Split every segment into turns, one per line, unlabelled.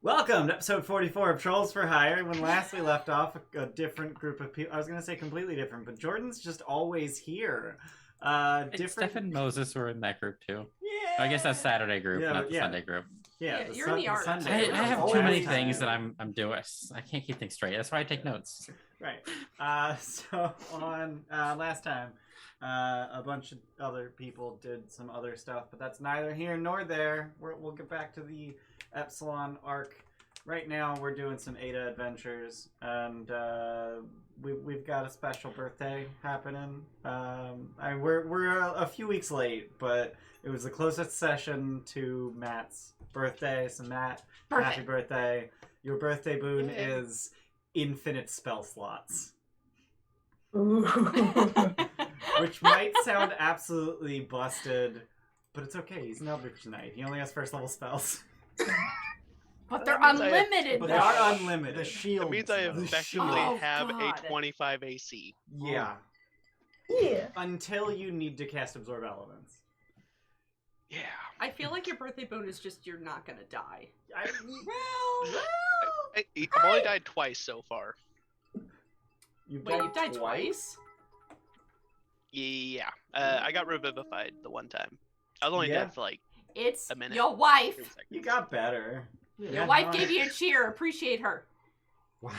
Welcome to episode 44 of Trolls for Hire. When last we left off, a different group of people. I was going to say completely different, but Jordan's just always here.
Steph and Moses were in that group too.
Yeah.
I guess that's Saturday group, not the Sunday group.
Yeah,
you're in the art.
Sunday.
I have too many things that I'm doing. I can't keep things straight. That's why I take notes.
Right. So on last time, a bunch of other people did some other stuff, but that's neither here nor there. We'll get back to the Epsilon arc. Right now, we're doing some Ada adventures, and we've got a special birthday happening. We're a few weeks late, but it was the closest session to Matt's birthday. So Matt, happy birthday! Your birthday boon is infinite spell slots. Which might sound absolutely busted, but it's okay. He's an Eldritch Knight. He only has first level spells.
But they're unlimited.
But they are unlimited.
The shield.
That means I effectively have a 25 AC.
Yeah.
Yeah.
Until you need to cast Absorb Elements.
Yeah.
I feel like your birthday boon is just you're not gonna die.
I've only died twice so far.
You've
Wait, you've died twice?
Yeah. I got revivified the one time. I was only dead for like
It's
a minute.
your wife.
You got better.
Your wife gave you a cheer. Appreciate her.
Wow.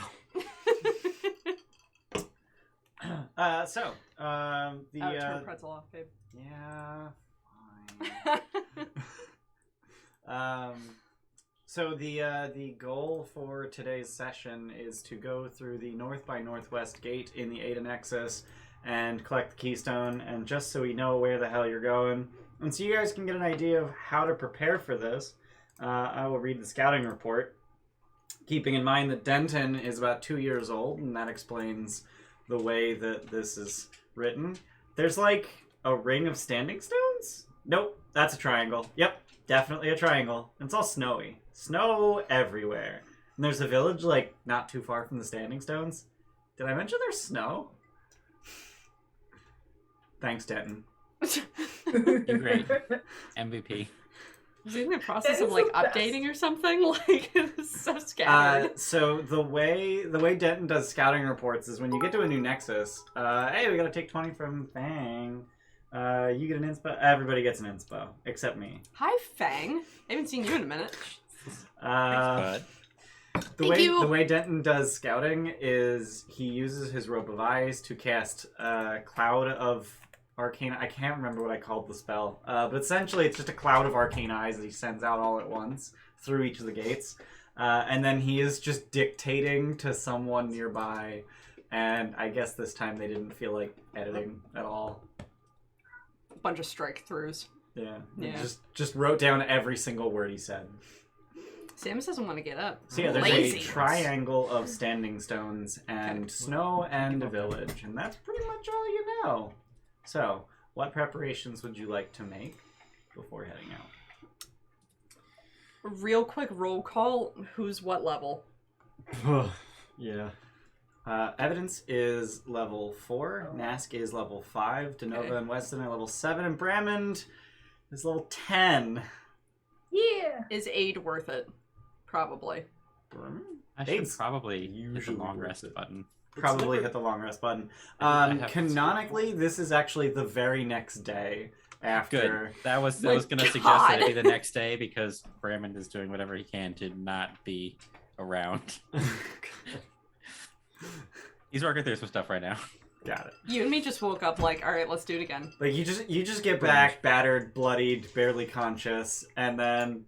Turn pretzel off, babe.
Yeah. Fine. So the goal for today's session is to go through the north by northwest gate in the Ada Nexus and collect the keystone, and just so we know where the hell you're going, and so you guys can get an idea of how to prepare for this, I will read the scouting report, keeping in mind that Denton is about 2 years old, and that explains the way that this is written. There's like a ring of standing stones? Nope, that's a triangle. Yep, definitely a triangle. It's all snowy. Snow everywhere. And there's a village like not too far from the standing stones. Did I mention there's snow? Thanks, Denton.
You're great. MVP.
Is he in the process of like updating or something? Like it's so scattered.
So the way Denton does scouting reports is when you get to a new nexus, hey, we gotta take 20 from Fang. You get an inspo. Everybody gets an inspo except me.
Hi, Fang. I haven't seen you in a minute.
Thanks, bud.
The way Denton does scouting is he uses his rope of eyes to cast a cloud of arcane. I can't remember what I called the spell, but essentially it's just a cloud of arcane eyes that he sends out all at once through each of the gates, and then he is just dictating to someone nearby. And I guess this time they didn't feel like editing at all.
A bunch of strike throughs.
Yeah. Just wrote down every single word he said.
Samus doesn't want to get up.
So yeah, there's
Lazy.
a triangle of standing stones and snow and a village, and that's pretty much all you know. So, what preparations would you like to make before heading out?
Real quick roll call. Who's what level?
Yeah.
Evidence is level 4, Nask is level 5, Danova and Wesdin are level 7, and Brammond is level 10.
Yeah.
Is aid worth it? Probably.
I should probably hit the long rest button.
Probably hit the long rest button. Canonically, this is actually the very next day after.
Good. I was going to suggest that it be the next day because Brammond is doing whatever he can to not be around. He's working through some stuff right now.
Got it.
You and me just woke up like, all right, let's do it again.
Like you just get back, battered, bloodied, barely conscious, and then,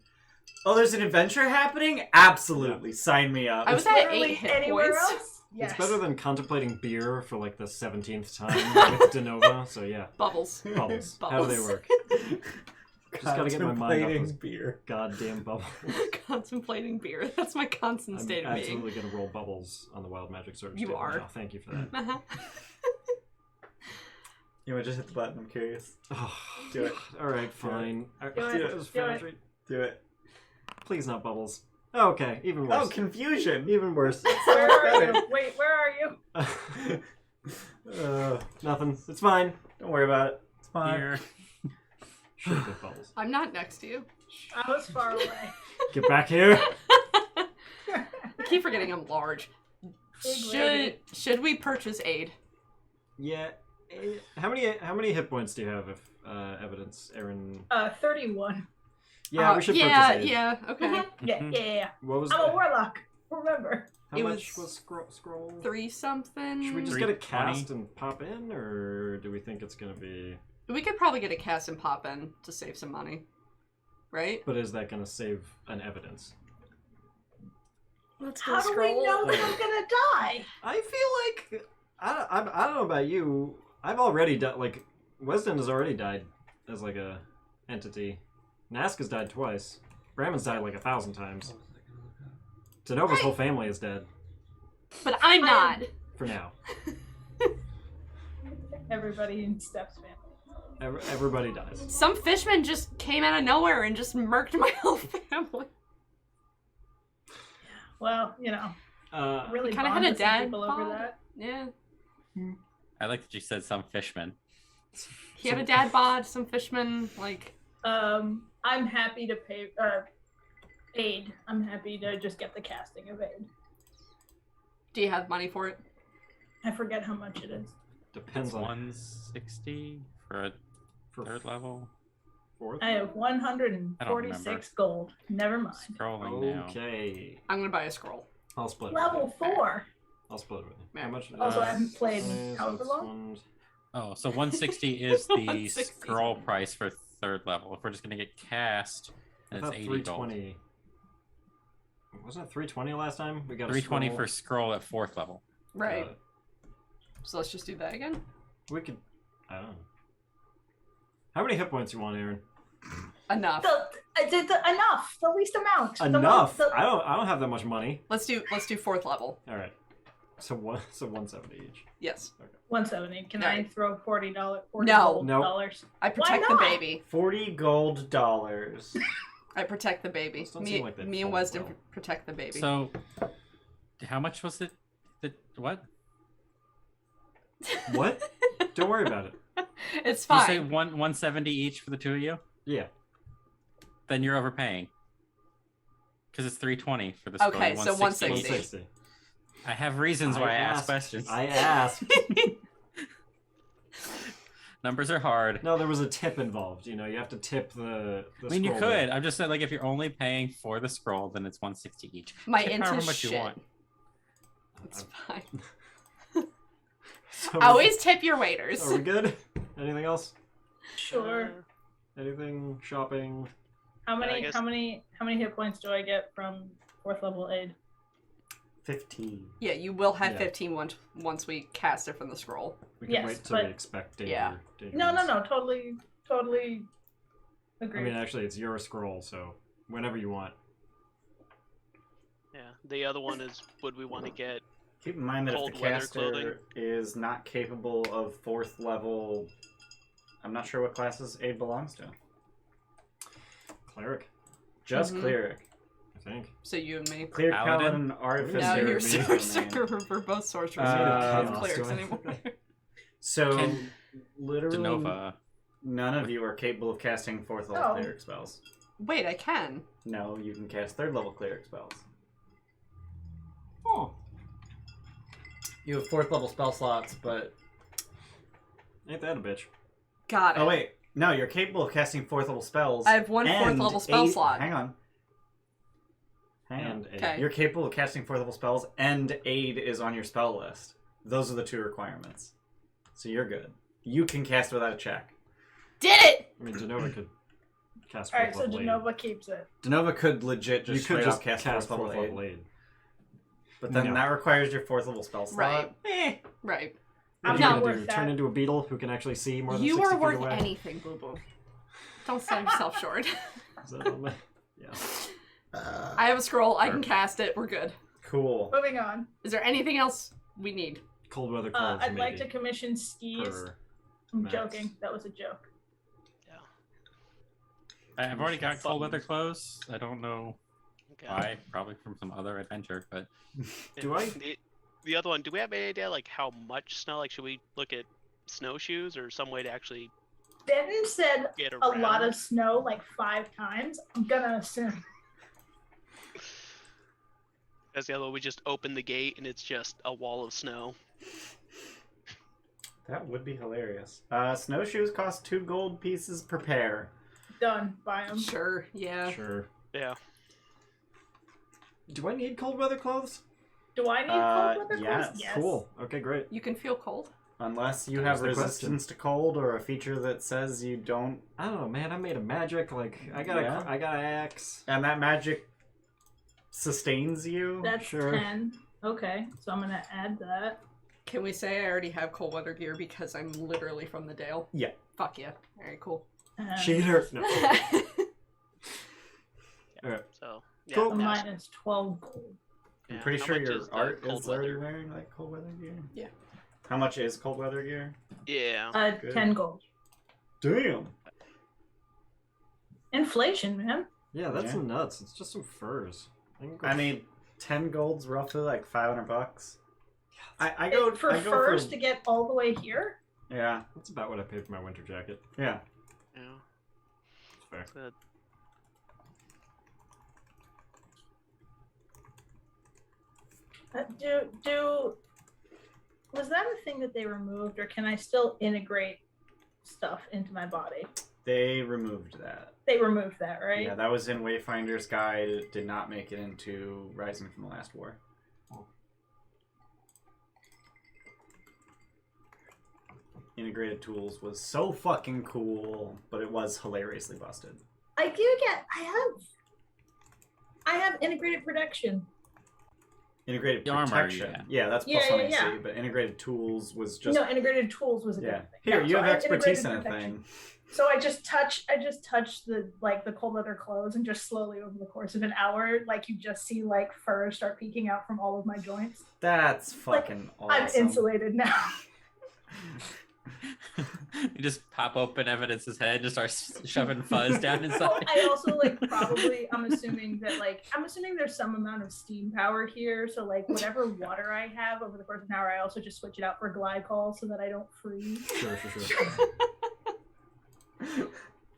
oh, there's an adventure happening? Absolutely, sign me up.
I was at 8 hit
anywhere
points.
else? Yes. It's better than contemplating beer for like the 17th time with Danova. So yeah.
Bubbles.
Bubbles. How do they work? Just gotta get my mind off this
beer.
Goddamn bubble.
Contemplating beer. That's my constant state of
I'm
being.
absolutely gonna roll bubbles on the Wild Magic Surge.
You are.
Now. Thank you for that.
Uh-huh.
You want to just hit the button? I'm curious.
Oh,
Do it.
All right, fine.
Do it.
Please, not bubbles. Oh, okay, even worse.
Oh, confusion.
Even worse.
Where are you? Wait, where are you?
Nothing. It's fine.
Don't worry about it. It's fine.
Here.
Should have bubbles.
I'm not next to you.
I was far away.
Get back here.
keep forgetting I'm large. Should we purchase aid?
Yeah. How many hit points do you have? If evidence, Aaron.
31.
Yeah, we should
yeah,
purchase aid.
yeah, okay.
Yeah.
What was?
I'm a warlock. Remember.
How
It
much
was
was scroll?
3 something.
Should we just get a
320?
cast and pop in, or do we think it's gonna be?
We could probably get a cast and pop in to save some money, right?
But is that gonna save an evidence?
Let's
How do we know that I'm gonna die?
I feel like I don't know about you. I've already died. Like Wesdin has already died as like a entity. Nask has died twice. Brammond's died like 1,000 times. Danova's whole family is dead
But I'm not.
for now.
Everybody in Steph's family.
Everybody dies.
Some fishman just came out of nowhere and just murked my whole family.
Well, you know, really
Kinda had a
bonded some
dad
people over
bod.
that.
Yeah.
I like that you said some fishmen.
He had a dad bod, some fishmen, like...
I'm happy to pay aid. I'm happy to just get the casting of aid.
Do you have money for it?
I forget how much it is.
Depends on
160 for a third level.
fourth.
I have 146 gold. Never mind.
Scrolling now.
Okay,
I'm gonna buy a scroll.
I'll split. it
Level
with you.
4.
I'll split it with you.
Yeah.
How much?
Also, I haven't played
so
however
it's
long.
Oh, so 160 is the
160.
scroll price for third level. If we're just gonna get cast,
I
then it's
thought
80 gold.
320. Wasn't it 320 last time? We got
320
a
for scroll at fourth level.
Right. So let's just do that again.
We could. I don't know. How many hit points you want, Aaron?
Enough.
Enough. The least amount.
Enough. I don't have that much money.
Let's do fourth level.
All right. So 170 each.
Yes.
170. Can
Yeah.
I throw $40?
No.
Gold
Nope.
dollars?
I protect
Why
the
not?
baby.
40 gold dollars.
I protect the baby.
Those don't
Me,
seem like they'd
me and
fall
Wesdin
well.
protect the baby.
So, how much was it? What?
What? Don't worry about it.
It's
Did you say
fine.
170 each for the two of you?
Yeah.
Then you're overpaying. Because it's 320 for the scroll.
Okay, so 160.
160.
I have reasons why I ask
asked.
questions.
I asked.
Numbers are hard.
No, there was a tip involved. You know, you have to tip the
I mean, you
scroll
could.
there.
I'm just saying, like, if you're only paying for the scroll, then it's 160 each.
My
Tip
into
however much you
shit.
want.
It's fine.
So
Always tip your waiters.
Are we good? Anything else?
Sure.
Anything? Shopping?
How many?
guess-
How many hit points do I get from 4th level aid?
15.
Yeah, you will have
Yeah.
15 once we cast it from the scroll.
We can
Yes,
wait till
but-
we expect danger.
Yeah.
danger
No.
ones.
Totally.
I
Agreed.
mean, actually, it's your scroll, so whenever you want.
Yeah. The other one is, would we want to get?
Keep in mind that if
Cold
the
weather
caster
clothing.
is not capable of 4th level, I'm not sure what classes aid belongs to.
Cleric,
Just
Mhm.
cleric.
I think.
So you and me.
Cleric,
Paladin?
paladin, artificer.
No, you're
would be the
sorcerer.
main.
We're both sorcerers.
Uh,
we don't have
chaos,
clerics
do I?
anymore.
So
Can
literally,
Danova.
none of you are capable of casting 4th level
Oh.
cleric spells.
Wait, I can.
No, you can cast 3rd level cleric spells.
Oh.
You have 4th level spell slots, but
Ain't that a bitch?
Got it.
oh wait, no, you're capable of casting 4th level spells.
I have one fourth
and
level spell
aid-
slot.
Hang on.
And
Okay.
You're capable of casting 4th level spells, and aid is on your spell list. Those are the 2 requirements. So you're good. You can cast without a check.
Did it!
I mean, Danova could cast
All right,
fourth
so
level aid.
Danova keeps it.
Danova could legit just
You could
straight
just
up cast 4th level
fourth
aid.
level aid.
But then
No.
that requires your 4th level spell slot.
Right.
Eh.
Right.
What
I'm
are you
not
gonna
worth
do?
that.
Turn into a beetle who can actually see more than
You
60
are
feet
worth
away?
anything, Boo Boo. Don't sell yourself short.
Is that on my... Yeah.
I have a scroll. I can cast it. We're good.
Cool.
Moving on.
Is there anything else we need?
Cold weather clothes,
I'd like to
maybe,
commission skis.
for
I'm
Max.
joking. That was a joke.
I've already got cold weather clothes. I don't know
Okay.
why. Probably from some other adventure, but
Do I?
The other one. Do we have any idea like how much snow? Like, should we look at snowshoes or some way to actually
Denton said
get
a
around?
lot of snow like 5 times. I'm gonna assume.
As the other one, we just open the gate and it's just a wall of snow.
That would be hilarious. Snowshoes cost 2 gold pieces per pair.
Done. Buy them.
Sure, yeah.
Sure.
Yeah.
Do I need cold weather clothes?
Do I need cold weather
yes.
clothes? Yes.
Cool. Okay, great.
You can feel cold.
Unless you
That
have
was the
resistance to cold or a feature that says you don't.
I don't know, man. I made a magic. Like I got
Yeah.
I got an axe.
And that magic sustains you.
That's
Sure.
10. Okay, so I'm gonna add that.
Can we say I already have cold weather gear because I'm literally from the Dale?
Yeah.
Fuck yeah. Alright, cool.
Cheater. No. Alright.
So, yeah.
Cool.
A
Nask,
minus 12 gold.
I'm
yeah.
pretty
How
sure
much
your
is the
art
cold
is already
weather?
wearing like cold weather gear.
Yeah.
How much is cold weather gear?
Yeah.
Good.
10 gold.
Damn.
Inflation, man.
Yeah, that's
Yeah.
nuts. It's just some furs. can go
I mean, 10 gold's roughly like $500. I go
For
I go
furs to get all the way here?
Yeah,
that's about what I paid for my winter jacket.
yeah.
Yeah.
It's fair.
Was that a thing that they removed, or can I still integrate stuff into my body?
They removed that.
They removed that, right?
Yeah, that was in Wayfinder's Guide. It did not make it into Rising from the Last War. Integrated Tools was so fucking cool, but it was hilariously busted.
I do get. I have integrated protection.
Integrated
The armor,
Protection. Yeah, that's plus
Yeah,
one
yeah,
AC,
yeah.
but Integrated Tools was just...
No, integrated tools was a
yeah.
different thing.
Here,
Yeah,
you
so
have
I have
expertise in a
integrated protection.
thing.
So I just touch the cold leather clothes, and just slowly over the course of an hour, like you just see like fur start peeking out from all of my joints.
That's fucking
I'm
awesome.
insulated now.
You just pop open Evidence's head and just start shoving fuzz down
Well,
inside.
I also I'm assuming there's some amount of steam power here, so like whatever water I have over the course of an hour, I also just switch it out for glycol so that I don't freeze.
Sure.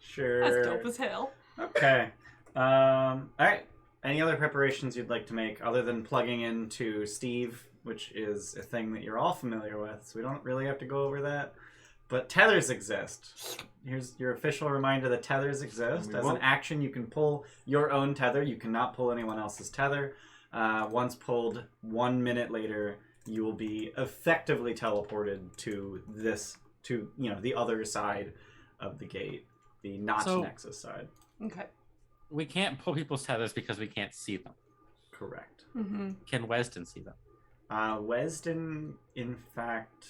Sure.
That's dope as hell.
Okay. All right. Any other preparations you'd like to make other than plugging into Steve, which is a thing that you're all familiar with, so we don't really have to go over that. But tethers exist. Here's your official reminder that tethers exist. As an action, you can pull your own tether. You cannot pull anyone else's tether. Once pulled, 1 minute later, you will be effectively teleported to the other side of the gate, the Nexus side.
Okay.
We can't pull people's tethers because we can't see them.
Correct.
Mm-hmm.
Can Wesdin see them?
Wesdin, in fact,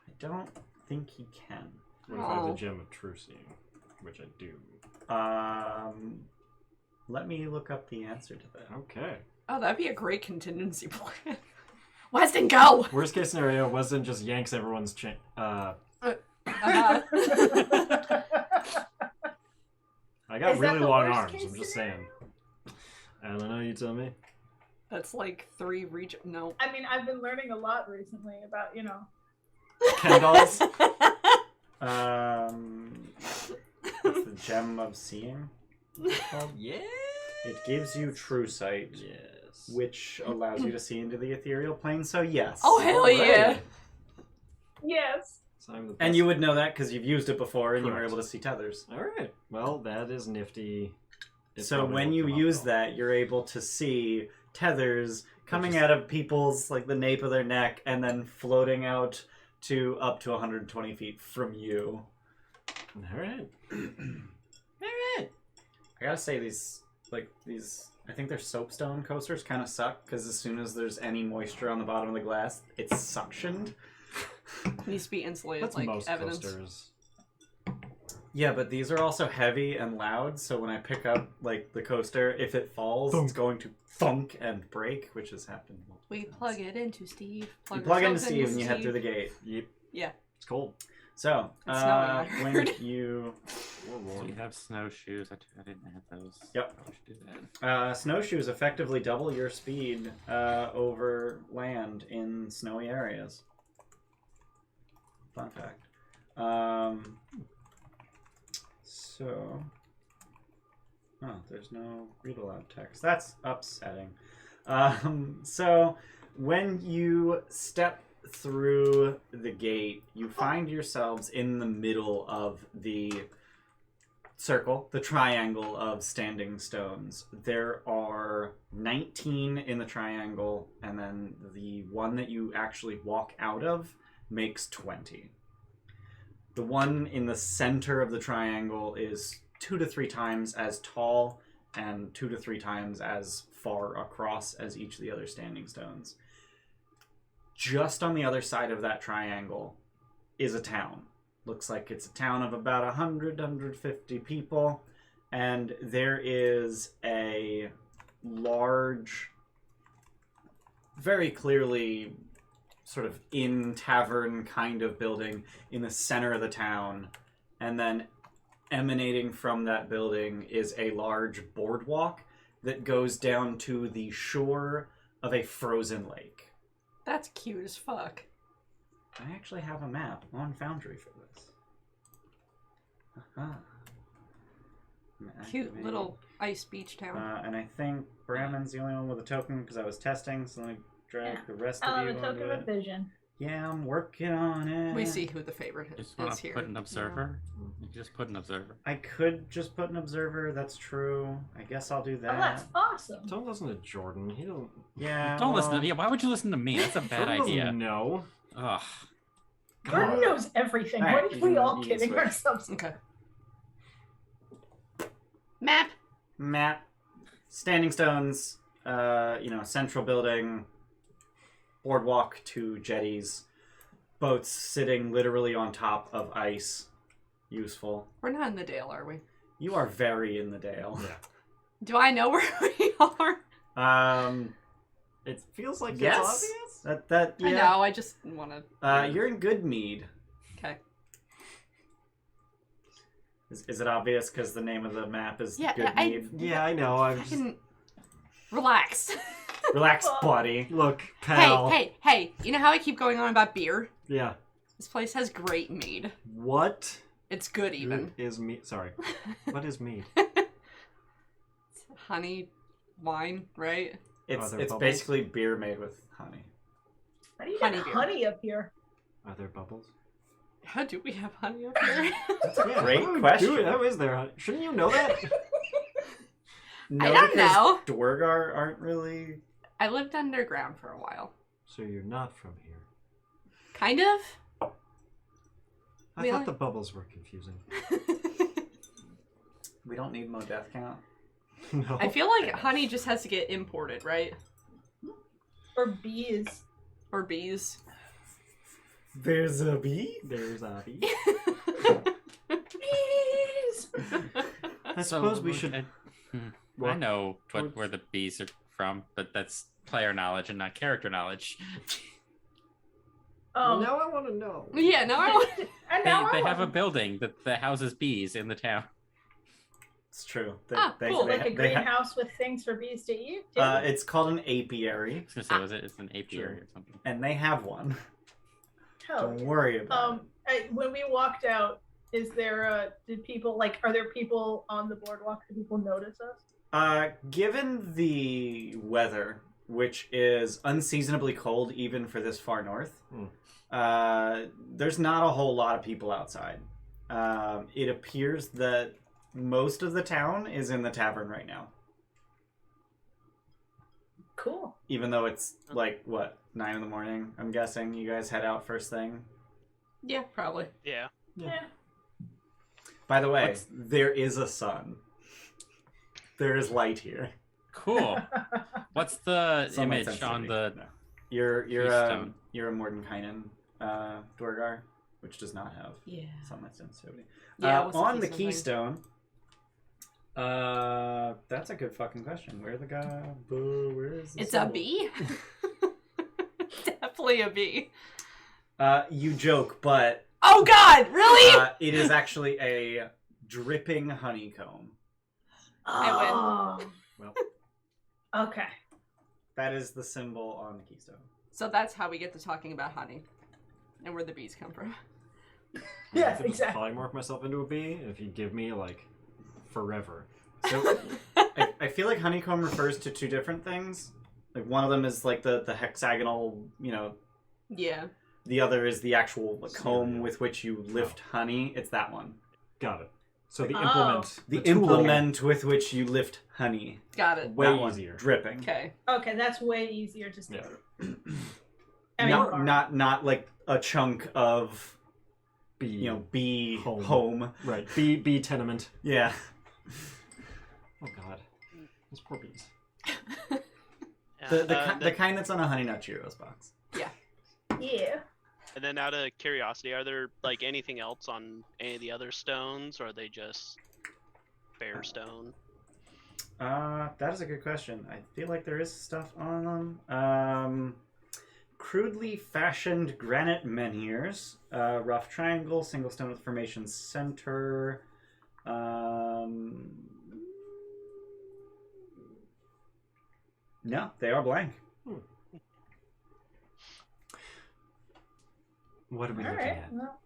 I don't think he can.
What if I have the gem of true seeing, which I do?
Let me look up the answer to that.
Okay.
Oh, that'd be a great contingency plan. Wesdin, go!
Worst case scenario, Wesdin just yanks everyone's chain. I got
Is that
really
the
long
worst
arms.
case
I'm just
scenario?
saying. I don't know. You tell me.
That's like 3 reach. No.
I mean, I've been learning a lot recently about,
Ken dolls. What's the gem of seeing called?
Yeah.
It gives you true sight,
Yes.
which allows you to see into the ethereal plane. So yes.
Oh, hell yeah.
Yes.
So I'm the
And
best.
you would know that because you've used it before, and you were
Correct.
able to see tethers.
All right. Well, that is nifty. It
So
probably
when
won't
you
come up,
use
though.
that, you're able to see tethers coming
just-
out of people's, like, the nape of their neck and then floating out to up to 120 feet from you.
All right.
I gotta say, these, I think they're soapstone coasters kind of suck because as soon as there's any moisture on the bottom of the glass, it's suctioned.
Needs to be insulated
That's
like
most
evidence.
coasters.
Yeah, but these are also heavy and loud, so when I pick up, like, the coaster, if it falls, it's going to thunk and break, which has happened multiple
We
times.
plug it into Steve.
You plug into
ourselves
Steve and you head through the gate.
Yep.
Yeah.
It's cold.
So,
It's snowing, I
when
heard.
you...
So you have snowshoes. I didn't have those.
Yep.
I should do that.
Snowshoes effectively double your speed over land in snowy areas. Fun fact. So, Oh, there's no read aloud text. That's upsetting. So when you step through the gate, you find yourselves in the middle of the circle, the triangle of standing stones. There are 19 in the triangle, and then the one that you actually walk out of makes 20. The one in the center of the triangle is 2 to 3 times as tall and 2 to 3 times as far across as each of the other standing stones. Just on the other side of that triangle is a town. Looks like it's a town of about 150 people, and there is a large, very clearly sort of inn tavern kind of building in the center of the town, and then emanating from that building is a large boardwalk that goes down to the shore of a frozen lake.
That's cute as fuck.
I actually have a map on Foundry for this. Aha.
Cute little ice beach town.
And I think Brammond's the only one with a token because I was testing, so let me drag the rest of you
a token
onto
of
it.
vision.
Yeah, I'm working on it.
We see who the favorite
Just
is
want to
here.
put an observer. You just put an observer.
I could just put an observer, that's true. I guess I'll do that.
Oh, that's awesome.
Don't listen to Jordan. He don't.
Yeah.
Don't listen to
well,
me. Why would you listen to me? That's a bad
Jordan
idea.
doesn't know.
Ugh.
Jordan knows everything.
Alright,
What are
you
we
can-
all
you can
kidding
switch.
ourselves?
Okay. Map.
Map. Standing stones. Central building. Boardwalk to jetties. Boats sitting literally on top of ice. Useful.
We're not in the Dale, are we?
You are very in the Dale.
Yeah.
Do I know where we are?
It feels like
Yes.
it's obvious.
That yeah.
I know, I just want to...
You're in Good Mead.
Okay.
Is it obvious because the name of the map is
Yeah,
Good
I-
Mead?
Yeah, I know. I'm just...
Relax.
Relax, buddy.
Look, pal.
Hey, you know how I keep going on about beer?
Yeah.
This place has great mead.
What
It's good even.
is mead? Sorry. What is mead?
It's honey wine, right?
It's
there
it's
bubbles?
basically beer made with honey.
How do you
Honey
get
beer.
honey up here?
Are there bubbles?
How do we have honey up here?
That's a great
how
question.
How is there? Shouldn't you know that?
No,
I don't
because
know.
Dwargar aren't really.
I lived underground for a while.
So you're not from here.
Kind of.
I
We
thought
are-
the bubbles were confusing.
We don't need more death count.
No.
I feel like honey just has to get imported, right?
Or bees?
Or bees.
There's a bee.
There's Abby.
Bees!
I suppose we should.
I
Walk
know
towards-
where the bees are from, but that's player knowledge and not character knowledge.
Now I want to know.
Yeah, no, I don't.
and
They,
now
they
I
have a
want
building that houses bees in the town.
It's true.
Cool,
like a
ha-
greenhouse with things for bees to eat. Too?
it's called an apiary,
I was gonna say, it's an apiary
Sure.
or something.
and they have one.
Hell
Don't
yeah.
worry about it.
When we walked out, is there did people are there people on the boardwalk? Did people notice us?
Given the weather, which is unseasonably cold even for this far north, there's not a whole lot of people outside. It appears that most of the town is in the tavern right now,
Cool.
even though it's like, what, 9 in the morning? I'm guessing you guys head out first thing.
Yeah, probably.
Yeah.
Yeah.
By the way,
What's-
there is a sun. There is light here.
Cool. What's the
Sunlight
image on
sensitivity.
the?
No. You're
Keystone.
a Mordenkainen Dwargar, which does not have
Yeah.
sunlight sensitivity.
Yeah, what's the
on the
keystone
keystone. That's a good fucking question. Where the guy? Where is? The
It's a
symbol?
bee. Definitely a bee.
You joke, but
Oh God, really?
it is actually a dripping honeycomb.
I
win.
Well.
Okay.
That is the symbol on the keystone.
So that's how we get to talking about honey, and where the bees come from.
Yes,
I could just
exactly.
polymorph myself into a bee if you give me like forever.
So I feel like honeycomb refers to two different things. Like one of them is like the hexagonal,
Yeah.
The other is the actual comb
Cereal.
with which you lift honey. It's that one.
Got it. So the
Oh.
implement.
The
tool,
implement with which you lift honey.
Got it.
way
That one,
easier.
dripping.
Okay.
Okay, that's way easier to steal.
Yeah.
I mean, borrow.
Not like a chunk of
B.
bee
Home.
home.
Right. B tenement.
Yeah.
Oh God. Those poor bees.
The kind that's on a Honey Nut Cheerios box.
Yeah.
And then out of curiosity, are there like anything else on any of the other stones, or are they just bare stone?
That is a good question. I feel like there is stuff on them. Crudely fashioned granite menhirs, rough triangle, single stone with formation center. No, they are blank.
What are we
All
looking
right.
at?
Well,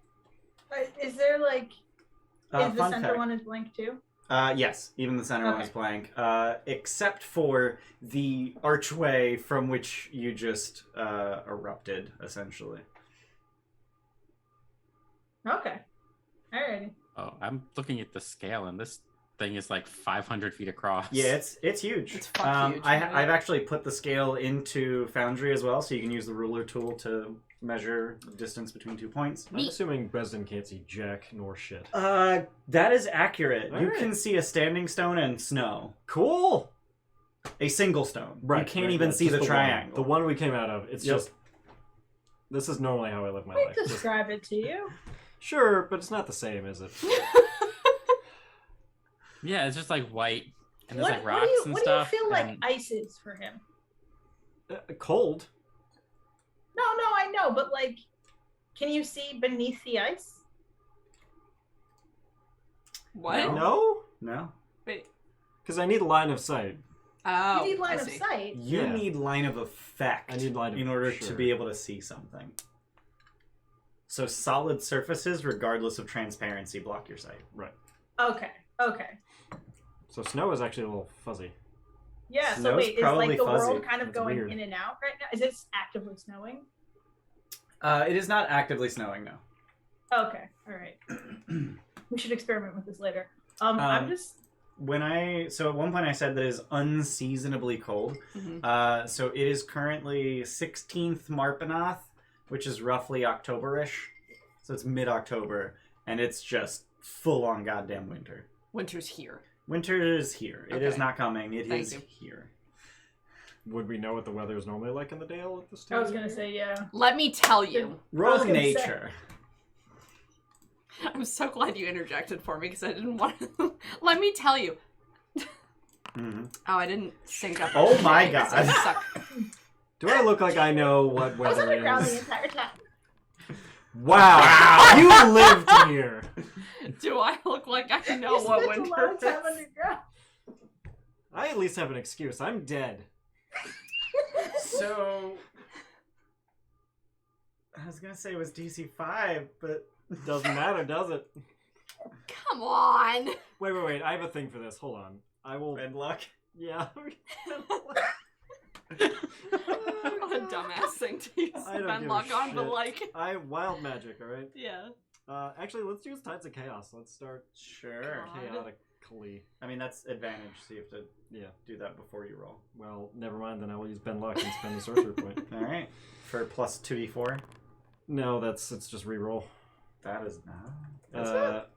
is there like is the
Fun
center
fact.
one is blank too?
Yes, even the center one
Okay.
is blank, except for the archway from which you just erupted, essentially.
Okay. Alrighty.
Oh, I'm looking at the scale, and this thing is like 500 feet across.
Yeah, it's huge.
It's fuck huge, right?
I've actually put the scale into Foundry as well, so you can use the ruler tool to measure the distance between 2 points.
I'm assuming Wesdin can't see jack nor shit.
That is accurate. You
Alright.
can see a standing stone and snow.
Cool.
A single stone.
Right.
You can't
right,
even
yeah,
see
just
the
one.
triangle.
The one we came out of. It's
Yep.
just. This is normally how I live my
I
life. Just-
describe it to you.
sure, but it's not the same, is it?
Yeah, it's just like white, and there's
What,
like rocks
what do you
and
what
stuff.
do you feel like
and-
ice is for him?
Cold.
No, I know, but like, can you see beneath the ice?
What?
No.
No?
No?
Wait.
Because I need line of sight.
Oh,
you need line
I
of
see.
sight.
You
Yeah.
need line of effect
I need line of-
in order to
sure.
be able to see something. So solid surfaces, regardless of transparency, block your sight.
Right.
Okay.
So snow is actually a little fuzzy.
Yeah. So
Snow's
wait, is
probably
like the
fuzzy.
world kind of
That's
going
weird.
in and out right now? Is it actively snowing?
It is not actively snowing, no.
Okay. All right. We should experiment with this later. I'm just.
So at one point I said that it is unseasonably cold.
Mhm.
So it is currently 16th Marpanoth, which is roughly October-ish. So it's mid-October, and it's just full-on goddamn winter.
Winter's here.
Winter is here. It is
Okay.
not coming. It
Thank
is
you.
here.
Would we know what the weather is normally like in the Dale at this
I
time?
was gonna say yeah.
Let me tell you.
Roll
was gonna say-
nature.
I'm so glad you interjected for me because I didn't want to. Let me tell you.
Mhm.
Oh, I didn't sync up.
Oh my
because
God.
I suck.
Do I look like I know what
I was
weather
underground the
is?
entire time.
Wow. You lived here.
Do I look like I know
You
what
spent a
winter
lot of time
is?
underground.
I at least have an excuse. I'm dead.
So I was gonna say it was DC 5, but
Doesn't matter, does it?
Come on.
Wait. I have a thing for this. Hold on. I will.
bad luck.
Yeah.
What a dumbass thing to use
I don't
Ben
give a
Luck on, but
shit.
like,
I wild magic. All right.
yeah.
Actually, let's use Tides of Chaos. Let's start
Sure.
God.
chaotically.
I mean that's advantage, so you have to
Yeah.
do that before you roll.
Well, never mind. Then I will use Ben Luck and spend the sorcerer point.
Alright. For plus 2d4.
No, it's just reroll.
That is not.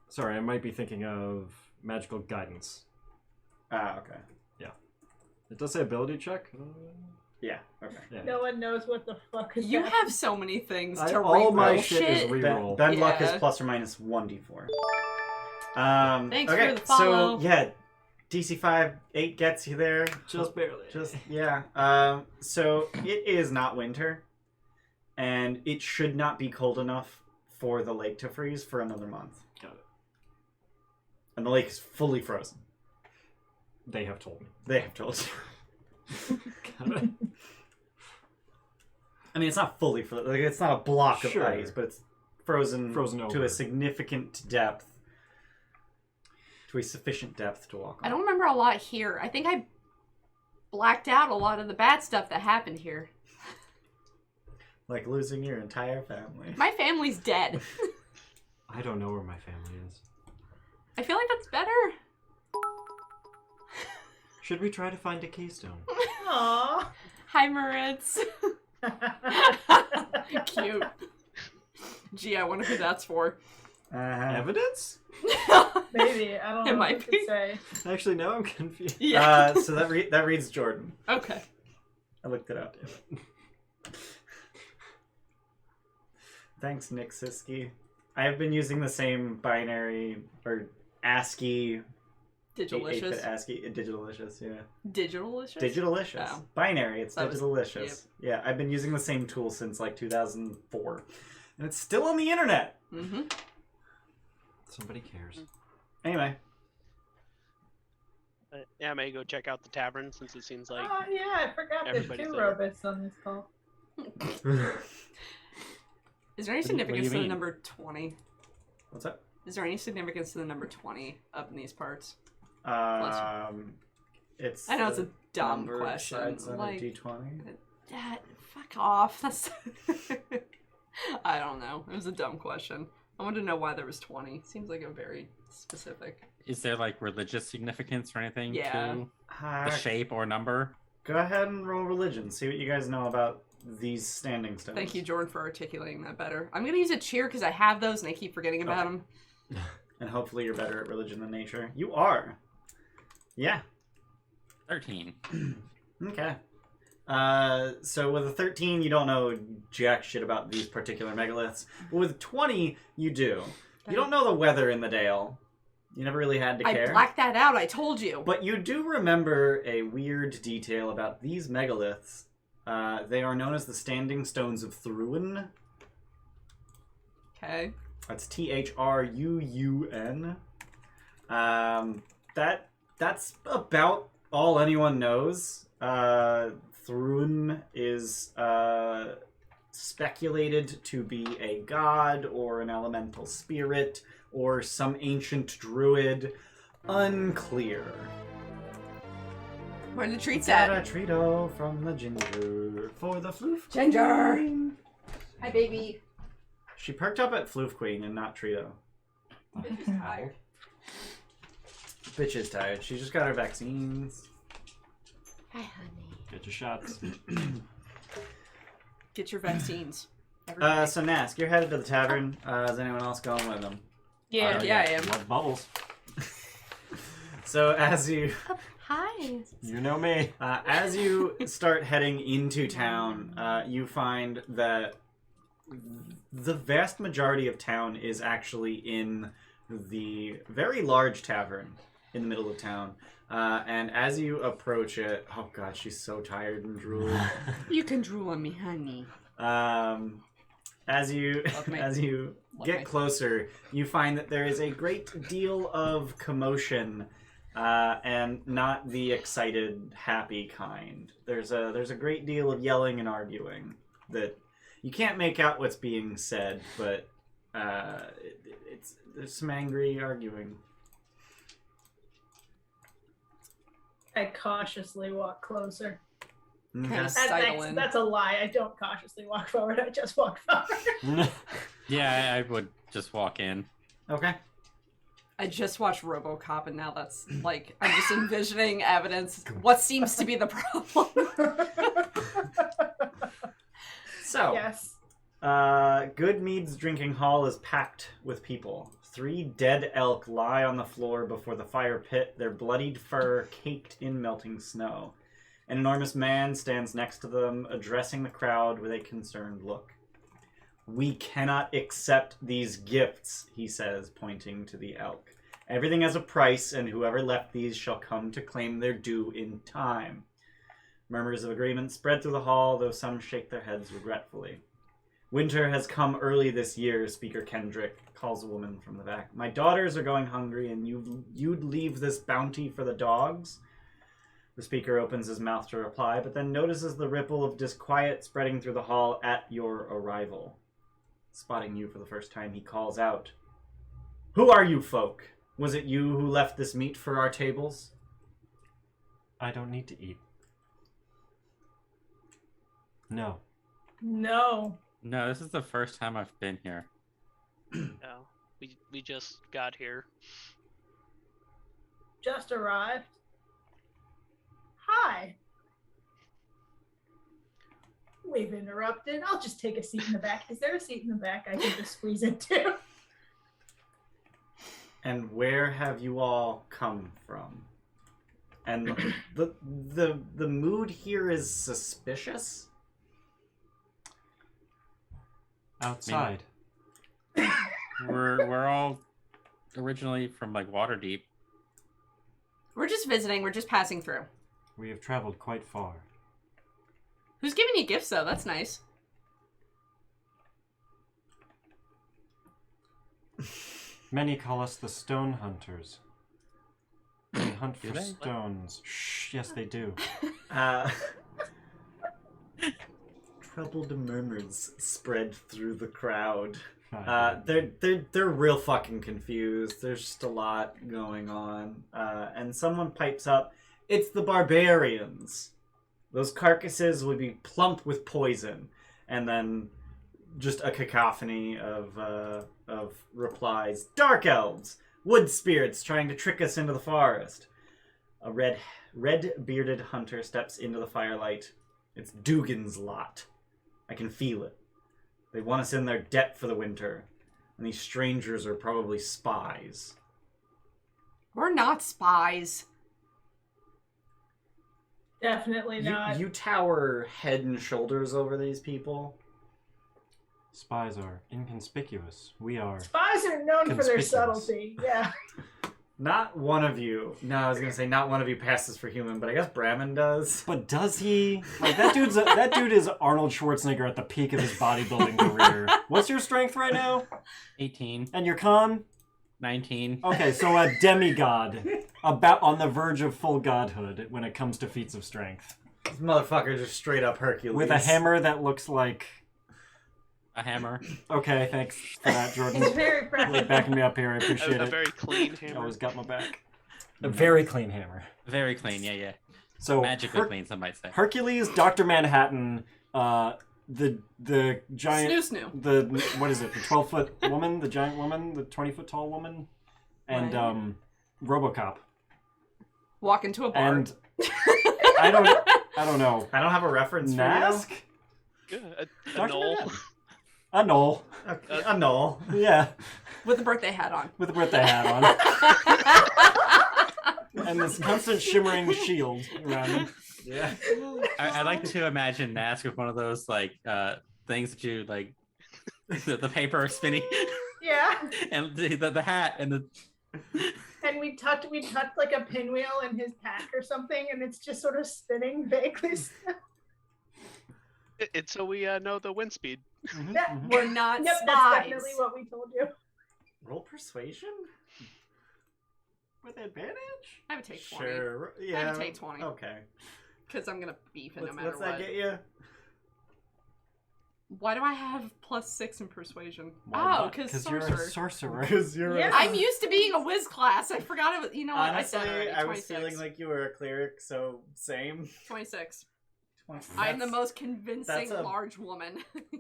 Sorry, I might be thinking of magical guidance.
Okay.
It does say ability check.
Yeah, okay.
Yeah.
No one knows what the fuck is
You
that.
have so many things to
all my
re-roll
shit is
shit.
reroll.
Ben luck is
Yeah.
plus or minus 1d4.
Thanks
okay,
for the follow.
so yeah, DC 5, 8 gets you there.
Just barely.
Just yeah. So it is not winter, and it should not be cold enough for the lake to freeze for another month.
Got it.
And the lake is fully frozen.
They have told me.
They have told you.
Got it.
I mean, it's not fully frozen. Like, it's not a block
Sure.
of ice, but it's frozen
Frozen
to
over.
a significant depth. to a sufficient depth to walk on.
I don't remember a lot here. I think I blacked out a lot of the bad stuff that happened here.
Like losing your entire family.
My family's dead.
I don't know where my family is.
I feel like that's better.
Should we try to find a keystone?
Aww.
Hi, Moritz. Cute. Gee, I wonder who that's for.
Evidence?
Maybe. I don't know
It
what
might
to
be.
say.
Actually, now I'm confused.
Yeah.
So that reads Jordan.
Okay.
I looked it up. Thanks, Nick Siski. I have been using the same binary or ASCII. 8-bit
Digilicious.
ASCII. Digitalicious, yeah.
Digitalicious?
Digitalicious.
Oh.
Binary, it's
That was-
Digitalicious. Yeah, I've been using the same tool since like 2004. And it's still on the internet!
Mm-hmm.
Somebody cares.
Anyway.
Yeah, I may go check out the tavern since it seems like
Oh yeah, I forgot there's
everybody's
2
there.
robots on this call.
Is there any
What do
significance
you
to the
mean?
number 20?
What's up?
Is there any significance to the number 20 up in these parts?
It's
I know it's
the
a dumb
number
question.
sides on
Like,
a D20.
fuck off. That's. I don't know. It was a dumb question. I wanted to know why there was 20. Seems like a very specific.
Is there like religious significance or anything
Yeah.
to the shape or number?
Go ahead and roll religion. See what you guys know about these standing stones.
Thank you, Jordan, for articulating that better. I'm gonna use a cheer because I have those and I keep forgetting about
Okay.
them.
And hopefully you're better at religion than nature. You are. Yeah.
13.
Okay. So with a 13, you don't know jack shit about these particular megaliths. But with 20, you do. You don't know the weather in the Dale. You never really had to care.
I blacked that out. I told you.
But you do remember a weird detail about these megaliths. They are known as the Standing Stones of Thruun.
Okay.
That's Thruun. That's about all anyone knows. Thruun is speculated to be a god or an elemental spirit or some ancient druid. Unclear.
Where are the treats
Got a
at?
Trito from the ginger for the floof.
Ginger!
Queen.
Hi, baby.
She perked up at floof queen and not Trito.
Tired.
Bitch is tired. She just got her vaccines.
Hi, honey.
Get your shots.
Get your vaccines. Everybody.
So Nask, you're headed to the tavern. Is anyone else going with them?
Yeah, I am.
Love bubbles.
So as you
Hi.
You know me.
as you start heading into town, you find that the vast majority of town is actually in the very large tavern in the middle of town. And as you approach it, oh god, she's so tired and drooling.
You can drool on me, honey.
As you
Love me.
as you
Love
get
me.
closer, you find that there is a great deal of commotion, and not the excited, happy kind. There's a great deal of yelling and arguing that you can't make out what's being said, but there's some angry arguing.
I cautiously walk closer.
Okay.
Kind of sidle in.
That's a lie. I don't cautiously walk forward. I just walk forward.
Yeah, I would just walk in.
Okay.
I just watched RoboCop, and now that's like I'm just envisioning evidence. What seems to be the problem?
So,
Yes.
Goodmead's drinking hall is packed with people. 3 dead elk lie on the floor before the fire pit, their bloodied fur caked in melting snow. An enormous man stands next to them, addressing the crowd with a concerned look. "We cannot accept these gifts," he says, pointing to the elk. "Everything has a price, and whoever left these shall come to claim their due in time." Murmurs of agreement spread through the hall, though some shake their heads regretfully. "Winter has come early this year," Speaker Kendrick calls a woman from the back. "My daughters are going hungry, and you'd leave this bounty for the dogs?" The speaker opens his mouth to reply, but then notices the ripple of disquiet spreading through the hall at your arrival. Spotting you for the first time, he calls out, "Who are you folk? Was it you who left this meat for our tables?
I don't need to eat. No.
No.
No, this is the first time I've been here.
No, we just got here.
Just arrived. Hi. We've interrupted. I'll just take a seat in the back. Is there a seat in the back I can just squeeze into?
And where have you all come from? And the mood here is suspicious.
Outside.
We're all originally from like Waterdeep.
We're just visiting. We're just passing through.
We have traveled quite far.
Who's giving you gifts, though? That's nice.
Many call us the stone hunters. We hunt
Do
for
they?
stones. Shh, yes they do.
Troubled murmurs spread through the crowd.
I
They're real fucking confused. There's just a lot going on. And someone pipes up, "It's the barbarians. Those carcasses would be plump with poison." And then just a cacophony of replies. "Dark elves, wood spirits trying to trick us into the forest." A red-bearded hunter steps into the firelight. It's Dugan's lot. I can feel it. They want us in their debt for the winter. And these strangers are probably spies.
We're not spies.
Definitely not.
You tower head and shoulders over these people.
Spies are inconspicuous. We are.
Spies are known for their
Conspicuous.
subtlety. Yeah.
Not one of you. No, I was gonna say not one of you passes for human, but I guess Brammond does.
But does he? Like that dude is Arnold Schwarzenegger at the peak of his bodybuilding career. What's your strength right now?
18,
And your con?
19.
Okay, so a demigod, about on the verge of full godhood when it comes to feats of strength,
This motherfucker just straight up Hercules.
with a hammer that looks like.
A hammer.
Okay, thanks for that, Jordan.
It's very
Really
practical.
backing me up here. I appreciate
A
it.
very clean hammer.
Always got my back. A very clean hammer.
Very clean, yeah.
So
Magically clean, some might say.
Hercules, Dr. Manhattan, the giant,
Snoo.
the what is it? The 12-foot woman, the giant woman, the 20-foot tall woman, and
Right.
RoboCop.
Walk into a bar.
And I don't know.
I don't have a reference
Nask,
Yeah, a
Dr.
knoll.
Manhattan. A knoll.
for you. Okay, a null.
Yeah,
With a birthday hat on.
with a birthday hat on. And this constant shimmering shield around him.
Yeah.
I like to imagine Nask with one of those like things that you like the paper spinning
Yeah.
and the hat and the
And we tucked like a pinwheel in his pack or something, and it's just sort of spinning vaguely.
It's so we know the wind speed.
That-
We're not
Yep,
spies.
that's definitely what we told you.
Roll persuasion?
With advantage?
I would take 20.
Sure. Yeah.
I would take 20.
Okay.
Because I'm going to beef it no matter
What's that
what.
get you?
Why do I have +6 in persuasion?
Why
Oh,
not?
because
you're a
sorcerer.
sorcerer.
Because you're.
Yeah.
I'm used to being a whiz class. I forgot it was, you know what?
Honestly,
I said already.
I was
26.
feeling like you were a cleric, so same.
26.
20.
I'm the
That's-
most convincing
that's a-
large woman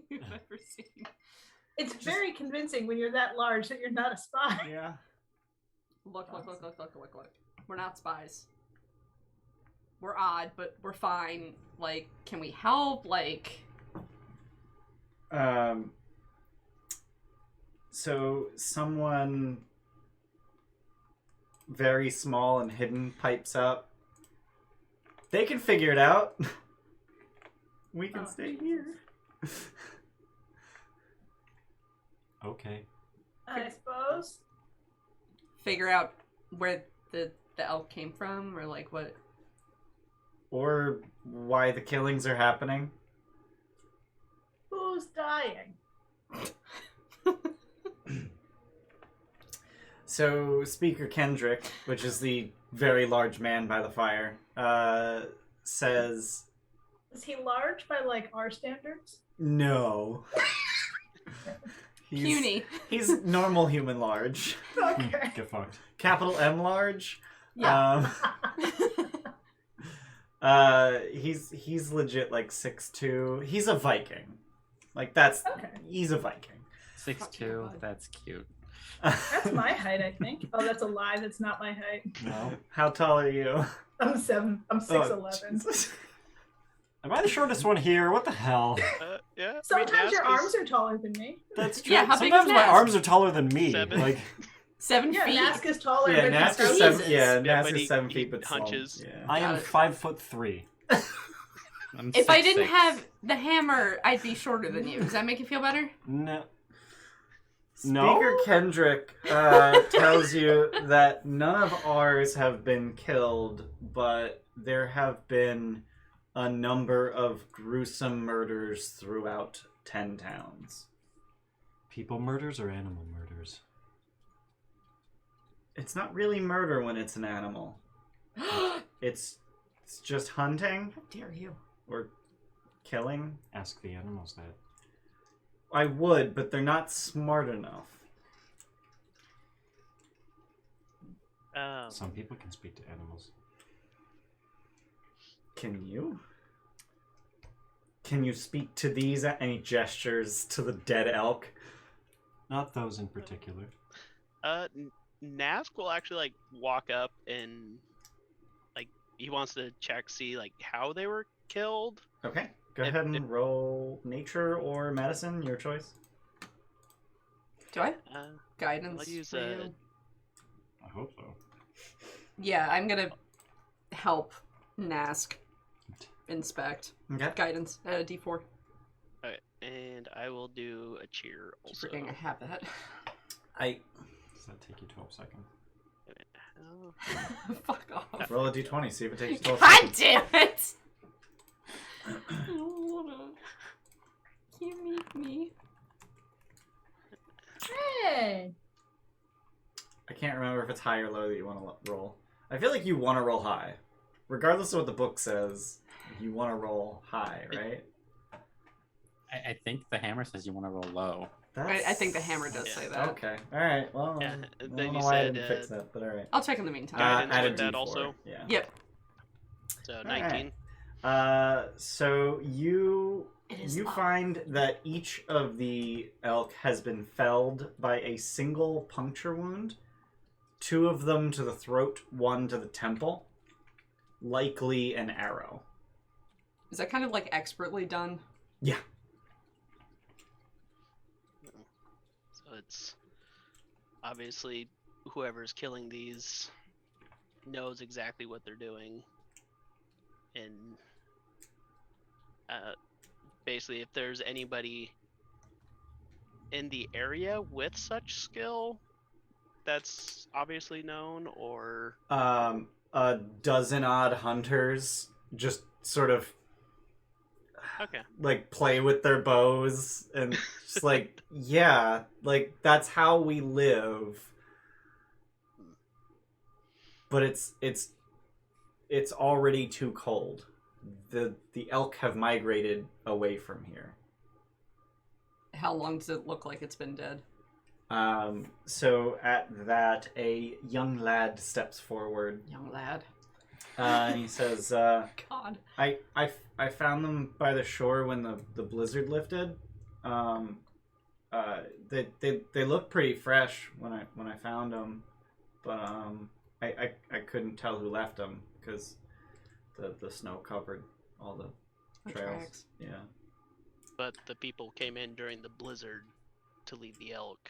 you've ever seen.
It's very convincing when you're that large that you're not a spy.
Yeah.
Look. We're not spies. We're odd, but we're fine. Like, can we help? Like,
So someone very small and hidden pipes up. They can figure it out. We can
Oh,
stay
Jesus.
here.
Okay.
I suppose.
figure out where the elk came from, or like what?
Or why the killings are happening.
Who's dying?
So Speaker Kendrick, which is the very large man by the fire, says,
Is he large by like our standards?
no.
Puny.
He's normal human large.
Okay.
Get fucked.
Capital M large.
Yeah.
He's legit like 6'2". He's a Viking. Like that's
Okay.
he's a Viking.
6'2". That's cute.
That's my height, I think. Oh, that's a lie. That's not my height.
No.
How tall are you?
I'm 7. I'm 6'11.
Jesus.
Am I the shortest one here? What the hell?
Yeah.
Sometimes your
Nask is-
arms are taller than me.
That's true.
Yeah, how big
Sometimes
is
my
Nask?
arms are taller than me.
7.
Like
7
Yeah,
feet.
Nask is taller.
Yeah,
but
Nask
he's
is
so-
7. Yeah,
Yeah,
Nask
but
is 7
he
feet, but small.
hunches.
Yeah.
I am
Got it.
5'3".
I'm
If I
6'6".
didn't have the hammer, I'd be shorter than you. Does that make you feel better?
No.
Speaker
No?
Kendrick tells you that none of ours have been killed, but there have been a number of gruesome murders throughout 10 towns.
People murders or animal murders?
It's not really murder when it's an animal. It's just hunting
How dare you?
or killing.
Ask the animals that.
I would, but they're not smart enough.
Some people can speak to animals.
Can you? Can you speak to these? Any gestures to the dead elk?
Not those in particular.
Nask will actually like walk up and like he wants to check see like how they were killed.
Okay. Go
If-
ahead and
if-
roll nature or medicine, your choice.
Do I?
Uh,
Guidance.
I'll use
for you?
I hope so.
Yeah, I'm gonna help Nask inspect.
Okay.
Guidance at a D4.
alright, and I will do a cheer
Keep
also.
forgetting I have that.
Does that take you 12 seconds?
Oh,
Fuck off.
Roll a d20, see if it takes 12
God
seconds.
damn it! I don't wanna. You make me.
Hey.
I can't remember if it's high or low that you want to roll. I feel like you want to roll high. Regardless of what the book says, you want to roll high, right?
I think the hammer says you want to roll low.
I think the hammer does say that.
Okay. Alright, well,
Yeah,
I
then
don't know
you
why I
said,
didn't fix that, but alright.
I'll check in the meantime.
Guidance
Add a
with that
D4,
also?
Yeah.
Yep.
so
Alright.
19.
So you
It is
you
low.
find that each of the elk has been felled by a single puncture wound. 2 of them to the throat, 1 to the temple. Likely an arrow.
Is that kind of like expertly done?
Yeah.
So it's obviously whoever's killing these knows exactly what they're doing, and basically, if there's anybody in the area with such skill, that's obviously known, or
A dozen odd hunters just sort of
okay.
like play with their bows and just like yeah, like that's how we live. But it's already too cold. The elk have migrated away from here.
How long does it look like it's been dead?
So at that, a young lad steps forward.
Young lad.
And he says,
God.
I found them by the shore when the blizzard lifted. They look pretty fresh when I found them, but I couldn't tell who left them because the snow covered all the
The
trails.
tracks.
Yeah.
But the people came in during the blizzard to lead the elk.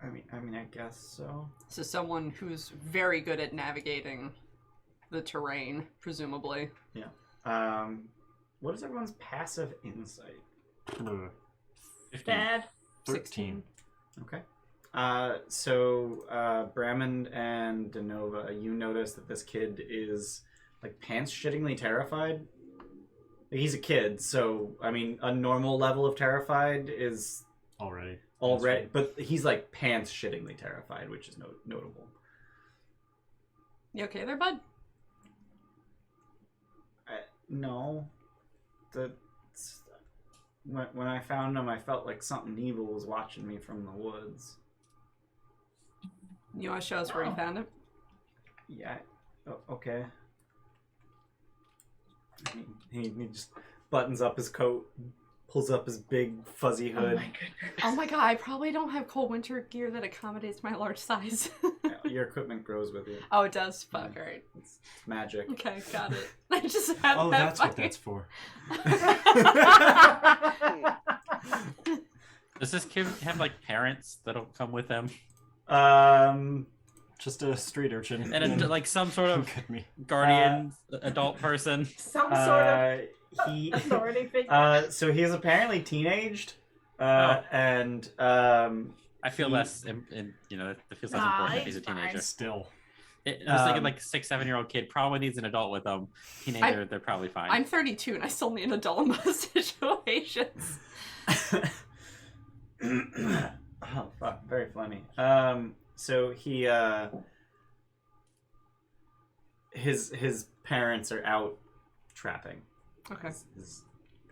I mean, I guess so.
So someone who's very good at navigating the terrain, presumably.
What is everyone's passive insight?
15.
Bad.
13.
Okay. So Brammond and Danova, you notice that this kid is like pants shittingly terrified. He's a kid, so I mean, a normal level of terrified is
Already.
but he's like pants shittingly terrified, which is notable.
You okay there, bud?
No, when I found him, I felt like something evil was watching me from the woods.
You want to show us where you found him?
Yeah. Okay. He just buttons up his coat, pulls up his big fuzzy hood.
Oh my goodness.
Oh my god, I probably don't have cold winter gear that accommodates my large size.
Your equipment grows with you.
Oh, it does? Fuck, alright.
It's magic.
Okay, got it. I just had
Oh,
that
that's what
fucking-
that's for.
Does this kid have like parents that'll come with him,
Just a street urchin.
and like some sort of
Look at me.
guardian adult person?
Some sort of
he
authority figure.
so he's apparently teenaged.
Oh.
And
I feel
He-
less, it feels less
Nah,
important if he's a
he's fine.
teenager.
Still.
I was thinking
Um,
like 6, 7-year-old kid probably needs an adult with them. Teenager, they're probably fine.
I'm 32 and I still need an adult in most situations.
oh fuck, very funny. So he his parents are out trapping.
Okay.
His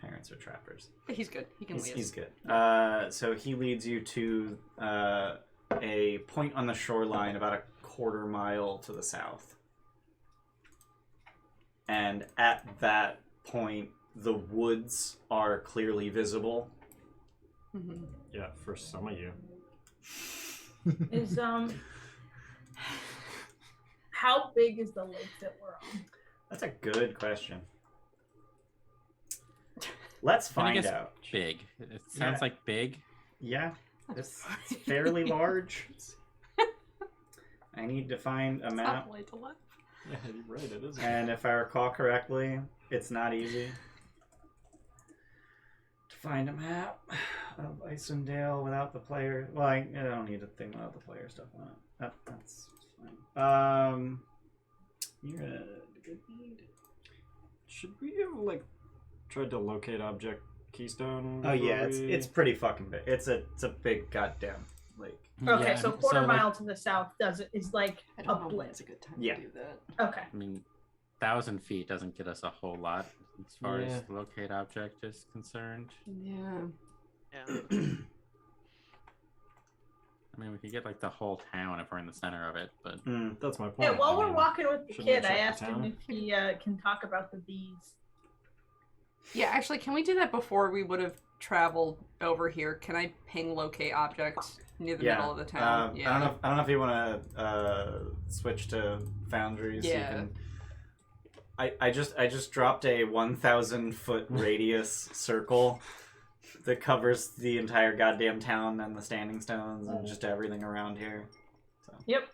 parents are trappers.
But he's good. He can lead us.
He's good. So he leads you to a point on the shoreline about a quarter mile to the south. And at that point, the woods are clearly visible.
Mhm.
Yeah, for some of you.
Is how big is the lake that we're on?
That's a good question. Let's
I'm gonna
find
guess
out.
Big. It sounds
Yeah.
like big.
Yeah, it's fairly large. I need to find a map.
Top way to left.
Yeah, you're right, it is.
And if I recall correctly, it's not easy to find a map of Isondale without the player. Well, I don't need a thing without the player stuff on it. That's fine. You're a good need.
Should we have, like, tried to locate object keystone?
Oh yeah,
before we-
it's pretty fucking big. It's a big goddamn lake.
Okay,
Yeah,
so quarter
like,
mile to the south is like
I
a
don't know when
blip.
it's a good time
Yeah.
to do that.
Okay.
I mean, 1,000 feet doesn't get us a whole lot as far
Yeah.
as locate object is concerned.
Yeah.
Yeah.
I mean, we could get like the whole town if we're in the center of it, but
That's my point.
Yeah, while
I
we're
mean,
walking with the
shouldn't we
kid, I
check the
asked him
town?
if he can talk about the bees.
Yeah, actually, can we do that before we would have traveled over here? Can I ping locate object near the middle of the town?
I don't know if you want to switch to Foundries.
Yeah.
You can... I just dropped a 1,000 foot radius circle that covers the entire goddamn town and the standing stones and just everything around here. So
Yep.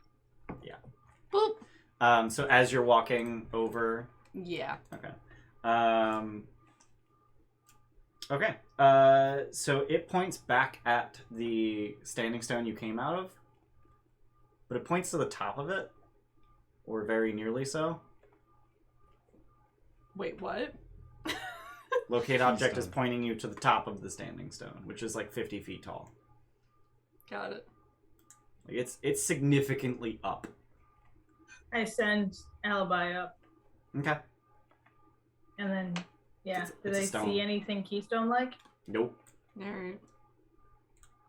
Boop.
so as you're walking over,
Yeah.
okay. Okay. So it points back at the standing stone you came out of, but it points to the top of it, or very nearly so.
Wait, what?
Locate object is
Keystone.
pointing you to the top of the standing stone, which is like 50 feet tall.
Got it.
Like it's significantly up.
I send Alibi up,
Okay.
and then yeah,
It's
do
a
they
stone.
see anything keystone like?
Nope.
Alright.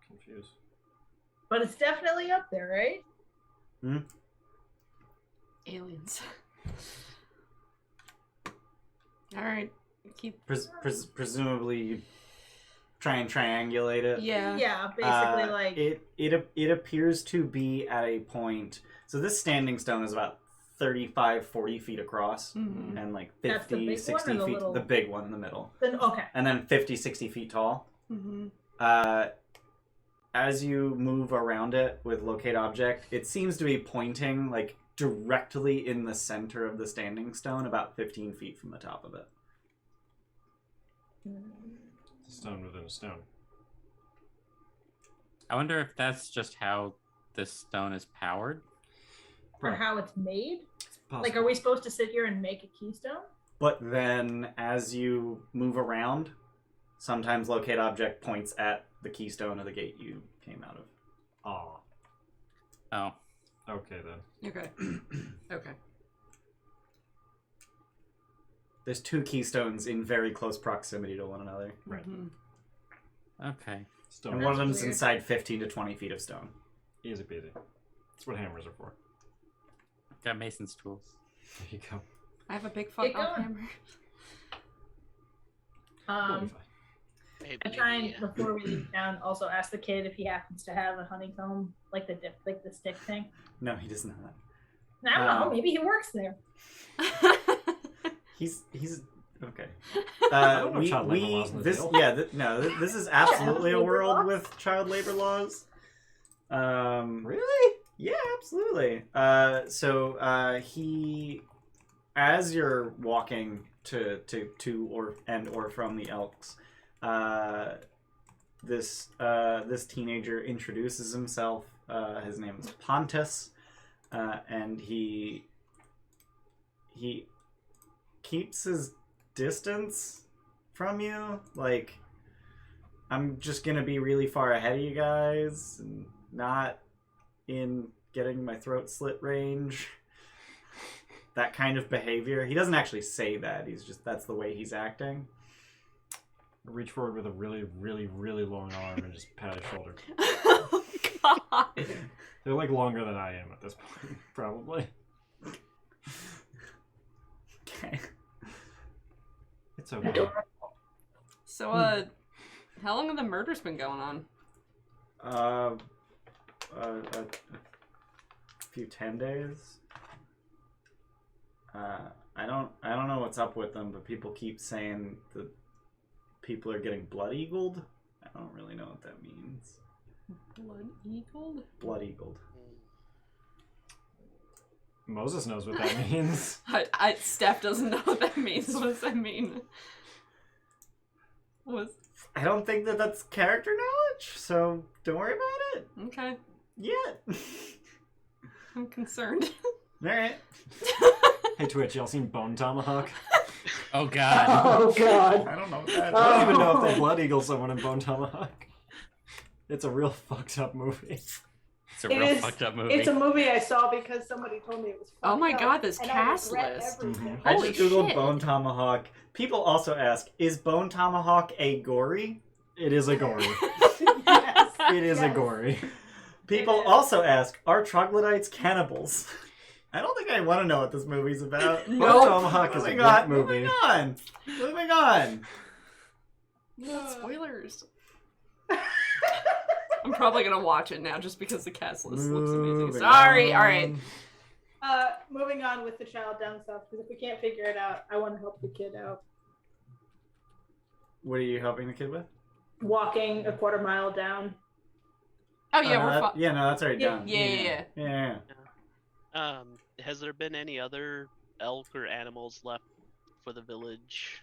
Confused.
But it's definitely up there, right?
Aliens. Alright. Keep.
Presumably you try and triangulate it.
Yeah.
Yeah, basically like
It appears to be at a point. So this standing stone is about 35, 40 feet across,
Mhm.
and like
That's the
50,
big one
60
or the
feet.
little-
The big one in the middle,
then okay.
and then 50, 60 feet tall.
Mm-hmm.
As you move around it with locate object, it seems to be pointing like directly in the center of the standing stone, about 15 feet from the top of it.
It's a stone within a stone.
I wonder if that's just how this stone is powered.
Or how it's made?
It's possible.
Like, are we supposed to sit here and make a keystone?
But then, as you move around, sometimes locate object points at the keystone of the gate you came out of.
Aw.
Oh,
Okay then.
Okay. Okay.
There's two keystones in very close proximity to one another.
Right.
Mhm.
Okay.
Stone.
And one of
That's
them's
weird.
inside 15 to 20 feet of stone.
Easy peasy. That's what hammers are for.
Got Mason's tools.
There you go.
I have a big fuck
Get
off
going.
hammer.
We'll be fine.
Maybe,
I try and
yeah.
before we leave town, also ask the kid if he happens to have a honeycomb, like the stick thing.
No, he does not.
I don't know. Maybe he works there.
He's okay.
don't know child labor laws in the
this
deal.
this is absolutely a
Labor
world
laws?
with child labor laws.
Really?
Yeah, absolutely. So he, as you're walking to or from the Elks, this teenager introduces himself. His name is Pontus, and he keeps his distance from you. Like, I'm just gonna be really far ahead of you guys, and not in getting my throat slit range. That kind of behavior. He doesn't actually say that. He's just, that's the way he's acting.
Reach forward with a really, really, really long arm and just pat his shoulder.
Oh, God.
They're like longer than I am at this point, probably.
Okay.
It's okay.
So, how long have the murders been going on?
A few 10 days. I don't know what's up with them, but people keep saying that people are getting blood eagled. I don't really know what that means.
Blood eagled?
Blood eagled.
Moses knows what that means.
Steph doesn't know what that means. What does that mean?
I don't think that that's character knowledge, so don't worry about it
Okay.
yet.
I'm concerned.
All right.
Hey Twitch, y'all seen Bone Tomahawk?
Oh God.
Oh God.
I don't know what that
I don't even know if
Oh.
they blood eagle someone in Bone Tomahawk. It's a real fucked up movie.
It's a
It
real
is-
fucked up movie.
It's a movie I saw because somebody told me it was.
Oh my
fucked
God,
up,
this
and I
cast
regret
list.
everything.
I
Holy
just googled
shit.
Bone Tomahawk. People also ask, is Bone Tomahawk a gory?
It is a gory.
Yes.
It is a
Yes.
gory.
People
is.
also ask, are troglodytes cannibals? I don't think I want to know what this movie's about.
No.
Bone Tomahawk is a
Moving
great
on.
movie.
Moving on. Moving on.
No spoilers. I'm probably gonna watch it now just because the cast list looks amazing.
Moving
Sorry,
on.
alright.
Moving on with the child down stuff, because if we can't figure it out, I want to help the kid out.
What are you helping the kid with?
Walking a quarter mile down.
Oh yeah,
no,
we're fine.
yeah, no, that's already
Yeah.
done.
Yeah.
Yeah.
Has there been any other elk or animals left for the village,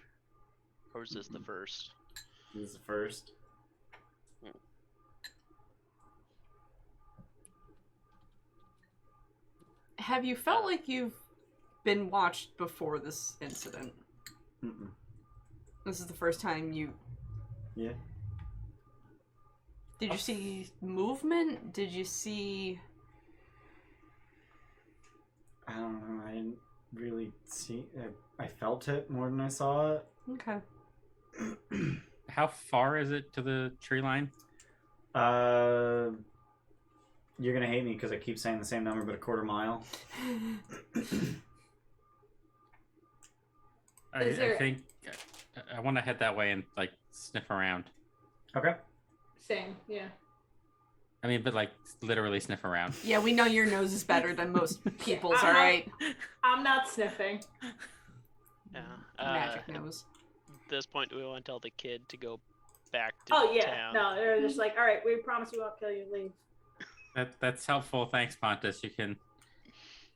or is this the first?
This is the first.
Have you felt like you've been watched before this incident?
Mm-mm.
This is the first time you...
Yeah.
Did you see movement? Did you see...
I don't know. I didn't really see. I felt it more than I saw it.
Okay.
How far is it to the tree line?
You're gonna hate me because I keep saying the same number, but a quarter mile.
I
Is there-
think I want to head that way and like sniff around.
Okay.
Same, yeah.
I mean, but like literally sniff around.
Yeah, we know your nose is better than most people's,
I'm not-
alright?
I'm not sniffing.
Yeah.
Magic nose.
At this point, do we want to tell the kid to go back to
Oh yeah,
town?
no, they're just like, all right, we promise we won't kill you. Leave.
That's helpful. Thanks, Pontus. You can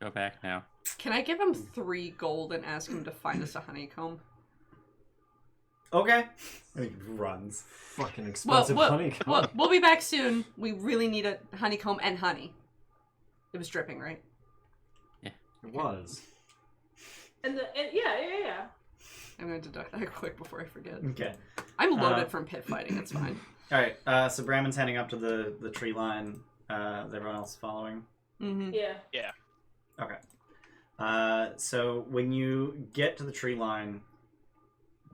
go back now.
Can I give him 3 gold and ask him to find us a honeycomb?
Okay. And he runs.
Fucking expensive honeycomb.
We'll be back soon. We really need a honeycomb and honey. It was dripping, right?
It was.
And yeah.
I'm going to deduct that quick before I forget.
Okay.
I'm loaded from pit fighting, it's fine.
All right. So Brammond's heading up to the tree line. Is everyone else following?
Mm-hmm.
Yeah.
Okay. So when you get to the tree line,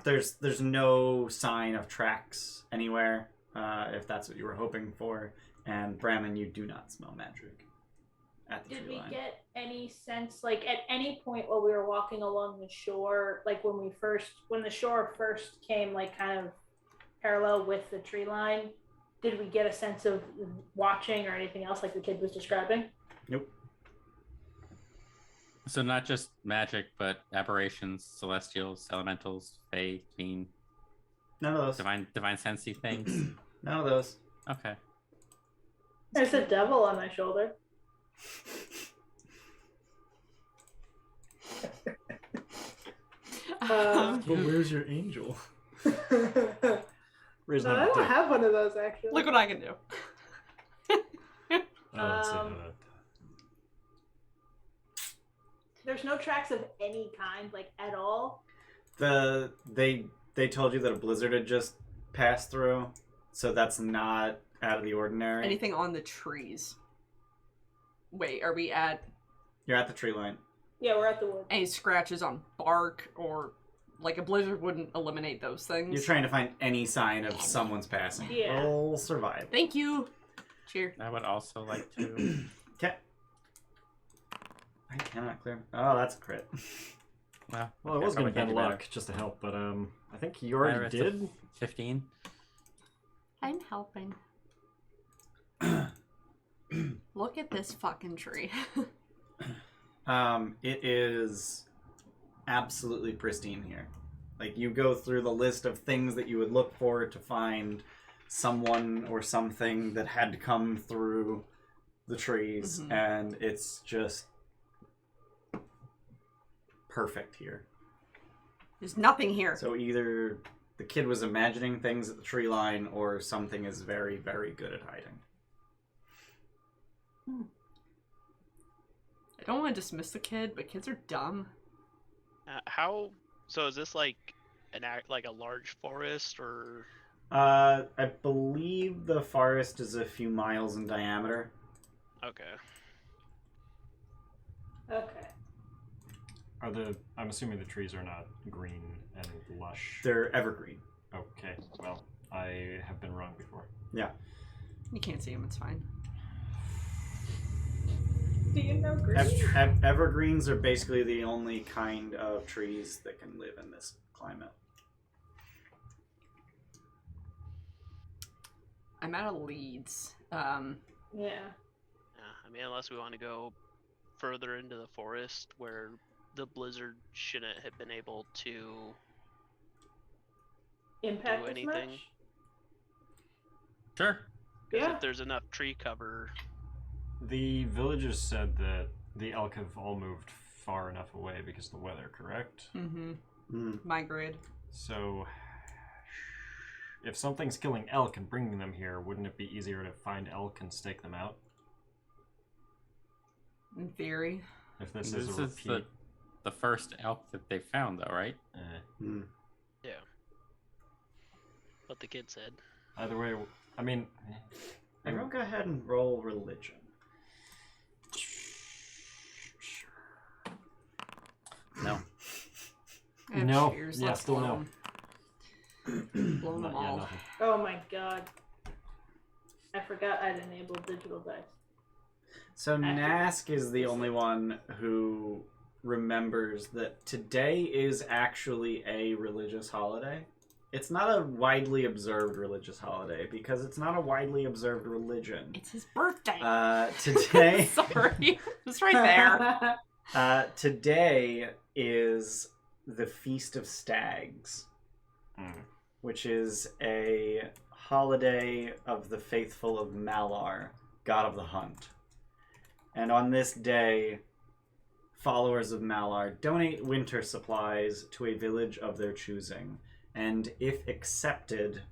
there's no sign of tracks anywhere. if that's what you were hoping for. And Brammond, you do not smell magic at the
Did
tree
we
line.
get any sense, like at any point while we were walking along the shore, like when the shore first came, like kind of parallel with the tree line, did we get a sense of watching or anything else like the kid was describing?
Nope.
So not just magic, but aberrations, celestials, elementals, fae, fiend,
None of those.
divine sensey things.
None of those.
Okay.
There's a devil on my shoulder.
Um,
But where's your angel?
Raise
I don't have one of those actually.
Look what I can do.
There's no tracks of any kind, like at all.
They told you that a blizzard had just passed through, so that's not out of the ordinary.
Anything on the trees? Wait, are we at
You're at the tree line.
Yeah, we're at the wood.
any scratches on bark or like a blizzard wouldn't eliminate those things?
You're trying to find any sign of someone's passing.
Yeah.
Roll survive.
Thank you. Cheer.
I would also like to.
Okay. I cannot clear. Oh, that's a crit.
Well,
Well, it
okay,
was going
probably
to bend
can't do better.
luck just to help, but I think you already
Iris,
did.
15.
I'm helping. Look at this fucking tree.
It is absolutely pristine here. Like, you go through the list of things that you would look for to find someone or something that had to come through the trees,
Mhm.
and it's just perfect here.
There's nothing here.
So either the kid was imagining things at the tree line, or something is very, very good at hiding.
I don't want to dismiss the kid, but kids are dumb.
So is this like like a large forest or?
I believe the forest is a few miles in diameter.
Okay.
Okay.
I'm assuming the trees are not green and lush.
They're evergreen.
Okay, well, I have been wrong before.
Yeah.
You can't see them, it's fine.
Do you know green?
Evergreens are basically the only kind of trees that can live in this climate.
I'm out of leads.
Yeah.
Yeah, I mean, unless we want to go further into the forest where the blizzard shouldn't have been able to.
Impact
Do
as
anything?
much?
Sure.
'Cause
Yeah.
if there's enough tree cover.
The villagers said that the elk have all moved far enough away because of the weather, correct?
Mm-hmm.
Mm.
Migrate.
So, if something's killing elk and bringing them here, wouldn't it be easier to find elk and stake them out?
In theory.
If this
This
is a
is
repeat.
the first elk that they found, though, right?
Mm.
Yeah. What the kid said.
Either way, I mean,
Everyone go ahead and roll religion.
No.
I have
No.
shears,
Yeah,
let's
still
blow
no.
'em. Blow them
not, yeah,
all.
nothing.
Oh my god. I forgot I'd enabled digital dice.
So Nask is the only one who remembers that today is actually a religious holiday. It's not a widely observed religious holiday because it's not a widely observed religion.
It's his birthday.
Today,
Sorry. It's right there.
today is the Feast of Stags, which is a holiday of the faithful of Malar, god of the hunt. And on this day, followers of Malar donate winter supplies to a village of their choosing. And if accepted,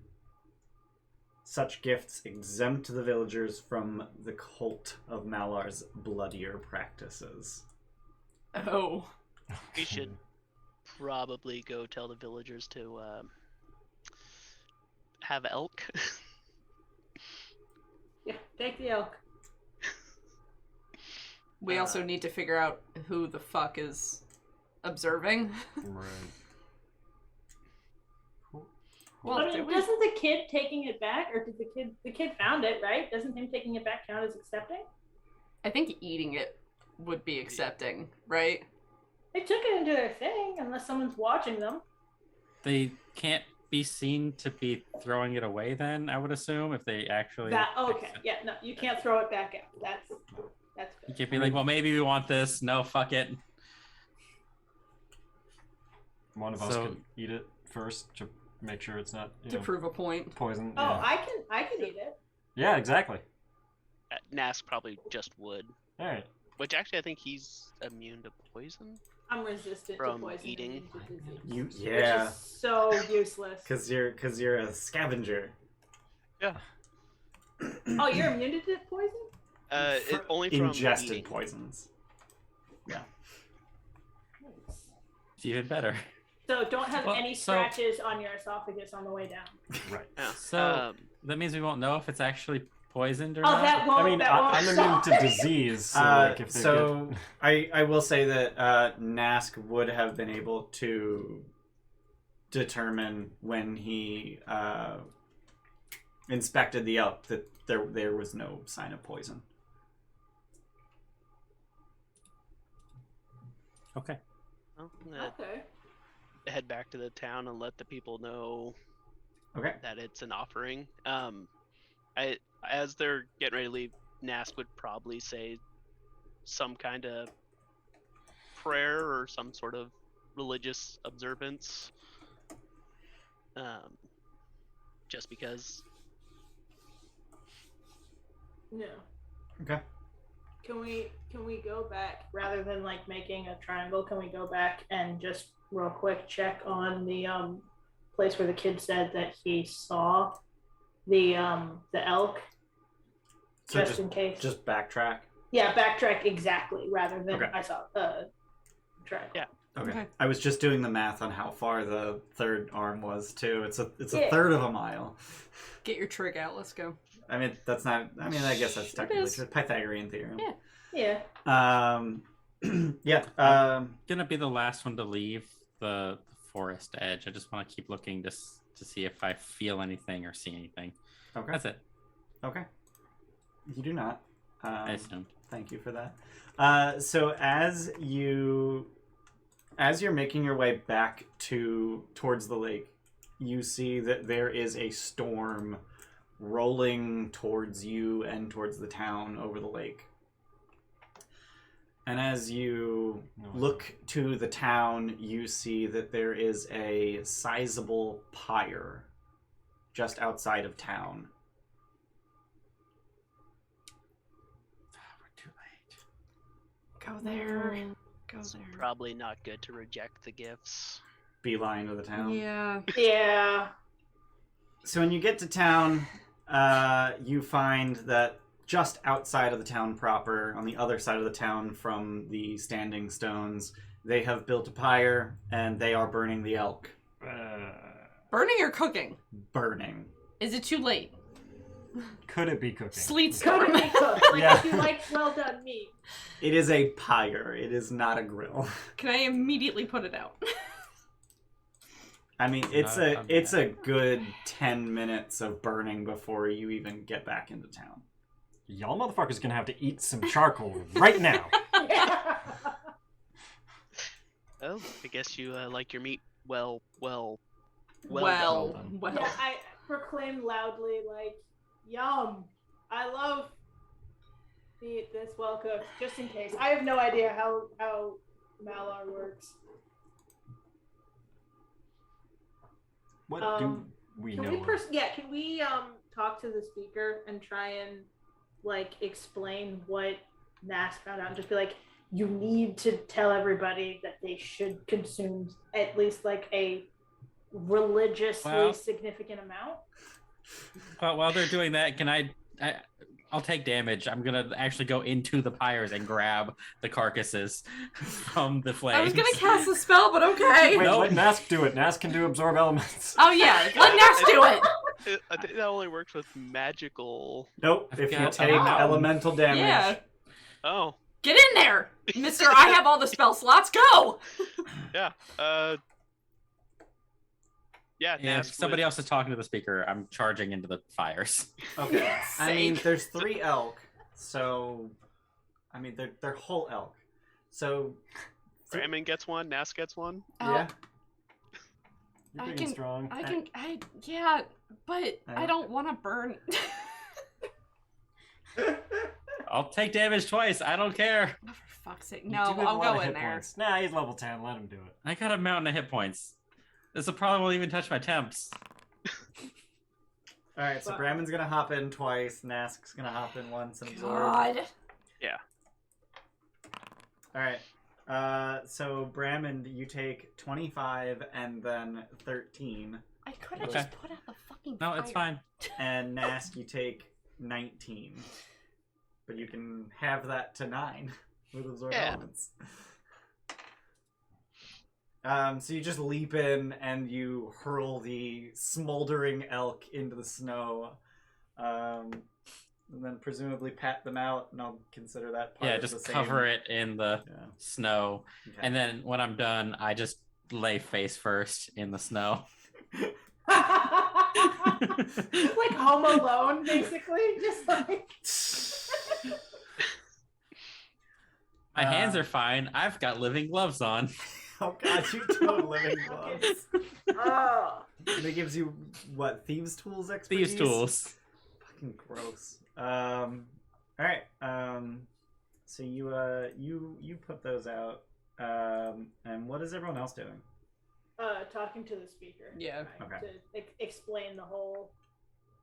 such gifts exempt the villagers from the cult of Malar's bloodier practices.
Oh.
We should probably go tell the villagers to have elk.
Yeah, take the elk.
We also need to figure out who the fuck is observing.
Right.
Well,
I mean, doesn't the kid taking it back, or did the kid found it, right? Doesn't him taking it back count as accepting?
I think eating it would be accepting, right?
They took it into their thing, unless someone's watching them.
They can't be seen to be throwing it away then, I would assume, if they actually...
Okay, yeah, no, you can't throw it back out. That's
You
fair.
can't be like, well, maybe we want this. No, fuck it.
One of us could eat it first to make sure it's not
To prove a point.
poison.
Oh,
Yeah.
I can eat it.
Yeah, exactly.
Nask probably just would.
All right.
Which actually, I think he's immune to poison.
I'm resistant
From
to poison
eating.
and to disease.
Yeah,
Which is so useless.
because you're a scavenger.
Yeah.
Oh, you're immune to poison?
Only from
Ingested
eating.
poisons.
It's even better.
So don't have
Well,
any
so-
scratches on your esophagus on the way down.
Right.
Yeah.
So that means we won't know if it's actually poisoned or
Oh,
not?
that won't.
I mean,
that won't
I'm immune to disease, so like if they
so
get...
I will say that Nask would have been able to determine when he inspected the elk that there was no sign of poison.
Okay.
Well, I'm gonna
Okay.
head back to the town and let the people know
Okay.
that it's an offering. As they're getting ready to leave, Nask would probably say some kind of prayer or some sort of religious observance. Just because.
No.
Okay.
Can we go back rather than like making a triangle? Can we go back and just real quick check on the place where the kid said that he saw the elk,
So
just in case.
Just backtrack.
Yeah, backtrack exactly rather than
Okay.
I saw triangle.
Yeah.
Okay.
Okay.
I was just doing the math on how far the third arm was too. It's a
Yeah.
third of a mile.
Get your trig out. Let's go.
I mean, that's not. I mean, I guess that's technically
is.
just Pythagorean theorem.
Yeah.
Yeah.
Yeah.
Gonna be the last one to leave the forest edge. I just want to keep looking to see if I feel anything or see anything.
Okay.
That's it.
Okay. You do not.
I assumed.
Thank you for that. So as you're making your way back towards the lake, you see that there is a storm rolling towards you and towards the town over the lake. And as you look to the town, you see that there is a sizable pyre just outside of town.
We're too late.
Go there. Go
It's
there.
probably not good to reject the gifts.
Beeline to the town.
Yeah.
Yeah.
So when you get to town, you find that just outside of the town proper, on the other side of the town from the standing stones, they have built a pyre and they are burning the elk.
Burning or cooking?
Burning.
Is it too late?
Could it be cooking?
Sleet
Could
storm.
it be cooked? Like
Yeah.
if you like well done meat.
It is a pyre. It is not a grill.
Can I immediately put it out?
I mean, it's
Not
a good 10 minutes of burning before you even get back into town.
Y'all motherfuckers gonna have to eat some charcoal right now.
Yeah.
Oh, I guess you like your meat well
well.
done.
Yeah, I proclaim loudly, like, yum. I love meat this well cooked, just in case. I have no idea how Malar works.
What do we
Can
know?
we
of-
can we talk to the speaker and try and like explain what Nask found out and just be like, you need to tell everybody that they should consume at least like a religiously significant amount.
Well, while they're doing that, I'll take damage. I'm gonna actually go into the pyres and grab the carcasses from the flames.
I was gonna cast a spell, but okay.
Wait,
Nope.
let Nask do it. Nask can do absorb elements.
Oh yeah, let Nask do it.
I think that only works with magical.
Nope.
I've
If you
got-
take
Oh.
elemental damage,
Yeah.
Oh,
Get in there, Mister. I have all the spell slots. Go.
yeah. Yeah,
If
Nask
somebody
would-
else is talking to the speaker, I'm charging into the fires.
Okay. I mean,
Sake.
there's 3 elk, so I mean they're whole elk. So
Brammond gets one, Nask gets one.
yeah.
You're
I
big
can-
and strong.
yeah, but
I
I don't want to burn.
I'll take damage twice. I don't care.
Oh, for fuck's sake.
You
No,
do have a
I'll
lot
go
of
in
hit
there.
points. Nah, he's level 10. Let him do it.
I got a mountain of hit points. This will probably won't even touch my temps.
All right, so Brammond's gonna hop in twice. Nask's gonna hop in once and absorb.
God.
All right. So Brammond, you take 25 and then 13,
I could have
Okay.
just put out the fucking
No, it's
fire.
fine.
and Nask, you take 19. But you can have that to 9 with absorb
Yeah.
elements. So you just leap in and you hurl the smoldering elk into the snow, and then presumably pat them out, and I'll consider that part
Yeah,
of the
just
same.
cover it in the
Yeah.
snow.
Okay.
And then when I'm done, I just lay face first in the snow.
like Home Alone, basically. Just like
My hands are fine. I've got living gloves on.
Oh god, you do have living gloves.
oh.
And it gives you what, thieves tools expertise?
These tools.
Fucking gross. All right. So you put those out. And what is everyone else doing?
Talking to the speaker.
Yeah.
trying
Okay.
To explain the whole.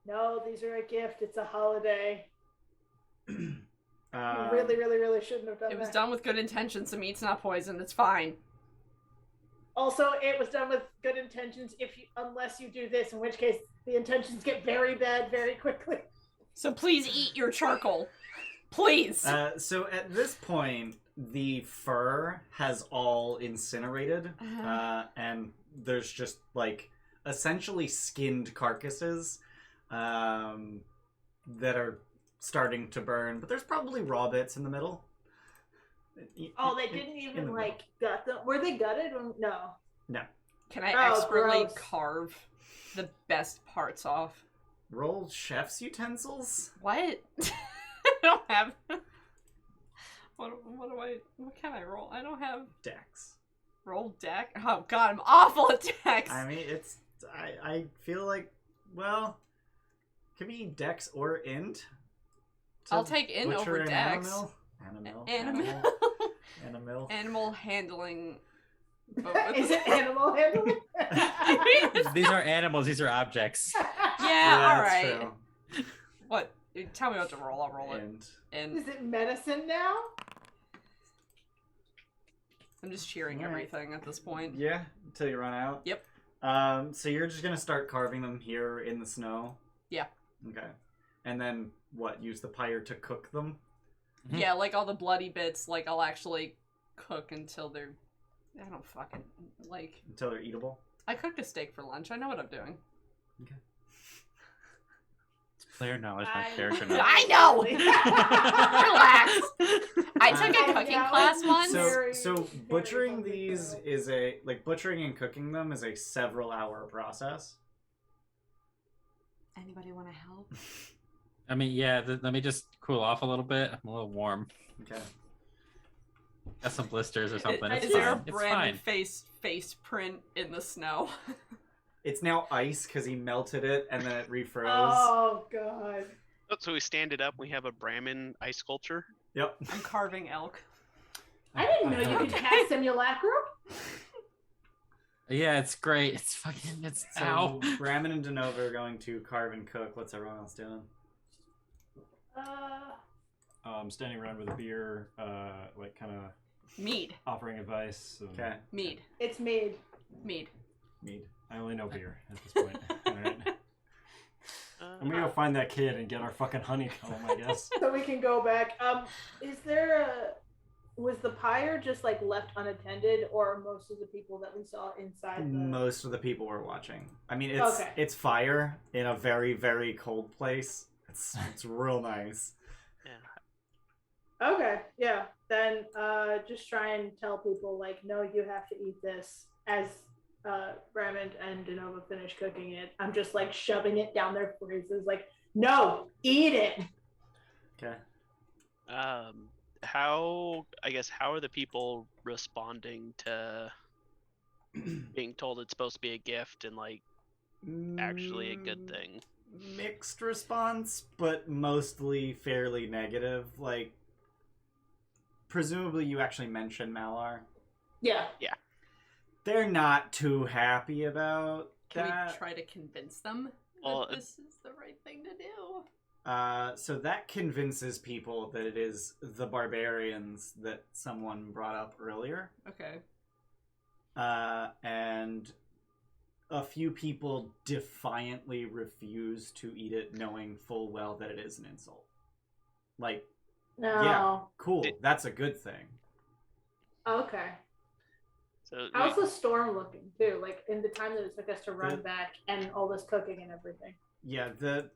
No, these are a gift. It's a holiday. You really, really, really shouldn't have done
It was
that.
done with good intentions. The meat's not poisoned. It's fine.
Also, it was done with good intentions. Unless you do this, in which case the intentions get very bad very quickly.
So please eat your charcoal. Please.
So at this point, the fur has all incinerated, and there's just like essentially skinned carcasses that are starting to burn. But there's probably raw bits in the middle.
Oh, they didn't
in
even
the
like gut them. Were they gutted? No.
Can I
Oh,
expertly
gross.
carve the best parts off?
Roll chef's utensils.
What? I don't have. What can I roll? I don't have
Dex.
roll deck. Oh god, I'm awful at decks.
I mean, I feel like, well, could be Dex or Int. to
I'll take Int
butcher
over
an
Dex.
Animal.
Animal handling.
Is it animal handling?
These are animals. These are objects.
Yeah, all
that's
right.
true.
What? Tell me what to roll. I'll roll it. And
Is it medicine now?
I'm just cheering
Alright.
everything at this point.
Yeah, until you run out.
Yep.
So you're just gonna start carving them here in the snow.
Yeah.
Okay. And then what? Use the pyre to cook them.
Mhm.
Yeah, like all the bloody bits, like I'll actually cook until they're. I don't fucking like.
Until they're eatable.
I cooked a steak for lunch. I know what I'm doing.
It's player knowledge, not
I-
character knowledge.
I know. Relax. I took a
I'm
cooking
now
class once.
So
Very,
butchering
very
these
public,
is butchering and cooking them is a several hour process.
Anybody want to help?
I mean, yeah, let me just cool off a little bit. I'm a little warm.
Okay.
Got some blisters or something.
Is
It's
there a
fine. It's
Brammond
fine.
face print in the snow?
It's now ice because he melted it and then it refroze.
Oh god.
Oh, so we stand it up. We have a Brammond ice sculpture.
Yep.
I'm carving elk.
I didn't know you could cast simulacrum.
Yeah, it's great. It's fucking. It's
So
ow.
Brammond and Danova are going to carve and cook. What's everyone else doing?
Standing around with a beer, like kind of
Mead.
offering advice. And
Okay.
Mead.
It's made.
Mead.
Mead.
I only know beer at this point. All right. I'm
Uh,
gonna go find that kid and get our fucking honeycomb, I guess.
So we can go back. Is there was the pyre just like left unattended, or most of the people that we saw inside the
Most of the people were watching. I mean, it's
Okay.
it's fire in a very, very cold place. It's real nice.
yeah.
Okay, yeah. Then just try and tell people like, no, you have to eat this as Brammond and Danova finish cooking it, I'm just like shoving it down their faces, like, no, eat it.
Okay.
How are the people responding to being told it's supposed to be a gift and like actually a good thing?
Mixed response, but mostly fairly negative. Like, presumably you actually mentioned Malar.
Yeah.
They're not too happy about
Can
that.
we try to convince them
Well,
that this is the right thing to do?
So that convinces people that it is the barbarians that someone brought up earlier.
Okay.
And a few people defiantly refuse to eat it, knowing full well that it is an insult. Like,
No.
yeah, cool, that's a good thing.
Okay.
So
How's the storm looking too? Like in the time that it took us to run back and all this cooking and everything.
Yeah,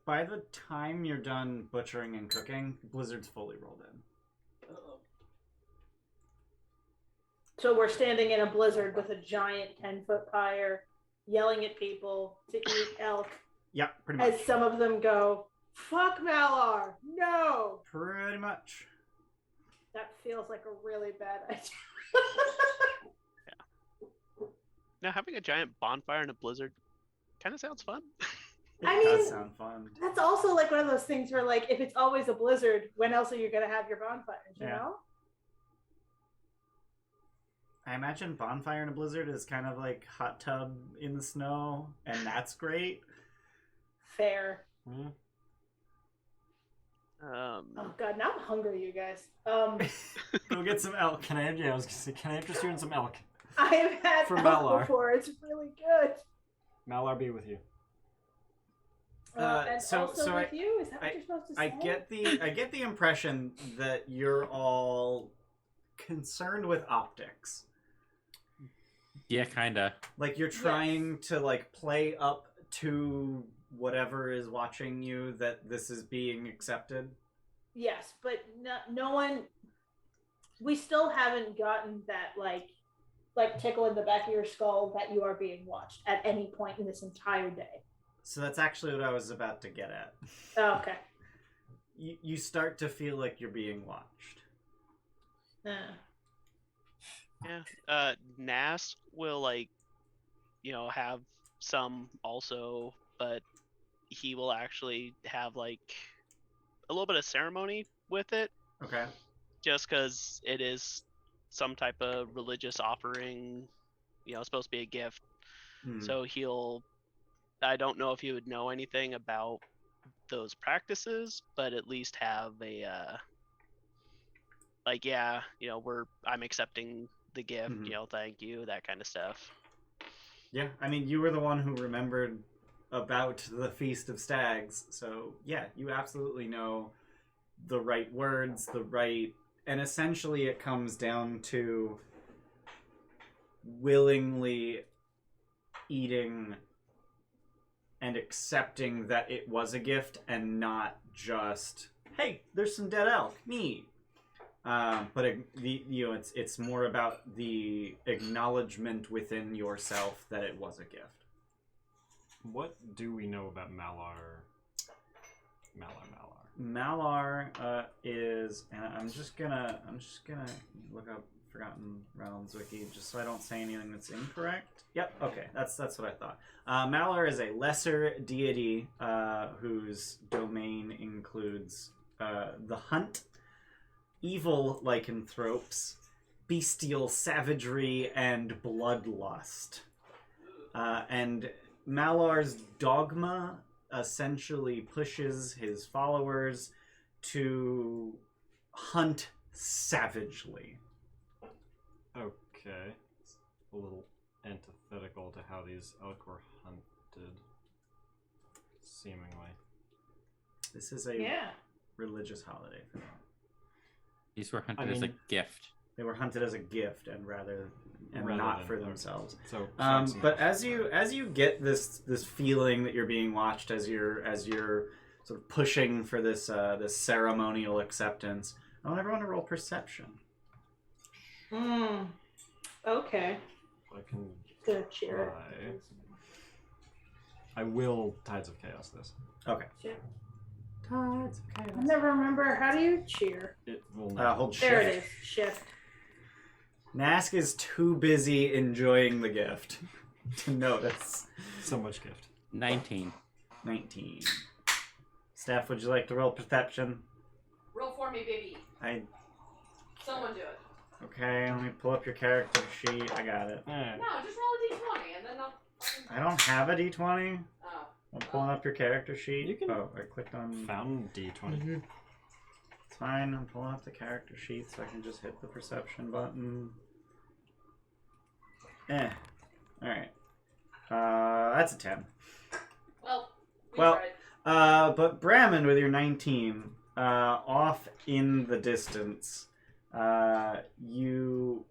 by the time you're done butchering and cooking, Blizzard's fully rolled in.
So we're standing in a blizzard with a giant 10-foot pyre, yelling at people to eat elk.
Yeah, pretty much.
As some of them go, "Fuck Malar, no!"
Pretty much.
That feels like a really bad idea.
Now having a giant bonfire in a blizzard kind of sounds fun.
It
I
does
mean,
sound fun.
That's also like one of those things where, like, if it's always a blizzard, when else are you going to have your bonfires, you
Yeah.
know?
I imagine bonfire in a blizzard is kind of like hot tub in the snow, and that's great.
Fair.
Hmm?
Oh, God, now I'm hungry, you guys.
Go get some elk.
Can I interest you in some elk?
I have had
For
elk
Malar.
before. It's really good.
Malar be with you.
And
so
also with you? Is that what you're supposed to say?
I get the impression that you're all concerned with optics.
Yeah, kinda.
Like you're trying to like play up to whatever is watching you that this is being accepted.
Yes, but no one... We still haven't gotten that, like tickle in the back of your skull that you are being watched at any point in this entire day.
So that's actually what I was about to get at.
Oh, okay.
You start to feel like you're being watched.
Yeah. Nask will like, have some also, but he will actually have like a little bit of ceremony with it,
Okay.
just because it is some type of religious offering, supposed to be a gift. So I don't know if he would know anything about those practices, but at least have a, I'm accepting the gift, thank you, that kind of stuff.
Yeah, I mean, you were the one who remembered about the Feast of Stags, so yeah, you absolutely know the right words, and essentially it comes down to willingly eating and accepting that it was a gift and not just, hey, there's some dead elk, neat. But it's more about the acknowledgement within yourself that it was a gift.
What do we know about Malar?
Malar is, and I'm just gonna look up Forgotten Realms wiki just so I don't say anything that's incorrect. Yep, okay, that's what I thought. Malar is a lesser deity whose domain includes the hunt, evil lycanthropes, bestial savagery, and bloodlust. And Malar's dogma essentially pushes his followers to hunt savagely.
Okay. It's a little antithetical to how these elk were hunted, seemingly.
This is a religious holiday for them.
These were hunted as a gift.
They were hunted as a gift and rather not for themselves.
So,
but as you get this feeling that you're being watched, as you're sort of pushing for this ceremonial acceptance, I want everyone to roll perception.
Okay.
I can
to cheer it.
I will Tides of Chaos this.
Okay.
Shit.
Tides of
I
Chaos.
never remember. How do you cheer?
It will not.
Hold
There
shift.
it is. Shift.
Nask is too busy enjoying the gift to notice.
So much gift.
19.
19. Steph, would you like to roll perception?
Roll for me, baby. Someone do it.
Okay, let me pull up your character sheet. I got it.
Alright.
No, just roll a d20 and then I'll.
I don't have a d20.
Oh.
I'm pulling up your character sheet.
You can-
Oh, I clicked on...
Found D20.
It's fine. I'm pulling up the character sheet so I can just hit the perception button. Alright. That's a 10.
Well, we
Well,
tried.
but Brammond with your 19, off in the distance, you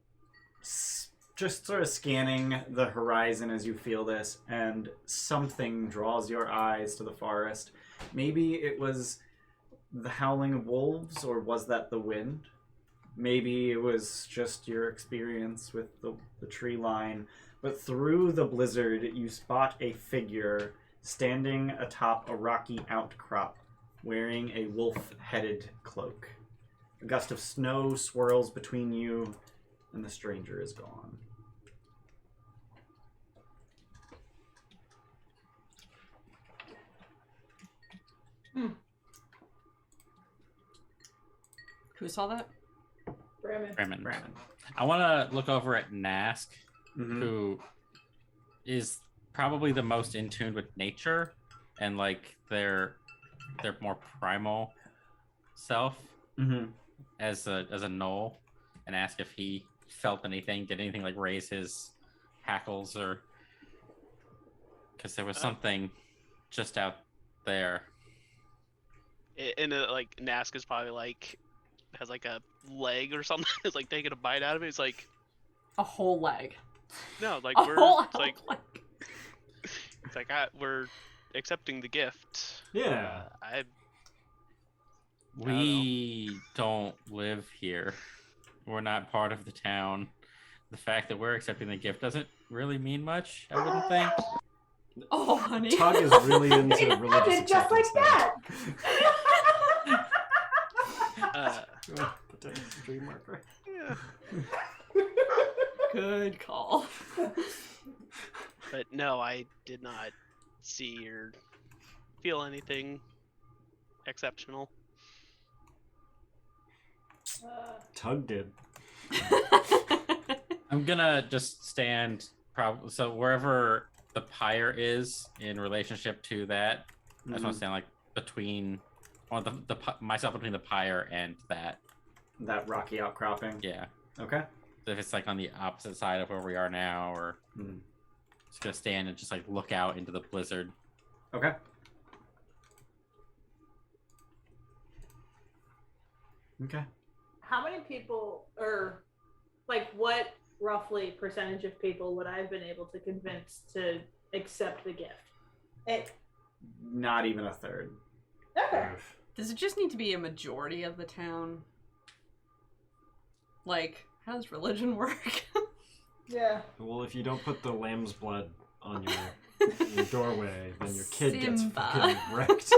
just sort of scanning the horizon as you feel this, and something draws your eyes to the forest. Maybe it was the howling of wolves, or was that the wind? Maybe it was just your experience with the tree line. But through the blizzard, you spot a figure standing atop a rocky outcrop, wearing a wolf-headed cloak. A gust of snow swirls between you, and the stranger is gone.
Who saw that?
Brammond.
Brammond. I want to look over at Nask,
Mm-hmm.
who is probably the most in tune with nature and like their more primal self
Mm-hmm.
as a gnoll, and ask if he felt anything, did anything like raise his hackles, or because there was something just out there.
And like Nask is probably like has like a leg or something. It's like taking a bite out of it. It's like
A whole leg.
no, like
A
we're
whole
it's like
leg.
it's like we're accepting the gift.
Yeah.
We don't live here. We're not part of the town. The fact that we're accepting the gift doesn't really mean much, I wouldn't think.
Oh, honey.
Tug is really into
It
religious
happened just like
acceptance
that.
now. Put that as a stream marker.
Yeah.
Good call.
But no, I did not see or feel anything exceptional.
Tug did.
I'm gonna just stand probably so wherever the pyre is in relationship to that. I just want to stand like between myself between the pyre and that.
That rocky outcropping.
Yeah.
Okay.
So if it's like on the opposite side of where we are now, or just gonna stand and just like look out into the blizzard.
Okay. Okay.
How many people, or like what roughly percentage of people would I have been able to convince to accept the gift?
Not even a third.
Okay.
Does it just need to be a majority of the town? Like, how does religion work?
Yeah.
Well, if you don't put the lamb's blood on your doorway, then your kid gets
Simba.
fucking wrecked.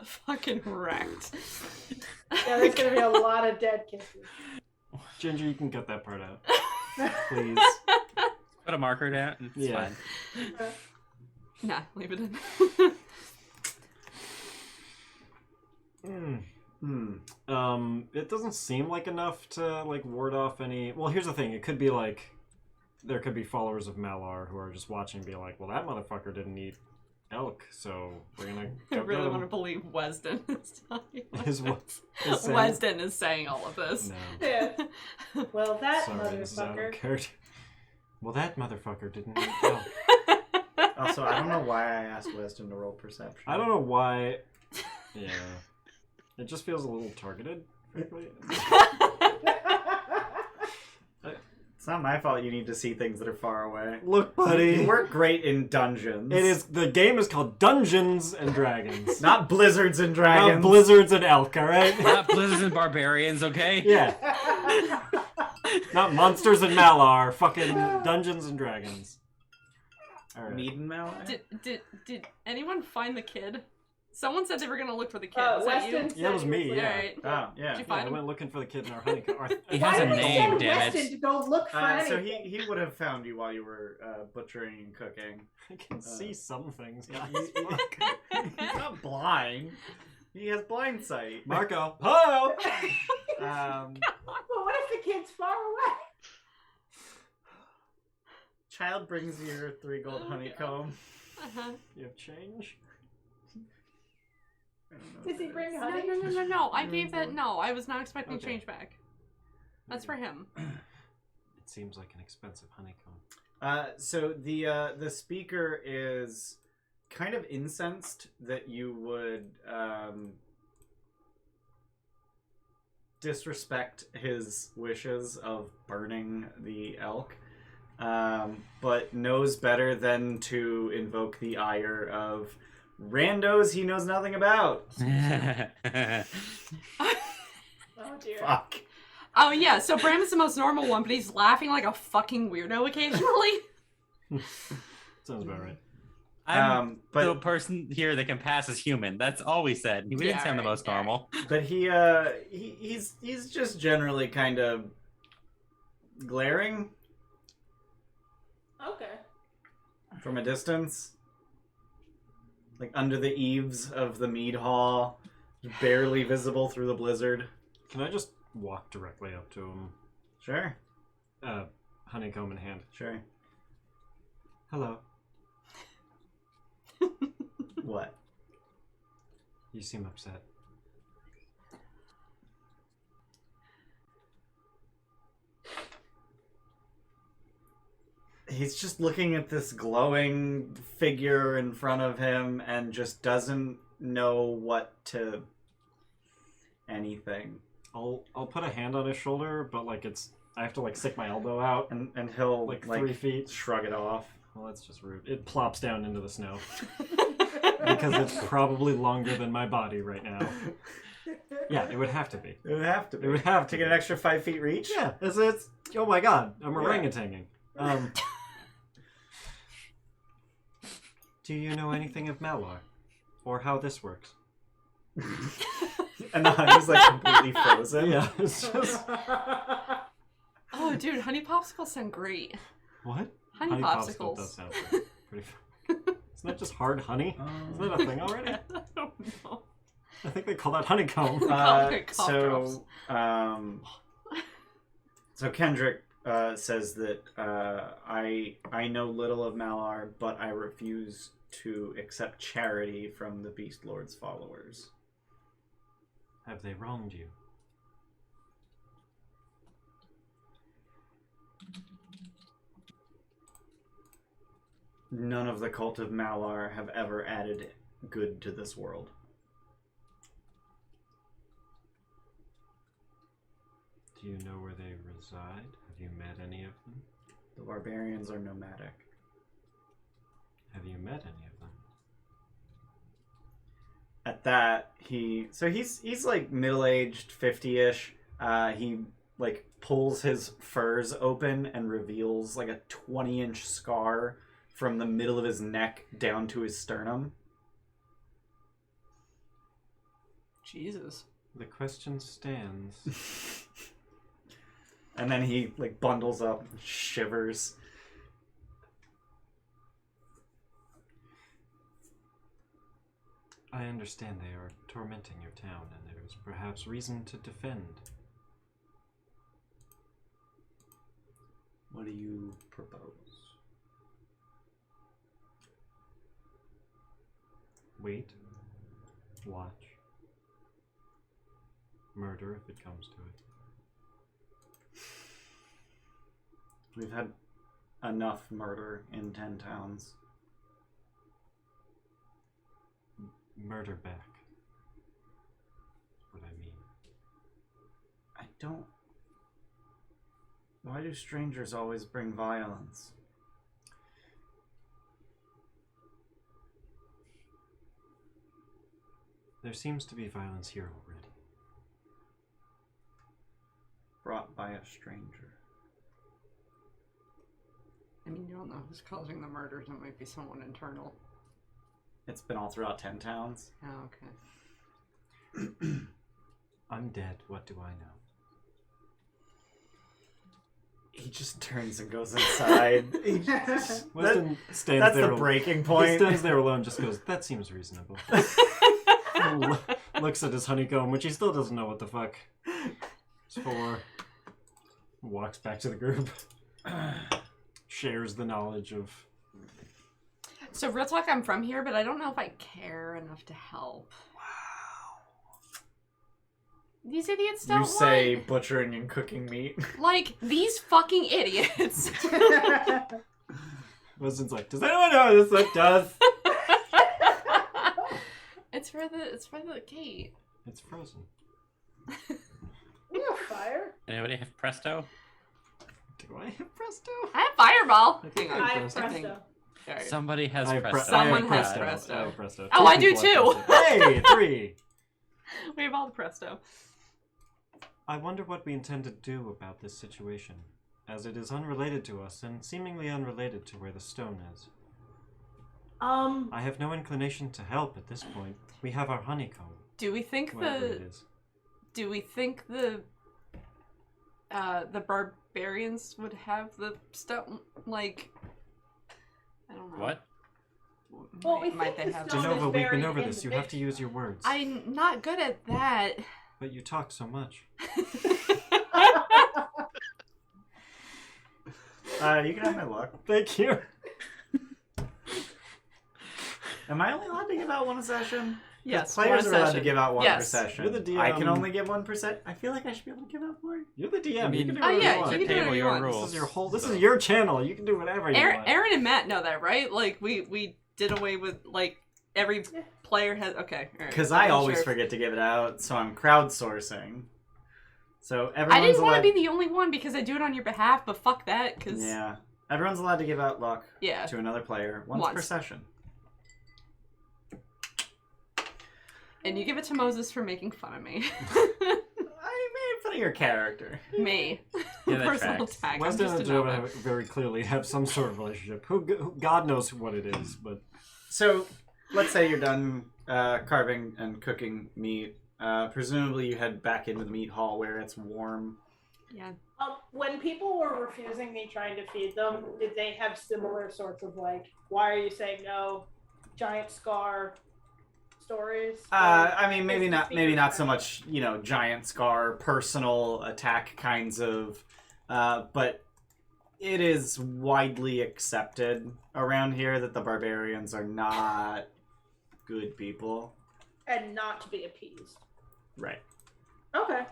Fucking wrecked.
Yeah, there's gonna be a lot of dead kisses.
Ginger, you can cut that part out. Please.
Put a marker down. And it's
Yeah.
fine.
Nah, leave it in.
It doesn't seem like enough to like ward off any. Well, here's the thing. It could be like there could be followers of Malar who are just watching, and be like, "Well, that motherfucker didn't eat elk, so we're gonna."
I
go
really
get
want to
him."
believe Wesdin is telling
Is what? Is saying-
Wesdin is saying all of this.
No.
Yeah. Well, that
Sorry, this is out of
motherfucker.
character. Well, that motherfucker didn't eat elk.
Also, I don't know why I asked Weston to roll perception.
I don't know why. Yeah. It just feels a little targeted, frankly.
It's not my fault you need to see things that are far away.
Look, buddy.
You work great in dungeons.
It is. The game is called Dungeons and Dragons.
Not blizzards and dragons.
Not blizzards and elk, alright?
Not blizzards and barbarians, okay?
Yeah. Not monsters and Malar. Fucking Dungeons and Dragons. All right.
Mead and Mallow?
Did anyone find the kid? Someone said they were gonna look for the kid. Was that you?
Weston said
Yeah, it was
he
me,
looking.
yeah.
Alright.
Oh, yeah.
Did you
Yeah,
find
I
him?
went looking for the kid in our honeycomb.
He
Why
has a
did you
name,
send
damn
Weston
it.
to go look for
So
anything?
he would have found you while you were butchering and cooking.
I can see some things,
Yeah,
guys.
He's not blind. He has blind sight.
Marco. Hello!
Um,
But what if the kid's far away?
child brings you your 3 gold
Oh,
honeycomb.
Uh-huh.
You have change?
I don't know
Does
what
he
that
bring
is.
honey?
No. I gave that. No, I was not expecting
Okay.
change back. That's for him.
It seems like an expensive honeycomb.
So the speaker is kind of incensed that you would disrespect his wishes of burning the elk, but knows better than to invoke the ire of randos he knows nothing about.
Oh dear.
Fuck.
Oh yeah, so Bram is the most normal one, but he's laughing like a fucking weirdo occasionally.
Sounds about right.
I'm
But
the person here that can pass as human. That's all we said. We didn't sound the most normal.
But he's just generally kind of glaring
Okay.
from a distance, like under the eaves of the mead hall, barely visible through the blizzard.
Can I just walk directly up to him?
Sure,
Honeycomb in hand.
sure.
Hello.
What?
You seem upset.
He's just looking at this glowing figure in front of him and just doesn't know what to anything.
I'll put a hand on his shoulder, but like I have to like stick my elbow out.
And he'll
Like
like
3 feet.
shrug it off.
Well, that's just rude. It plops down into the snow because it's probably longer than my body right now. Yeah, it would have to be.
It would have to be.
It would have
to
to
get
be.
an extra 5 feet reach.
Yeah, it's oh my god, I'm
Yeah.
orangutanging. Do you know anything of Malar? Or how this works?
And the honey's like completely frozen.
Yeah, it's just...
Oh, dude, honey popsicles sound great.
What?
Honey
popsicle
popsicles.
does sound pretty fun. Isn't that just hard honey? Isn't that a thing already?
I don't know.
I think they call that honeycomb.
So Kendrick says that I know little of Malar, but I refuse to accept charity from the Beast Lord's followers.
Have they wronged you?
None of the cult of Malar have ever added good to this world.
Do you know where they reside? Have you met any of them?
The barbarians are nomadic.
Have you met any of them?
At that, he's like middle-aged, 50-ish. He like pulls his furs open and reveals like a 20-inch scar from the middle of his neck down to his sternum.
Jesus.
The question stands.
And then he like bundles up and shivers.
I understand they are tormenting your town, and there is perhaps reason to defend.
What do you propose?
Wait. Watch. Murder if it comes to it.
We've had enough murder in 10 towns.
Murder back. That's what I mean.
I don't... Why do strangers always bring violence?
There seems to be violence here already.
Brought by a stranger.
I mean, you don't know who's causing the murders. It might be someone internal.
It's been all throughout 10 towns.
Oh, okay.
I'm dead. What do I know?
He just turns and goes inside.
Wesdin stands
That's
there.
the breaking
He
point.
stands there alone, just goes, that seems reasonable. Looks at his honeycomb, which he still doesn't know what the fuck it's for. Walks back to the group. Shares the knowledge of...
So, real talk, I'm from here, but I don't know if I care enough to help. These idiots don't
You say
want...
butchering and cooking meat.
Like, these fucking idiots.
Wesdin's like, does anyone know what this does?
It's for the gate.
It's frozen.
We have fire.
Anybody have presto?
Do I have presto?
I have fireball.
I think
Hang
I
on.
have
Presto.
presto.
Alright.
Somebody has
I have
presto.
Someone
I have
has presto.
I have presto.
Oh,
Two
I do
people have
too.
presto. Hey, 3!
We have all the presto.
I wonder what we intend to do about this situation, as it is unrelated to us and seemingly unrelated to where the stone is. I have no inclination to help at this point. We have our honeycomb,
Do we think
whatever it is.
Do we think the barbarians would have the stone? Like, I don't know.
What?
Well, we
Might
think
they have?
the stone is
Danova, we've been
buried
over
in
this.
the
You have to
big
use your words.
I'm not good at that.
But you talk so much.
You can have my luck.
Thank you.
Am I only allowed to give out one a session?
Yes,
Players
one
are allowed to
session.
give out one
Yes.
per session.
You're the DM.
I can only give 1%. I feel like I should be able to give out more.
You're the DM.
I mean,
you can do
oh,
whatever
yeah,
you want.
you can do whatever you want.
This is your whole. This is your channel. You can do whatever you want.
Aaron and Matt know that, right? Like, we did away with, like, every player has... Okay, alright.
Because I
I'm
always
sure.
forget to give it out, so I'm crowdsourcing. So
I
everyone's
didn't want
allowed...
to be the only one because I do it on your behalf, but fuck that, because...
Yeah. Everyone's allowed to give out luck
Yeah.
to another player once per
Once.
session.
And you give it to Moses for making fun of me.
I made fun of your character.
Me.
Yeah, that
Personal
tracks.
attack. I'm
Wesdin
just
and
a
Danova
nomad.
very clearly have some sort of relationship. Who God knows what it is, but
So, let's say you're done carving and cooking meat. Presumably you head back into the meat hall where it's warm.
Yeah.
When people were refusing me trying to feed them, did they have similar sorts of like, why are you saying no? Giant scar stories?
I mean, maybe
Is
not.
the
Maybe
speaker
not so
friendly?
much. You know, giant scar, personal attack kinds of. But it is widely accepted around here that the barbarians are not good people.
And not to be appeased.
Right.
Okay.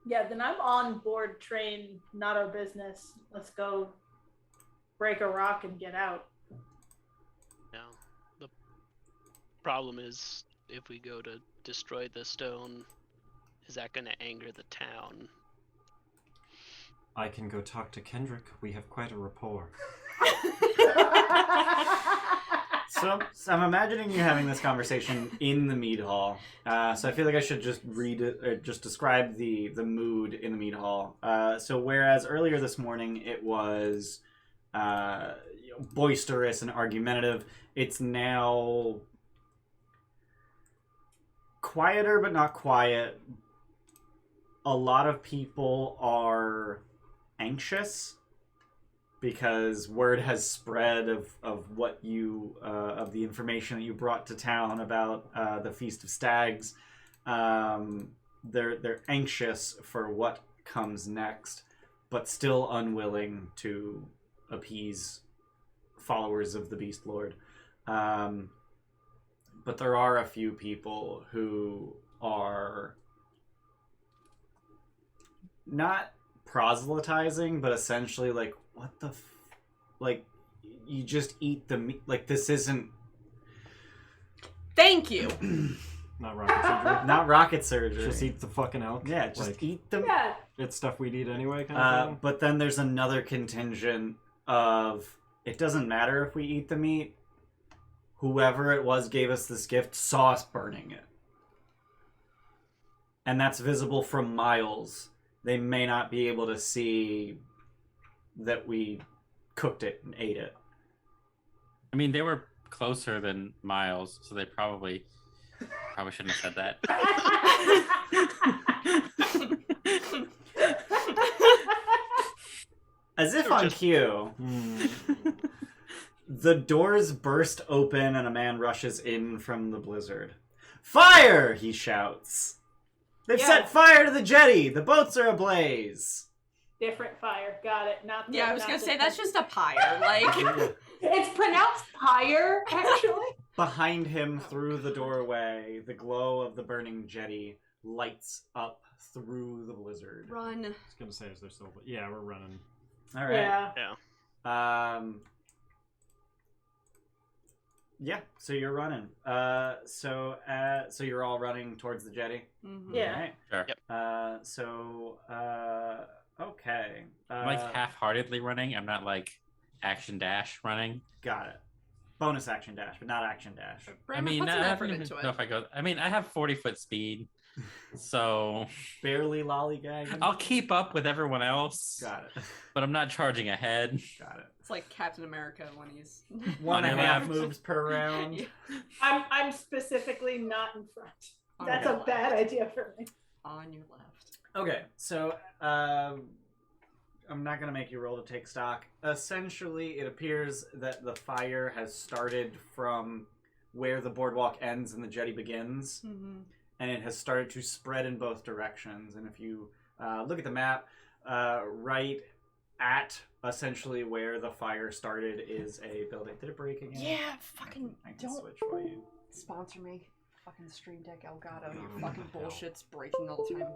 Yeah, then I'm on board train, not our business. Let's go break a rock and get out.
No. The problem is, if we go to destroy the stone, is that going to anger the town?
I can go talk to Kendrick. We have quite a rapport.
So I'm imagining you having this conversation in the mead hall. So I feel like I should just read it, or just describe the mood in the mead hall. So whereas earlier this morning it was boisterous and argumentative, it's now quieter but not quiet. A lot of people are anxious because word has spread of what you of the information that you brought to town about the Feast of Stags. They're anxious for what comes next, but still unwilling to appease followers of the Beast Lord. But there are a few people who are not proselytizing, but essentially like, what the like, you just eat the meat, like, this isn't
Thank you.
Not rocket surgery.
not rocket surgery.
Just eat the fucking elk.
Yeah, just
Like,
eat the
Yeah.
it's stuff we'd eat anyway, kind of thing.
but then there's another contingent of, it doesn't matter if we eat the meat, whoever it was gave us this gift saw us burning it, and that's visible from miles. They may not be able to see that we cooked it and ate it.
I mean, they were closer than Miles, so they probably shouldn't have said that.
As if on cue, the doors burst open and a man rushes in from the blizzard. Fire! He shouts. They've set fire to the jetty. The boats are ablaze.
Different fire. Got it. Not the,
Yeah, I was
not
gonna
the
say that's just a pyre. Like,
It's pronounced pyre, actually.
Behind him, through the doorway, the glow of the burning jetty lights up through the blizzard.
run.
I was gonna say, is there still? Yeah, we're running.
All right.
Yeah.
Yeah, so you're running. So you're all running towards the jetty?
Mm-hmm.
Yeah.
All right.
Sure.
Okay.
I'm like half-heartedly running. I'm not like action dash running.
Got it. Bonus action dash, but not action dash.
Brammond,
I mean,
put some
I
effort
don't even
into
know
it.
if I go. I mean, I have 40-foot speed, so
Barely lollygagging.
I'll keep up with everyone else.
Got it.
But I'm not charging ahead.
Got it.
It's like Captain America when he's
1.5 moves per round.
Yeah.
I'm specifically not in front.
On
That's
your
a
left.
bad idea for me.
On your left.
Okay, so I'm not going to make you roll to take stock. Essentially, it appears that the fire has started from where the boardwalk ends and the jetty begins,
Mm-hmm.
and it has started to spread in both directions. And if you look at the map, right at essentially where the fire started is a building. Did it break again?
Yeah, fucking
I can
don't
switch for you.
sponsor me. Fucking Stream Deck Elgato. Your
Oh,
fucking
hell.
bullshit's breaking all the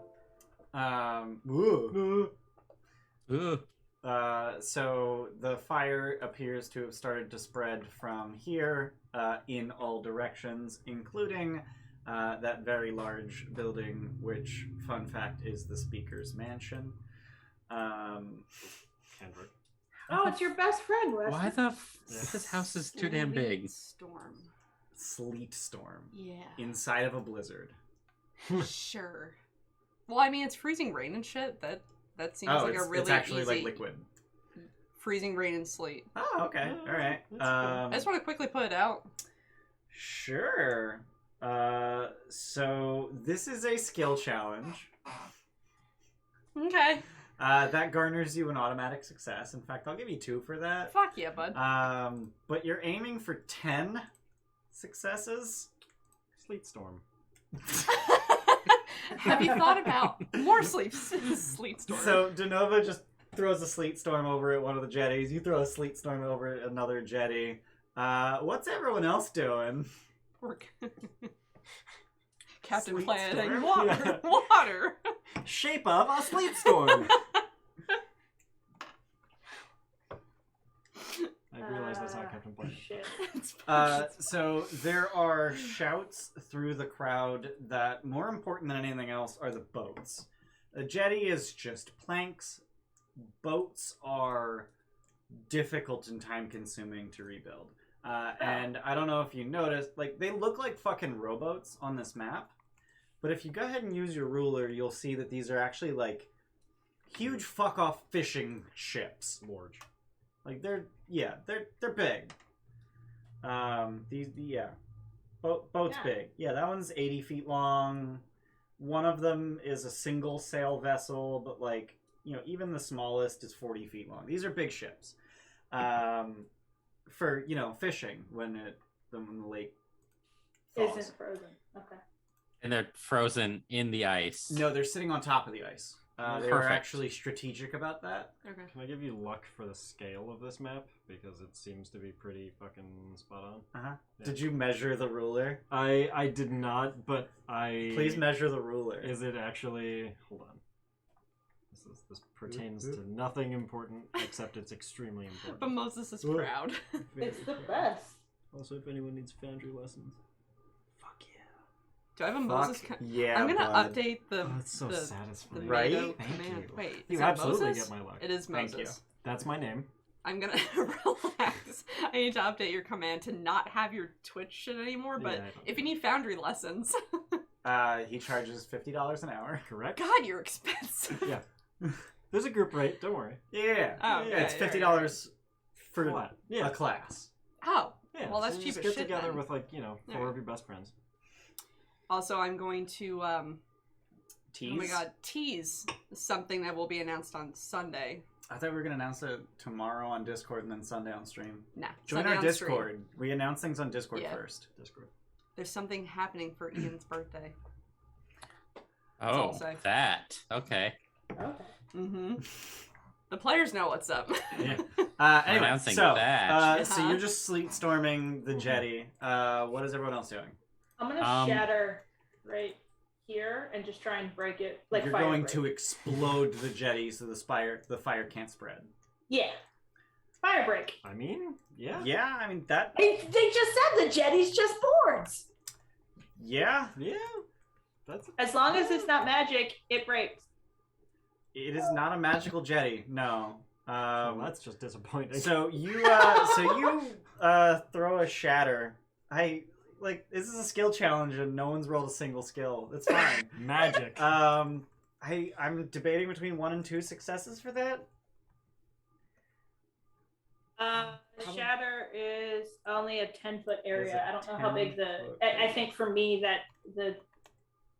time.
Ooh.
Ooh.
So the fire appears to have started to spread from here in all directions, including that very large building, which, fun fact, is the speaker's mansion.
Kendrick.
Oh, it's your best friend, Wes.
Why the this house is too damn big.
Storm.
Sleet storm
Yeah.
inside of a blizzard.
Sure. Well, I mean, it's freezing rain and shit. That seems like a really
it's actually
easy
like liquid.
freezing rain and sleet.
Oh, okay. All right.
I just want to quickly put it out.
Sure. So this is a skill challenge.
Okay.
That garners you an automatic success. In fact, I'll give you 2 for that.
Fuck yeah, bud.
But you're aiming for 10 successes.
Sleet storm.
Have you thought about more sleet storm?
So Danova just throws a sleet storm over at one of the jetties. You throw a sleet storm over at another jetty. What's everyone else doing?
Captain
Sleet
Planet
storm?
and water. Water.
Shape of a sleet storm. I realize that's not Captain Planet.
Shit.
So there are shouts through the crowd that, more important than anything else, are the boats. A jetty is just planks. Boats are difficult and time-consuming to rebuild. And I don't know if you noticed, like, they look like fucking rowboats on this map. But if you go ahead and use your ruler, you'll see that these are actually, like, huge fuck-off fishing ships.
Large.
Like, they're big. Boat's
Yeah.
big. Yeah, that one's 80 feet long. One of them is a single sail vessel, but, like, you know, even the smallest is 40 feet long. These are big ships. For, you know, fishing when the lake falls.
Isn't frozen. Okay.
And they're frozen in the ice.
No, they're sitting on top of the ice. They were
Perfect.
actually strategic about that.
Okay.
Can I give you luck for the scale of this map? Because it seems to be pretty fucking spot on.
Uh-huh.
Yeah.
Did you measure the ruler?
I did not, but I...
Please measure the ruler.
Is it actually... Hold on. This pertains to nothing important, except it's extremely important.
But Moses is proud.
It's the best.
Also, if anyone needs foundry lessons. Fuck yeah.
Do I have a
Fuck
Moses?
yeah,
I'm gonna
bud.
update the.
Oh, that's so
the
satisfying.
Right?
NATO
Thank
command.
you.
Wait,
You
is it
absolutely
Moses?
get my luck.
It is
Thank
Moses.
you.
That's my name.
I'm gonna relax. I need to update your command to not have your Twitch shit anymore. But
Yeah, I don't
if you need foundry lessons,
He charges $50 an hour.
Correct?
God, you're expensive.
Yeah. There's a group rate, don't worry.
Yeah.
Oh,
yeah, it's
okay,
$50 for
What? Yeah.
a class.
Oh,
Yeah.
well, that's
so you
cheap
just
as
get
shit
together
then.
with like, you know, 4
Yeah.
of your best friends.
Also, I'm going to,
Tease?
oh my god, tease something that will be announced on Sunday.
I thought we were going to announce it tomorrow on Discord and then Sunday on stream.
Nah.
Join
Sunday
our
on
Discord.
stream.
We announce things on Discord
Yeah.
first.
Discord.
There's something happening for Ian's birthday.
Oh,
I'll say.
that. Okay.
Okay.
Mm-hmm. The players know what's up.
Yeah. Anyway,
Announcing
so,
that.
so you're just sleet storming the jetty. What is everyone else doing?
I'm gonna shatter right here and just try and break it. Like
You're
fire
going
break.
to explode the jetty so the fire can't spread.
Yeah. Fire break.
I mean, yeah.
Yeah, I mean that.
They just said the jetty's just boards.
Yeah,
Yeah. That's
As long as it's not magic, it breaks.
it is not a magical jetty. No.
well, that's just disappointing.
So you throw a shatter. This is a skill challenge and no one's rolled a single skill. It's fine.
magic.
I'm debating between 1 and 2 successes for that.
The shatter is only a 10-foot area.
Is it
I don't know how big the.
10-foot?
I think for me that the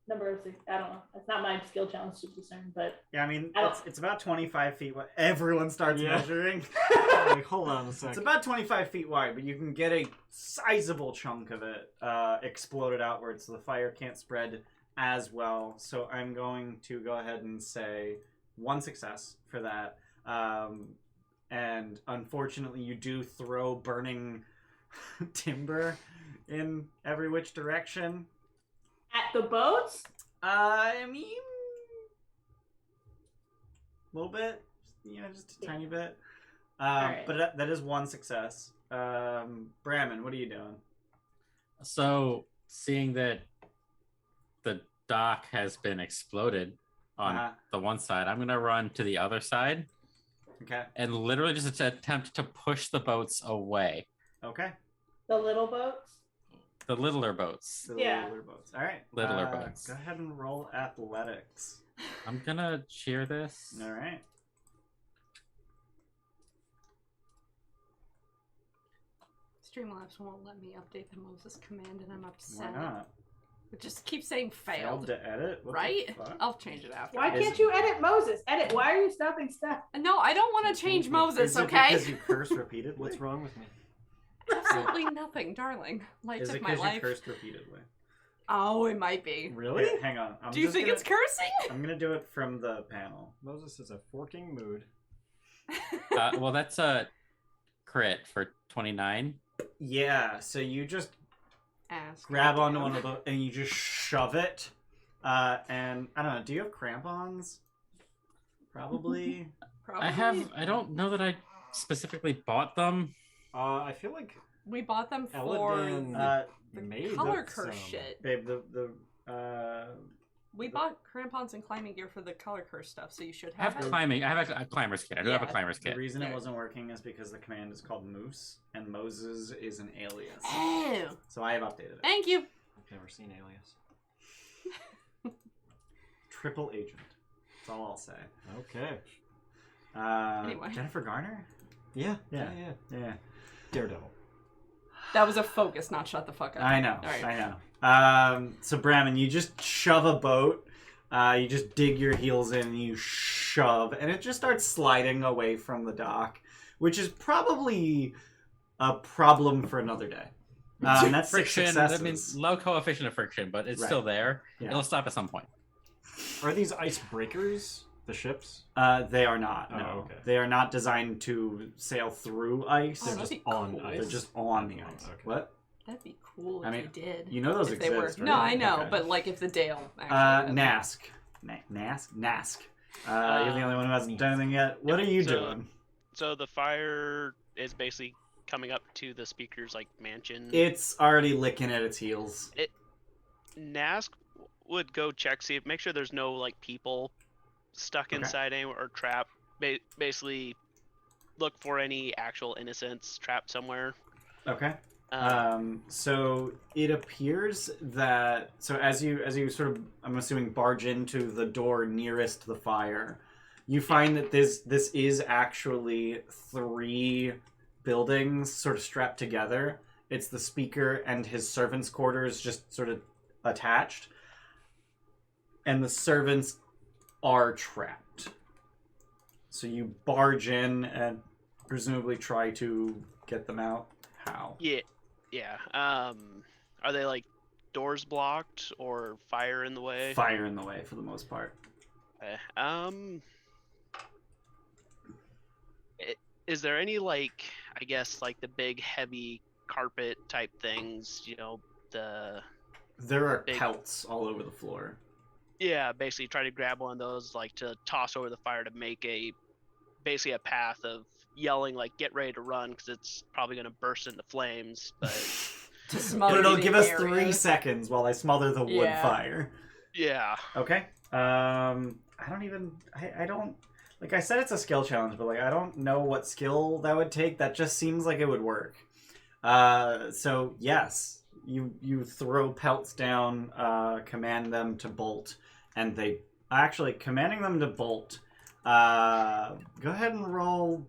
number of. I don't know. It's not my skill challenge to discern, but
Yeah, I mean
I don't-
it's about 25 feet wide. Everyone starts
Yeah.
measuring.
Like, hold on a
It's
second.
about 25 feet wide, but you can get a sizable chunk of it exploded outwards, so the fire can't spread as well. So I'm going to go ahead and say 1 success for that. And unfortunately, you do throw burning timber in every which direction.
at the boats.
I mean, a little bit, just a tiny bit.
Alright.
But that is 1 success. Brammond, what are you doing?
So, seeing that the dock has been exploded on
Uh-huh.
the one side, I'm going to run to the other side
Okay.
and literally just attempt to push the boats away.
Okay.
The little boats.
The littler boats.
The
Yeah.
littler boats. All right.
Littler boats.
Go ahead and roll athletics.
I'm going to cheer this.
All right.
Streamlabs won't let me update the Moses command, and I'm
Why
upset.
not?
It just keeps saying
Failed
failed.
to edit? What the
Right?
fuck?
I'll change it after.
Why
Is-
can't you edit Moses? Edit. Why are you stopping stuff?
No, I don't want to change Moses,
Is it
okay?
because you curse repeatedly?
What's wrong with me?
Absolutely nothing, darling. Light
Is
of
it
my
because you
life.
cursed repeatedly?
Oh, it might be.
Really?
Here, hang on.
Do you think it's cursing?
I'm gonna do it from the panel.
Moses is a forking mood.
Well, that's a crit for 29.
Yeah. So you just
Ask.
grab onto one of those and you just shove it. And I don't know. Do you have crampons? Probably.
Probably.
I don't know that I specifically bought them.
I feel like
We bought them for
Elegant.
the
made
color
that
curse
sound.
shit.
Babe,
We bought crampons and climbing gear for the color curse stuff, so you should
I
have
have
it.
climbing. I have a climber's kit. I do have a
Yeah.
climber's
the
kit.
reason it
Yeah.
wasn't working is because the command is called Moose and Moses is an alias.
Oh,
So I have updated it.
thank you.
I've never seen Alias.
Triple agent. That's all I'll say.
Okay.
Anyway.
Jennifer Garner?
Yeah.
Yeah. Yeah.
Daredevil.
That was a focus, not shut the fuck up.
I know.
All right.
I know. So Brammond, you just shove a boat. You just dig your heels in and you shove, and it just starts sliding away from the dock, which is probably a problem for another day. That's 6
friction.
successes.
I mean, low coefficient of friction, but it's still
Right.
there.
Yeah.
It'll stop at some point.
Are these icebreakers? The ships?
They are not.
Oh,
No,
okay.
they are not designed to sail through ice.
Oh,
They're
that'd
just
be
on
cool.
ice.
They're just on the ice.
Okay.
What?
That'd be cool if
I mean,
they did.
You know those
if they were.
exist, right?
No, I know,
Okay.
but like if the Dale actually. did.
Nask. Nask. You're the only one who hasn't done anything yet. What are you
So-
doing?
So the fire is basically coming up to the speaker's like mansion.
It's already licking at its heels.
Nask would go check, make sure there's no like people stuck
Okay.
inside anywhere or trapped. Basically, look for any actual innocents trapped somewhere.
Okay. So it appears that as you sort of, I'm assuming, barge into the door nearest the fire, you find that this is actually 3 buildings sort of strapped together. It's the speaker and his servants' quarters just sort of attached. And the servants are trapped. So you barge in and presumably try to get them out. How?
Yeah. Are they like doors blocked or fire in the way?
Fire in the way for the most part.
Okay. Is there any like, I guess like the big heavy carpet type things? You know,
There are
big...
pelts all over the floor.
Yeah, basically try to grab one of those like to toss over the fire to make basically a path of yelling like get ready to run because it's probably going to burst into flames, but
To smother
It'll
the
give us
area.
3 seconds while I smother the wood fire.
yeah.
Okay. I don't like I said it's a skill challenge, but like I don't know what skill that would take. That just seems like it would work. So yes, you throw pelts down, command them to bolt, and they actually commanding them to bolt. Go ahead and roll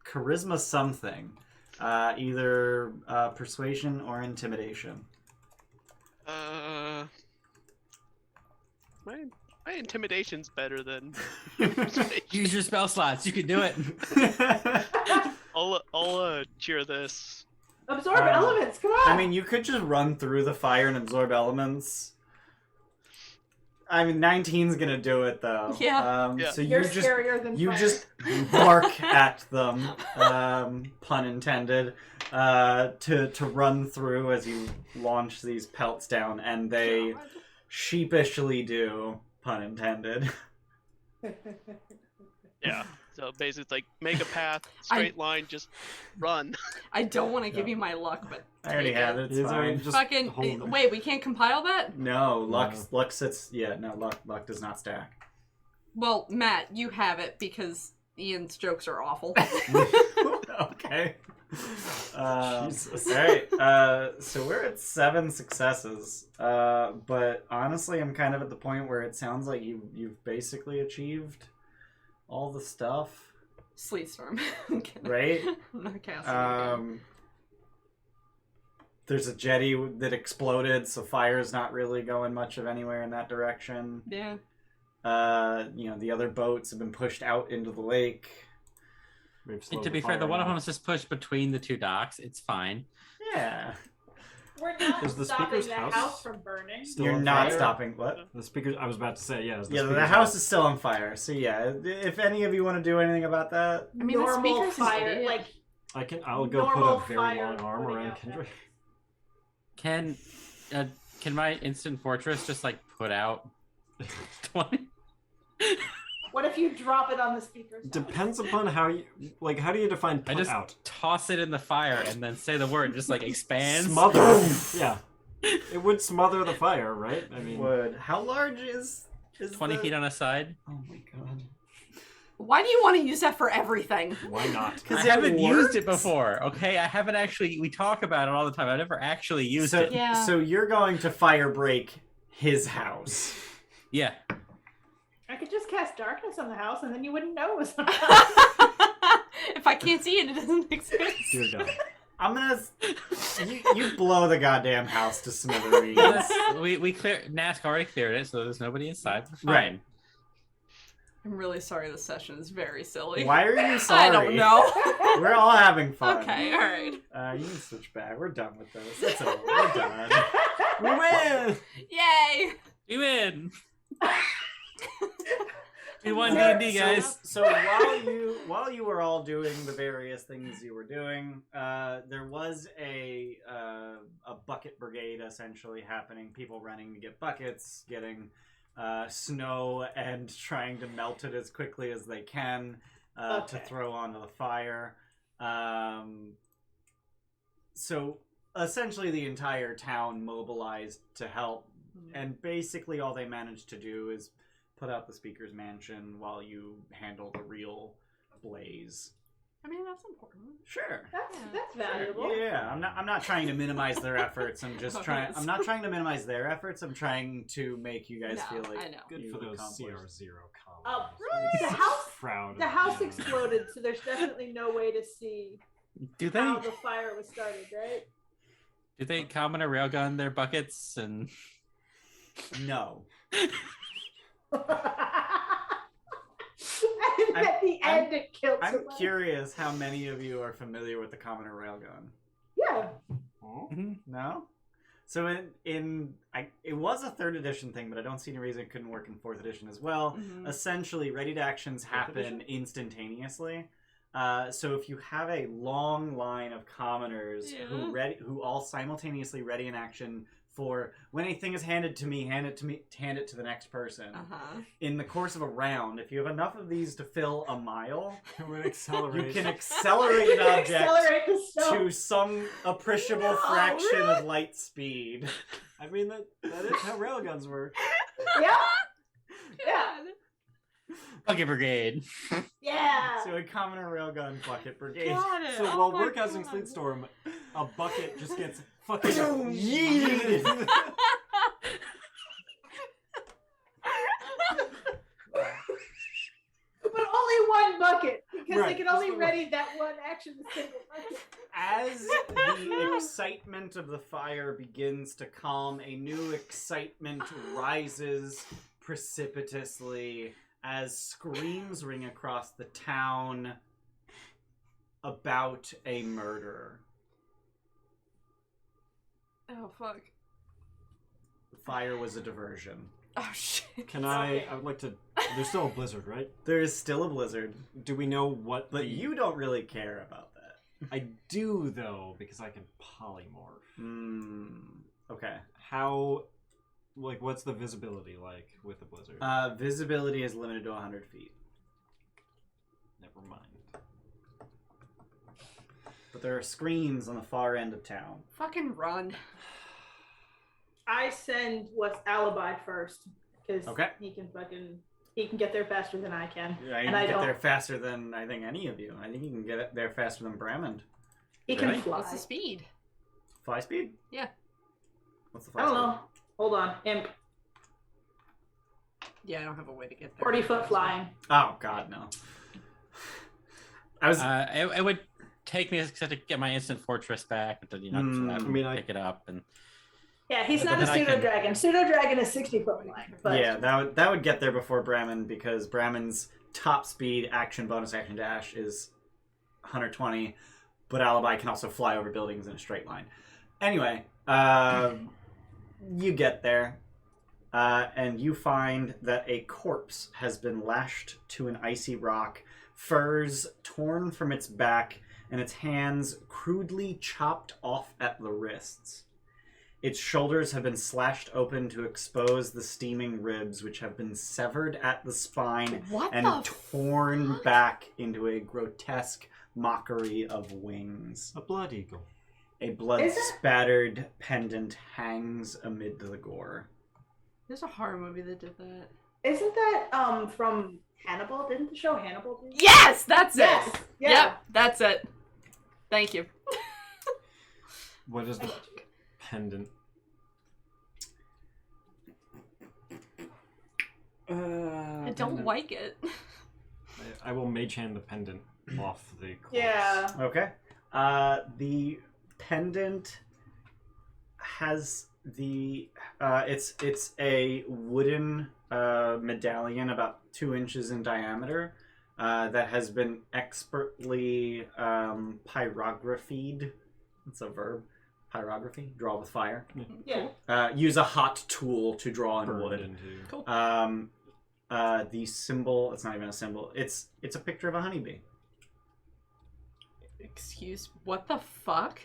charisma something. Either persuasion or intimidation.
My intimidation's better than
Use your spell slots. You can do it.
I'll cheer this.
Absorb elements. Come on.
I mean, you could just run through the fire and absorb elements. I mean, 19's gonna do it though.
Yeah.
So
You're
you just
scarier than fire.
just bark at them, pun intended, to run through as you launch these pelts down, and they sheepishly do, pun intended.
Yeah. So basically, it's like make a path, straight line, just run.
I don't want to give you my luck, but
I already have it. It's fine.
Just
fucking
hold it.
wait. We can't compile that.
No, luck sits. Yeah, no, luck does not stack.
Well, Matt, you have it because Ian's jokes are awful.
Okay.
Jesus.
All right. So we're at 7 successes. But honestly, I'm kind of at the point where it sounds like you've basically achieved all the stuff,
Sleet storm. I'm kidding.
right?
I'm not casting it again.
There's a jetty that exploded, so fire's not really going much of anywhere in that direction.
Yeah.
The other boats have been pushed out into the lake.
And to be fair, the one of them is just pushed between the 2 docks. It's fine.
Yeah.
We're not
Is the
stopping
speaker's
the
house
house from burning.
still
You're
on
not
fire?
stopping. What?
The speakers. I was about to say, yeah.
The house is still on fire. So yeah, if any of you want to do anything about that,
I mean, the
Normal
speaker's an
fire,
idiot.
like
I'll go
normal
put a very
fire
long arm
putting
around
out there.
Kendrick.
Can my instant fortress just like put out 20?
what if you drop it on the speaker's house?
Depends upon how you like. How do you define
I
put
just
out?
toss it in the fire and then say the word, just like expands.
Smother. Yeah. It would smother the fire, right? I mean,
would. How large is
20 feet on a side.
Oh my god.
Why do you want to use that for everything?
why not?
I haven't used it before, okay? I haven't actually... We talk about it all the time. I've never actually used it.
Yeah.
So you're going to fire break his house.
Yeah.
I could just cast darkness on the house, and then you wouldn't know it was on the house.
If I can't see it, it doesn't exist.
Dear God.
I'm gonna... You blow the goddamn house to smithereens.
we clear... Nask already cleared it, so there's nobody inside. We're fine.
Right.
I'm really sorry this session is very silly.
Why are you sorry?
I don't know.
We're all having fun.
Okay, alright.
You can switch back. We're done with this. It's over. We're done.
We win!
Yay!
We win! We won D&D, guys.
So while you were all doing the various things you were doing, there was a bucket brigade essentially happening. People running to get buckets, getting snow, and trying to melt it as quickly as they can to throw onto the fire. So essentially, the entire town mobilized to help, and basically all they managed to do is put out the speaker's mansion while you handle the real blaze.
I mean, that's important.
Sure.
That's valuable.
Yeah, I'm not trying to minimize their efforts. I'm just trying. I'm not trying to minimize their efforts. I'm trying to make you guys feel like
I know.
Good
you
for those
accomplished.
CR0
Oh,
comments.
the house
Proud of
the house
you.
exploded, so there's definitely no way to see.
Do they
how the fire was started, right?
commoner railgun their buckets and?
No.
And at the end, it killed
I'm
somebody.
curious how many of you are familiar with the commoner railgun.
Yeah.
No? So it was a 3rd edition thing, but I don't see any reason it couldn't work in 4th edition as well.
Mhm.
Essentially, ready to actions happen instantaneously. So if you have a long line of commoners who all simultaneously ready in action for when a thing is handed to me, hand it to the next person. In the course of a round, if you have enough of these to fill a mile, you can accelerate an object
Accelerate the stone.
to some appreciable fraction of light speed.
I mean, that is how railguns work.
Yeah. Yeah.
Bucket brigade.
Yeah.
So a commoner railgun bucket brigade.
Got it.
So
Oh
while
my
we're casting
God.
Sleet Storm, a bucket just gets fucking yeeted.
But only one bucket, because
Right,
they can
just
only
the one.
ready that one action to single bucket.
As the excitement of the fire begins to calm, a new excitement rises precipitously as screams ring across the town about a murder.
Oh, fuck.
The fire was a diversion.
Oh, shit.
I would like to... There's still a blizzard, right?
There is still a blizzard,
Do we know what
but you don't really care about that.
I do, though, because I can polymorph.
Okay.
How... Like, what's the visibility like with the blizzard?
Visibility is limited to 100 feet.
Never mind.
But there are screams on the far end of town.
Fucking run.
I send what's alibi first, because
Okay.
he can get there faster than I can.
Yeah, you
And
can
I
get
don't-
there faster than I think any of you. I think you can get there faster than Brammond.
He
Really?
can fly.
What's the speed?
Fly speed?
Yeah.
What's the fly
I don't
speed?
know. Hold on. Imp.
Yeah, I don't have a way to get there.
40-foot flying.
Oh God, no. I was.
It would take me a second to get my instant fortress back, but then pick it up and.
Yeah, he's
But
not a
then I
pseudo
can-
dragon. Pseudo dragon is 60-foot flying. But
Yeah, that would get there before Brammond because Brammond's top speed action bonus action dash is 120, but Alibi can also fly over buildings in a straight line. Anyway, you get there, and you find that a corpse has been lashed to an icy rock, furs torn from its back, and its hands crudely chopped off at the wrists. Its shoulders have been slashed open to expose the steaming ribs, which have been severed at the spine
What
and
the
torn
fuck?
back into a grotesque mockery of wings.
A blood eagle.
A
Is it?
blood-spattered pendant hangs amid the gore.
There's a horror movie that did that.
isn't that from Hannibal? Didn't the show Hannibal do that?
Yes, that's
Yes.
it.
Yeah.
Yep, that's it. Thank you.
What is the pendant?
I don't like it.
I will mage hand the pendant off the corpse.
Yeah.
Okay. The pendant has the it's a wooden medallion about 2 inches in diameter that has been expertly pyrographied. It's a verb. Pyrography, draw with fire.
Yeah.
Use a hot tool to draw in
Burned
wood.
into.
Cool.
The symbol, it's not even a symbol. It's a picture of a honeybee.
Excuse, what the fuck?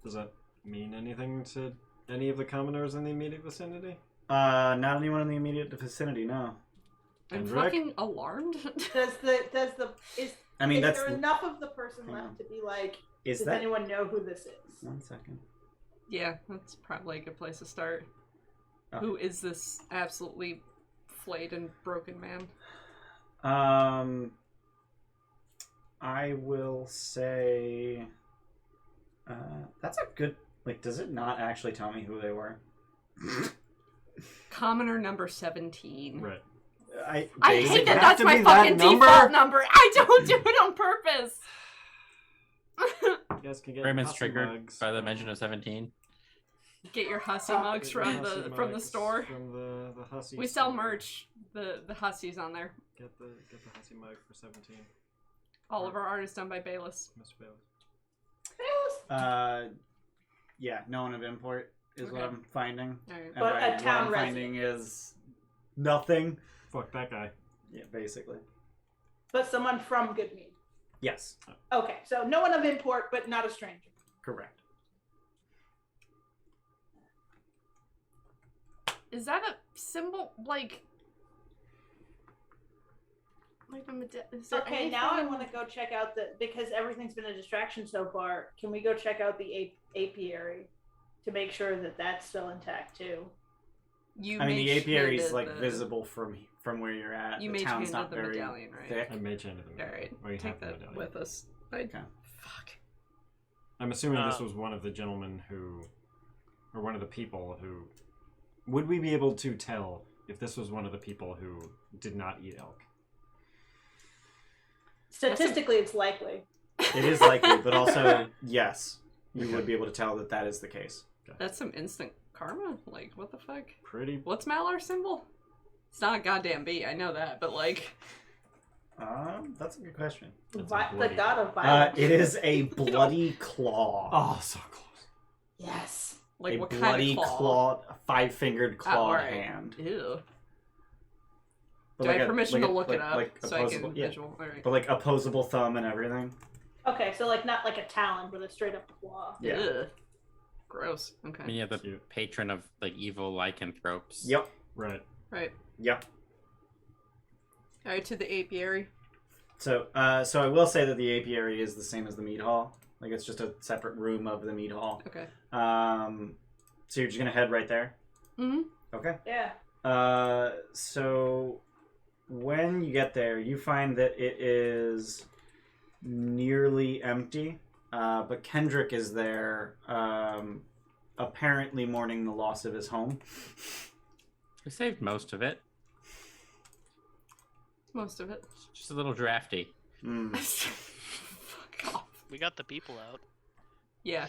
Does that mean anything to any of the commoners in the immediate vicinity?
Not anyone in the immediate vicinity, no.
I'm
Hendrik?
fucking alarmed.
Is
I mean, that's
there enough of the person
Hang on.
left to be like,
is
does
that
anyone know who this is?
1 second.
Yeah, that's probably a good place to start.
Oh.
Who is this absolutely flayed and broken man?
I will say that's a good, like, does it not actually tell me who they were?
Commoner number 17.
Right.
I hate that
have
that's
to
my
be that
fucking
number?
default number. I don't do it on purpose.
You guys can get
Raymond's
hussy
triggered
mugs
by the
from-
mention of 17.
Get your hussy mugs
get your
from
hussy
the
mugs
store.
From the hussy
We sell
store.
merch. The hussies on there.
Get the hussy mug for 17.
All of our art is done by Bayless.
Mr. Bayless.
Yeah, no one of import is what
Okay.
I'm finding.
Alright.
And
But
by
a
what
town
I'm
resident.
finding is nothing.
Fuck that guy.
Yeah, basically.
But someone from Goodmead.
Yes,
Okay, so no one of import, but not a stranger.
correct.
Is that a symbol like is there
Okay, now I
anything-
want to go check out because everything's been a distraction so far. Can we go check out the apiary to make sure that that's still intact too?
You
I mean, the apiary is
mage-handed
like
the-
visible from where you're at.
You
the town's
mage-handed
not
the
very
medallion, right?
thick.
I mage handed them.
Alright,
Or you
take
have the
that
medallion.
with us.
Okay.
Fuck.
I'm assuming this was one of the gentlemen who, or one of the people who. Would we be able to tell if this was one of the people who did not eat elk?
Statistically, it's likely.
It is likely, but also yes, you would be able to tell that that is the case.
That's some instant karma? Like, what the fuck?
Pretty.
What's Malar's symbol? It's not a goddamn bee, I know that, but like...
That's a good question.
It's
The
bloody.
god of violence.
It is a bloody claw.
Oh, so close.
Yes.
Like,
a
what
bloody
kind of claw?
a five-fingered claw
alright.
hand.
Ew.
But
Do I
like
have
a-
permission
like
to
a-
look it up
like
so I can
opposable- yeah.
visual? Alright.
But like opposable thumb and everything.
Okay, so like not like a talon, but a straight up claw.
Yeah.
Ugh. Gross. Okay.
I mean, yeah, the
Cute.
patron of like evil lycanthropes.
Yep.
Right.
Right.
Yep.
Alright, to the apiary.
So, so I will say that the apiary is the same as the mead hall. Like it's just a separate room of the mead hall.
Okay.
So you're just gonna head right there.
Mm-hmm.
Okay.
Yeah.
So when you get there, you find that it is nearly empty. But Kendrick is there, apparently mourning the loss of his home.
We saved most of it.
Most of it.
Just a little drafty.
Mm.
Fuck off.
We got the people out.
Yeah.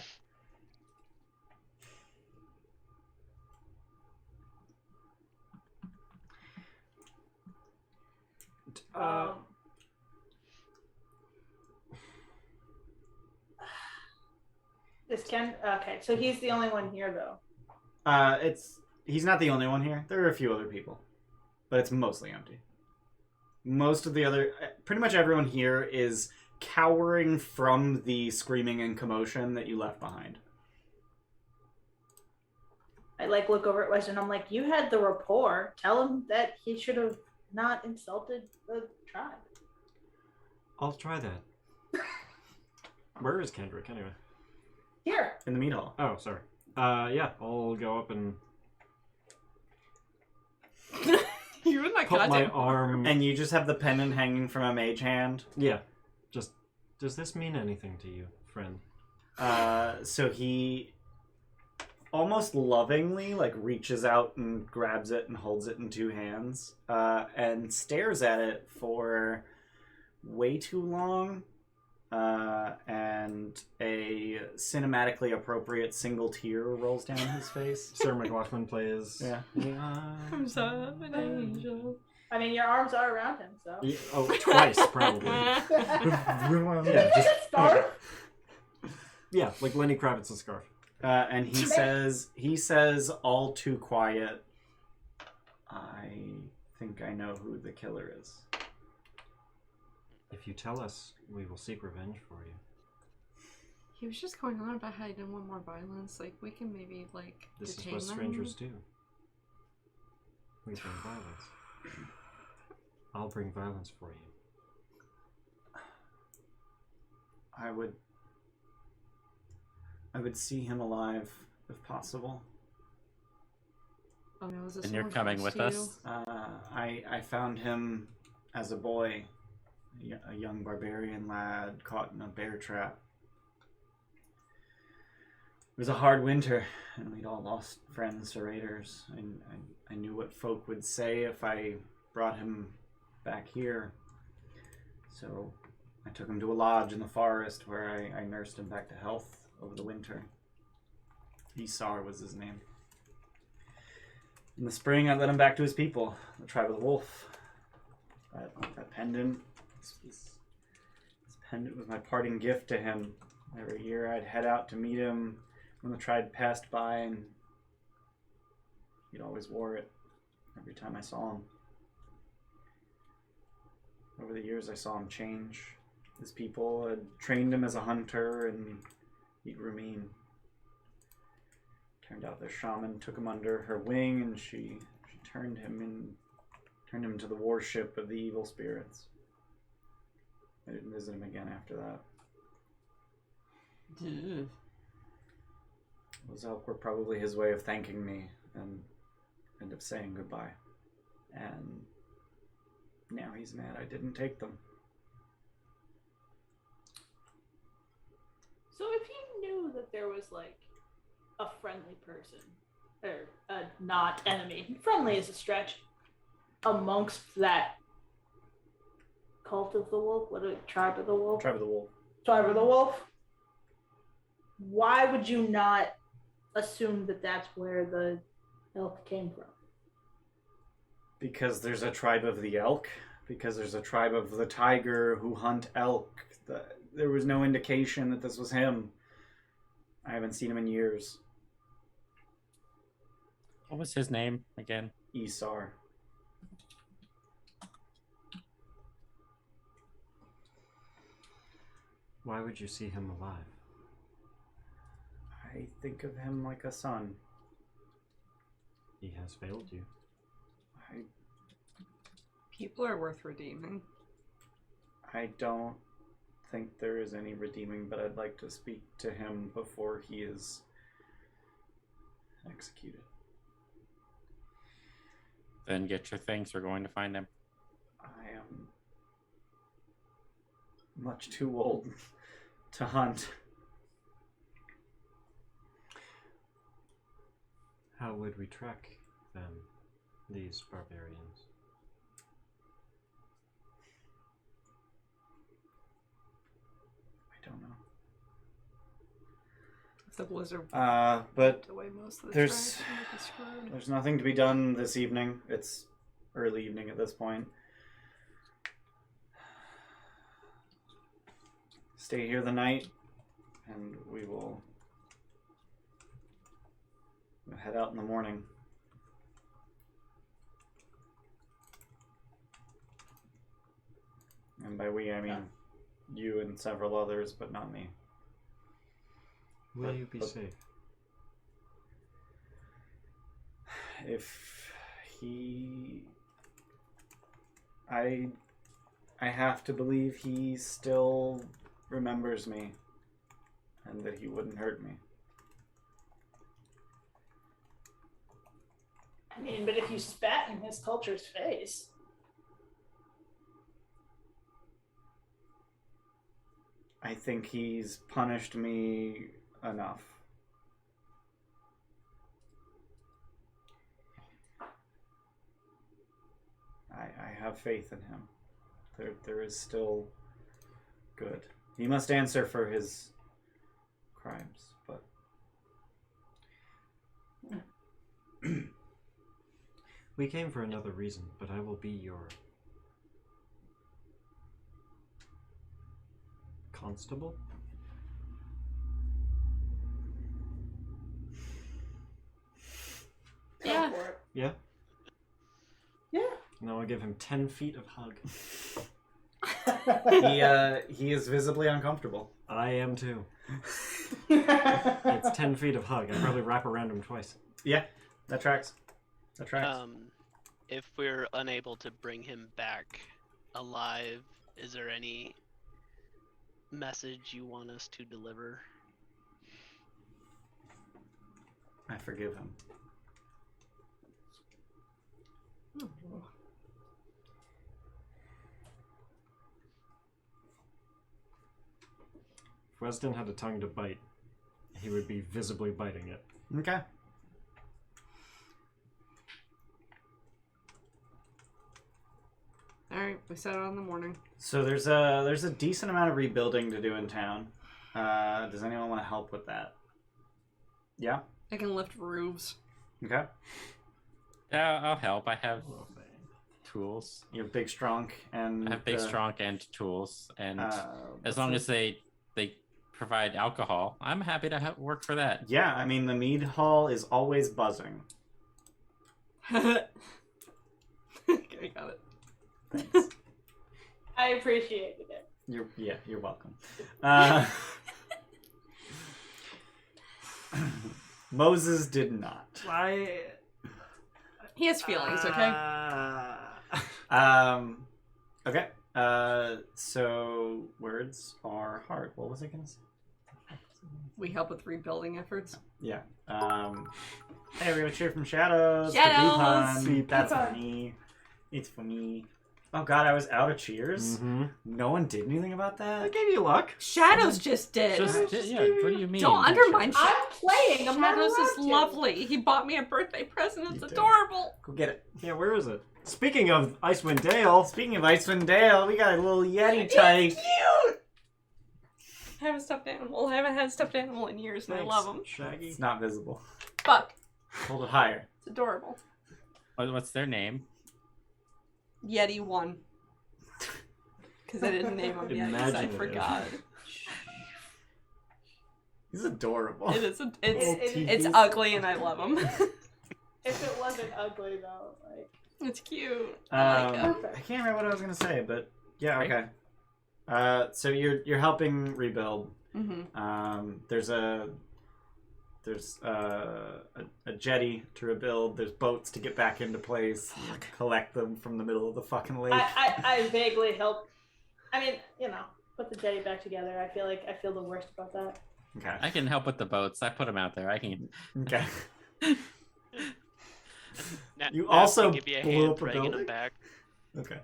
Uh,
This Ken. Okay, so he's the only one here though.
He's not the only one here. There are a few other people, but it's mostly empty. Most of the other, pretty much everyone here is cowering from the screaming and commotion that you left behind.
I like look over at Wesdin. I'm like, you had the rapport. Tell him that he should have not insulted the tribe.
I'll try that. Where is Kendrick anyway?
Here.
In the meat hall.
Oh, sorry. Yeah, I'll go up and
You're in my
put my
goddamn
arm.
And you just have the pendant hanging from a mage hand.
Yeah, just. Does this mean anything to you, friend?
So he almost lovingly like reaches out and grabs it and holds it in two hands and stares at it for way too long. And a cinematically appropriate single tear rolls down his face.
Sir McLaughlin plays.
Yeah.
I'm so an angel.
I mean, your arms are around him, so.
Yeah, oh, twice probably.
Yeah, just-
Scarf?
Yeah, like Lenny Kravitz's scarf.
and he says all too quiet, I think I know who the killer is.
If you tell us, we will seek revenge for you.
He was just going on about how he didn't want more violence. Like, we can maybe, like,
This is
detain
what
them.
strangers do. We bring violence. I'll bring violence for you.
I would see him alive if possible.
Oh no, is this
And you're
someone
coming
close
with
to
us?
I found him as a boy, a young barbarian lad caught in a bear trap. It was a hard winter, and we'd all lost friends to raiders. And I knew what folk would say if I brought him back here. So I took him to a lodge in the forest where I nursed him back to health over the winter. Isar was his name. In the spring, I led him back to his people, the tribe of the wolf. That pendant, this pendant was my parting gift to him. Every year I'd head out to meet him when the tribe passed by, and he'd always wore it every time I saw him. Over the years, I saw him change. His people had trained him as a hunter, and he grew mean. Turned out their shaman took him under her wing, and she turned him into the warship of the evil spirits. I didn't visit him again after that. Those elk were probably his way of thanking me and of saying goodbye. And now he's mad I didn't take them.
So if you knew that there was like a friendly person, or a not enemy, friendly is a stretch, amongst that cult of the wolf, what is it, tribe of the wolf?
Tribe of the wolf.
Tribe of the wolf. Why would you not assume that that's where the elk came from?
Because there's a tribe of the elk. Because there's a tribe of the tiger who hunt elk. There was no indication that this was him. I haven't seen him in years.
What was his name again?
Isar.
Why would you see him alive?
I think of him like a son.
He has failed you.
People are worth redeeming.
I don't think there is any redeeming, but I'd like to speak to him before he is executed.
Then get your things. We're going to find him.
I am much too old to hunt.
How would we track them, these barbarians?
I don't know.
If the blizzard
But
wiped away most of the
there's-
tracks, we'd be screwed.
there's nothing to be done this evening. It's early evening at this point. Stay here the night, and we will head out in the morning. And by we, I mean you and several others, but not me.
Will you be safe?
If he... I have to believe he still remembers me, and that he wouldn't hurt me.
I mean, but if you spat in his culture's face.
I think he's punished me enough. I have faith in him. There is still good. He must answer for his crimes, but
We came for another reason, but I will be your constable?
Yeah.
Go for it.
Yeah?
Yeah.
And I'll give him 10 feet of hug.
he is visibly uncomfortable.
I am too. It's 10 feet of hug. I probably wrap around him twice.
Yeah, that tracks. That tracks.
If we're unable to bring him back alive, is there any message you want us to deliver?
I forgive him.
If Wesdin had a tongue to bite, he would be visibly biting it.
Okay.
Alright, we set it on the morning.
So there's a decent amount of rebuilding to do in town. Does anyone want to help with that? Yeah?
I can lift roofs.
Okay.
Yeah, I'll help. I have tools.
You're big, strong, and...
I have big, strong, and tools. And as
what's
long
the-
as they provide alcohol, I'm happy to work for that.
Yeah, I mean, the mead hall is always buzzing.
Okay, got it.
Thanks.
I appreciated it.
You're welcome. Moses did not.
Why?
He has feelings, okay?
Okay. So words are hard. What was I gonna say?
We help with rebuilding efforts.
Yeah. Hey, we're gonna cheer from shadows.
Shadows!
The beep. That's
Beep.
for me. It's for me. Oh God, I was out of cheers.
Mm-hmm.
No one did anything about
I
that.
gave you luck.
Shadows just did.
Yeah, what do you mean?
Don't undermine
I'm playing. I'm not
Shadows is
allowed to.
lovely. He bought me a birthday present. It's
You did.
adorable.
Go get it.
Yeah, where is it? Speaking of Icewind Dale,
Speaking of Icewind Dale, we got a little Yeti type.
Cute. I have a stuffed animal. I haven't had a stuffed animal in years, and I
thanks,
love him.
Shaggy.
It's not visible.
Fuck.
Hold it higher.
It's adorable.
What's their name?
Yeti 1. Because I didn't name him yet, 'cause I
Imaginative.
forgot.
He's adorable.
It is.
It-
It's ugly, and I love him.
If it wasn't ugly though, like
It's cute. I like him.
I can't remember what I was gonna say, but yeah,
Right.
okay. So you're helping rebuild.
Mm-hmm.
There's a jetty to rebuild. There's boats to get back into place. You collect them from the middle of the fucking lake.
I vaguely help. I mean, put the jetty back together. I feel the worst about that.
Okay.
I can help with the boats. I put them out there. I can.
Okay. You
Nask
also
can give you a
blew
hand
up a
dragging
building?
them back.
Okay.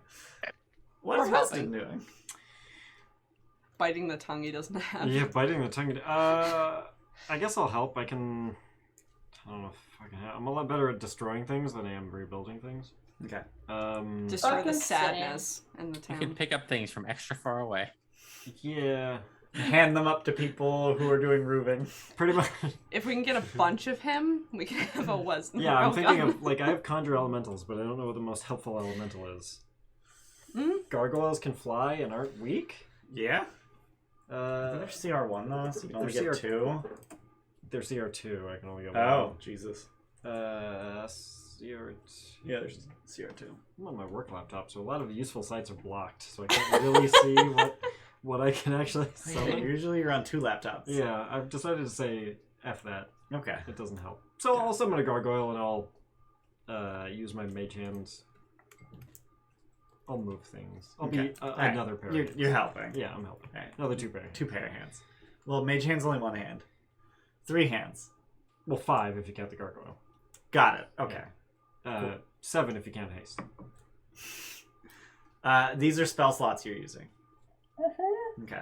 What
We're
is Weston
helping.
doing?
Biting the tongue he doesn't have.
Yeah, biting the tongue. I guess I'll help. I don't know if I can help. I'm a lot better at destroying things than I am rebuilding things.
Okay.
Destroy the
Fucking
sadness in the
I can
town.
pick up things from extra far away.
Yeah,
Hand them up to people who are doing roofing.
pretty much.
If we can get a bunch of him, we can have a Wesdin.
Yeah, I'm thinking
railgun.
of, I have conjure elementals, but I don't know what the most helpful elemental is.
Hmm?
Gargoyles can fly and aren't weak?
Yeah. They're CR1 though, so you can only
they're
get 2.
They're CR2, I can only get
Oh, Jesus.
one. CR2.
Yeah, there's CR2.
I'm on my work laptop, so a lot of useful sites are blocked, so I can't really see what I can actually summon.
Usually you're on 2 laptops.
Yeah, I've decided to say F that.
Okay.
It doesn't help. So I'll summon a gargoyle and I'll use my mage hands. I'll move things. I'll
Okay.
be
Alright.
another pair.
You're,
of hands.
you're helping.
Yeah, I'm helping.
Alright.
Another 2 pair.
2 pair of hands. Well, mage hand's only 1 hand. 3 hands.
Well, 5 if you count the gargoyle.
Got it. Okay.
7 if you count haste.
These are spell slots you're using.
Uh-huh.
Okay.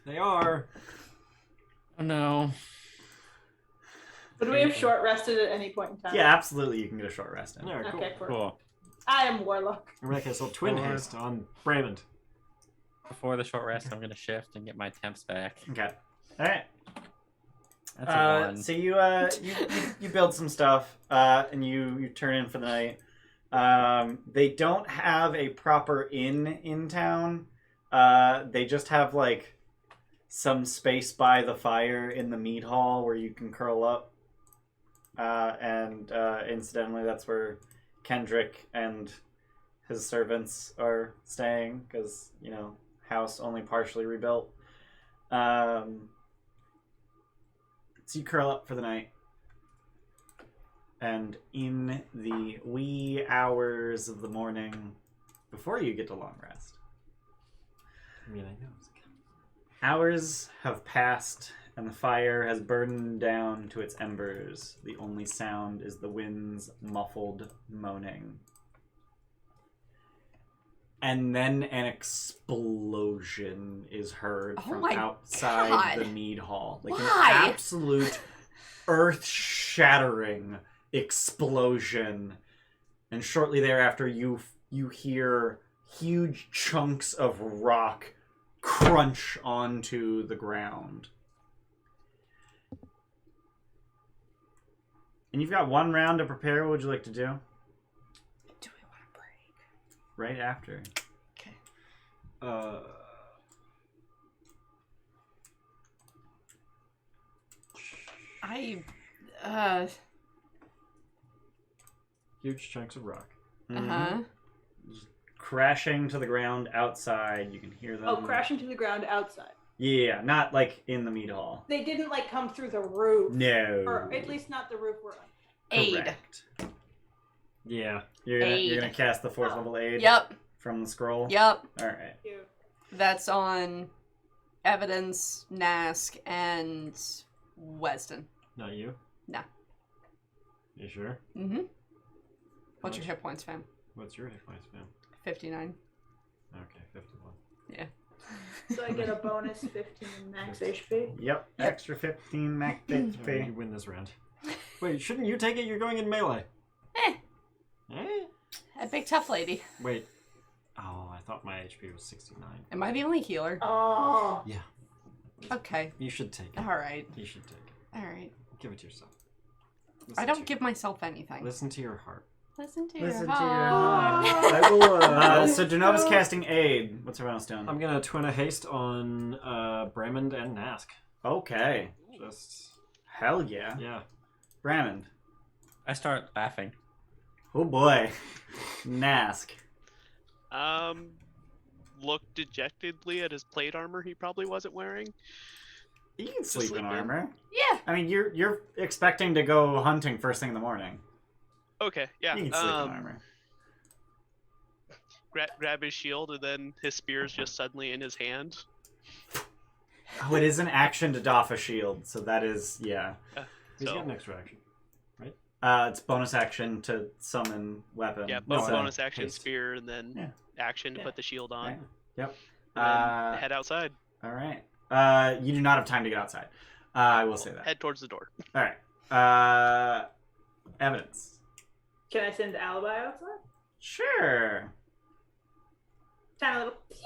They are.
Oh no.
Would we have short rested at any point in time?
Yeah, absolutely. You can get a short rest in.
Yeah, cool.
Okay, cool.
Cool.
I am Warlock.
In that case, I'll twin
Or-
haste on Brammond.
Before the short rest, I'm gonna shift and get my temps back.
Okay. All right.
That's a 1.
So you build some stuff, and you turn in for the night. They don't have a proper inn in town. They just have like some space by the fire in the mead hall where you can curl up. And incidentally, that's where Kendrick and his servants are staying because house only partially rebuilt. So you curl up for the night. And in the wee hours of the morning, before you get to long rest,
I mean, I know. It's
hours have passed and the fire has burned down to its embers. The only sound is the wind's muffled moaning. And then an explosion is heard
Oh
from
my
outside
God.
the mead hall. Like
Why?
an absolute earth-shattering explosion. And shortly thereafter, you you hear huge chunks of rock crunch onto the ground. And you've got 1 round to prepare. What would you like to do?
Do we want to break?
Right after.
Okay.
Huge chunks of rock.
Uh-huh.
Crashing to the ground outside. You can hear them.
Oh, crashing to the ground outside.
Yeah, not like in the meat hall.
They didn't like come through the roof.
No.
Or at least not the roof we're on.
Aid.
Correct.
Yeah.
You're gonna cast the 4th level aid.
Yep.
From the scroll.
Yep.
All right.
Cute.
That's on Evidence, Nask, and Wesdin.
Not you?
No.
You sure?
Mm-hmm. What's
much?
your hit points, fam?
What's your hit points, fam?
59.
Okay, 51.
Yeah.
So I get a bonus 15 max HP.
Yep. Extra 15 max
Alright,
HP.
you win this round. Wait, shouldn't you take it? You're going in melee. Eh?
A big tough lady.
Wait. Oh, I thought my HP was 69.
Am I the only healer?
Oh.
Yeah.
Okay.
You should take it.
Alright.
You should take it.
Alright.
Give it to yourself.
I don't give myself anything.
Listen to your heart.
Listen to
Listen
your
to your
heart.
I will,
So Denova's casting aid. What's everyone else doing?
I'm gonna twin a haste on Brammond and Nask.
Okay.
Just
Hell yeah.
yeah.
Brammond.
I start laughing.
Oh boy. Nask.
Looked dejectedly at his plate armor he probably wasn't wearing.
You can sleep
sleep
in
in?
armor.
Yeah.
I mean, you're expecting to go hunting first thing in the morning.
Okay, yeah.
You can sleep in armor.
Grab his shield, and then his spear is just suddenly in his hand.
Oh, it is an action to doff a shield, so that is, yeah.
He's
So-
got an extra action.
It's bonus action to summon weapon.
Yeah,
So-
bonus action
haste.
spear, and then
Yeah.
action to
Yeah.
put the shield on.
Right. Yep.
And then head outside.
All right. You do not have time to get outside. I will say that.
Head towards the door.
All right. Evidence.
Can I send Alibi outside?
Sure.
Tiny little pew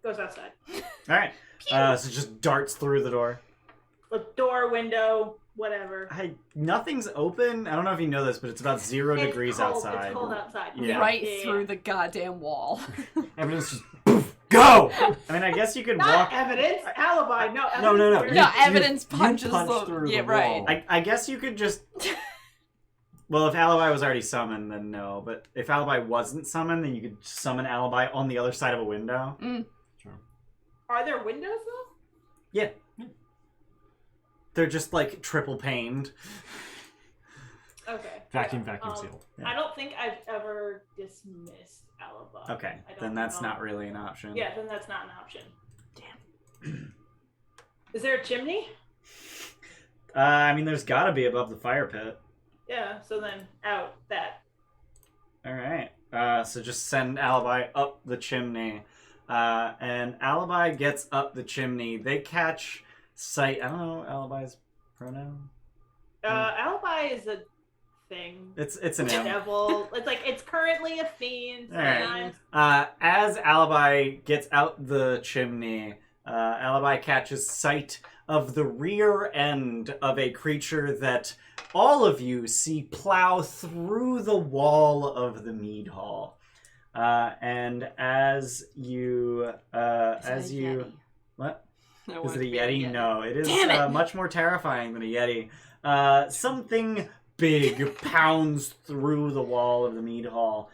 goes outside.
All right. So it just darts through the door.
A door, window, whatever.
Nothing's open. I don't know if you know this, but it's about 0
It's
degrees
cold.
outside.
It's cold outside.
Yeah.
Right
Yeah.
through the goddamn wall.
Evidence just
Go! I mean, I guess you could
Not
walk.
evidence. Alibi. No. Evidence.
No.
No,
You-
evidence
you
punches
punch
the...
through
yeah,
the
right.
wall.
I guess you could just. Well, if Alibi was already summoned, then no. But if Alibi wasn't summoned, then you could summon Alibi on the other side of a window.
Sure.
Are there windows though?
Yeah. They're just like triple paned.
Okay.
Vacuum
Yeah,
seal.
Yeah.
I don't think I've ever dismissed Alibi.
Okay,
I don't
then that's
know.
not really an option.
Yeah, then that's not an option. Damn. Is there a chimney?
I mean, there's got to be above the fire pit.
Yeah. So then out that.
All right. So just send Alibi up the chimney. And Alibi gets up the chimney. They catch sight. I don't know Alibi's pronoun.
Alibi is a thing.
It's an
The
M.
devil. It's like it's currently a fiend.
All right.
Sometimes.
As Alibi gets out the chimney, Alibi catches sight of the rear end of a creature that all of you see plow through the wall of the mead hall. And as you, what? Is it a Yeti? No, it is
Damn it!
much more terrifying than a Yeti. Something big pounds through the wall of the mead hall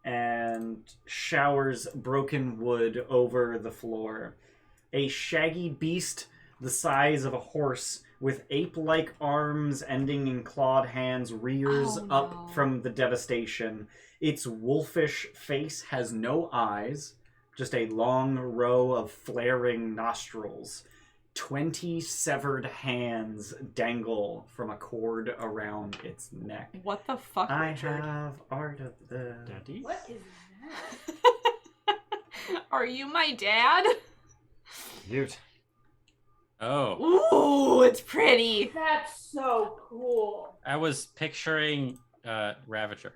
and showers broken wood over the floor. A shaggy beast the size of a horse with ape-like arms ending in clawed hands rears
Oh,
up
no.
from the devastation. Its wolfish face has no eyes, just a long row of flaring nostrils. 20 severed hands dangle from a cord around its neck.
What the fuck,
I
Richard?
have art of the...
Daddy?
What is that?
Are you my dad?
Cute.
Oh,
Ooh, it's pretty.
That's so cool.
I was picturing Ravager.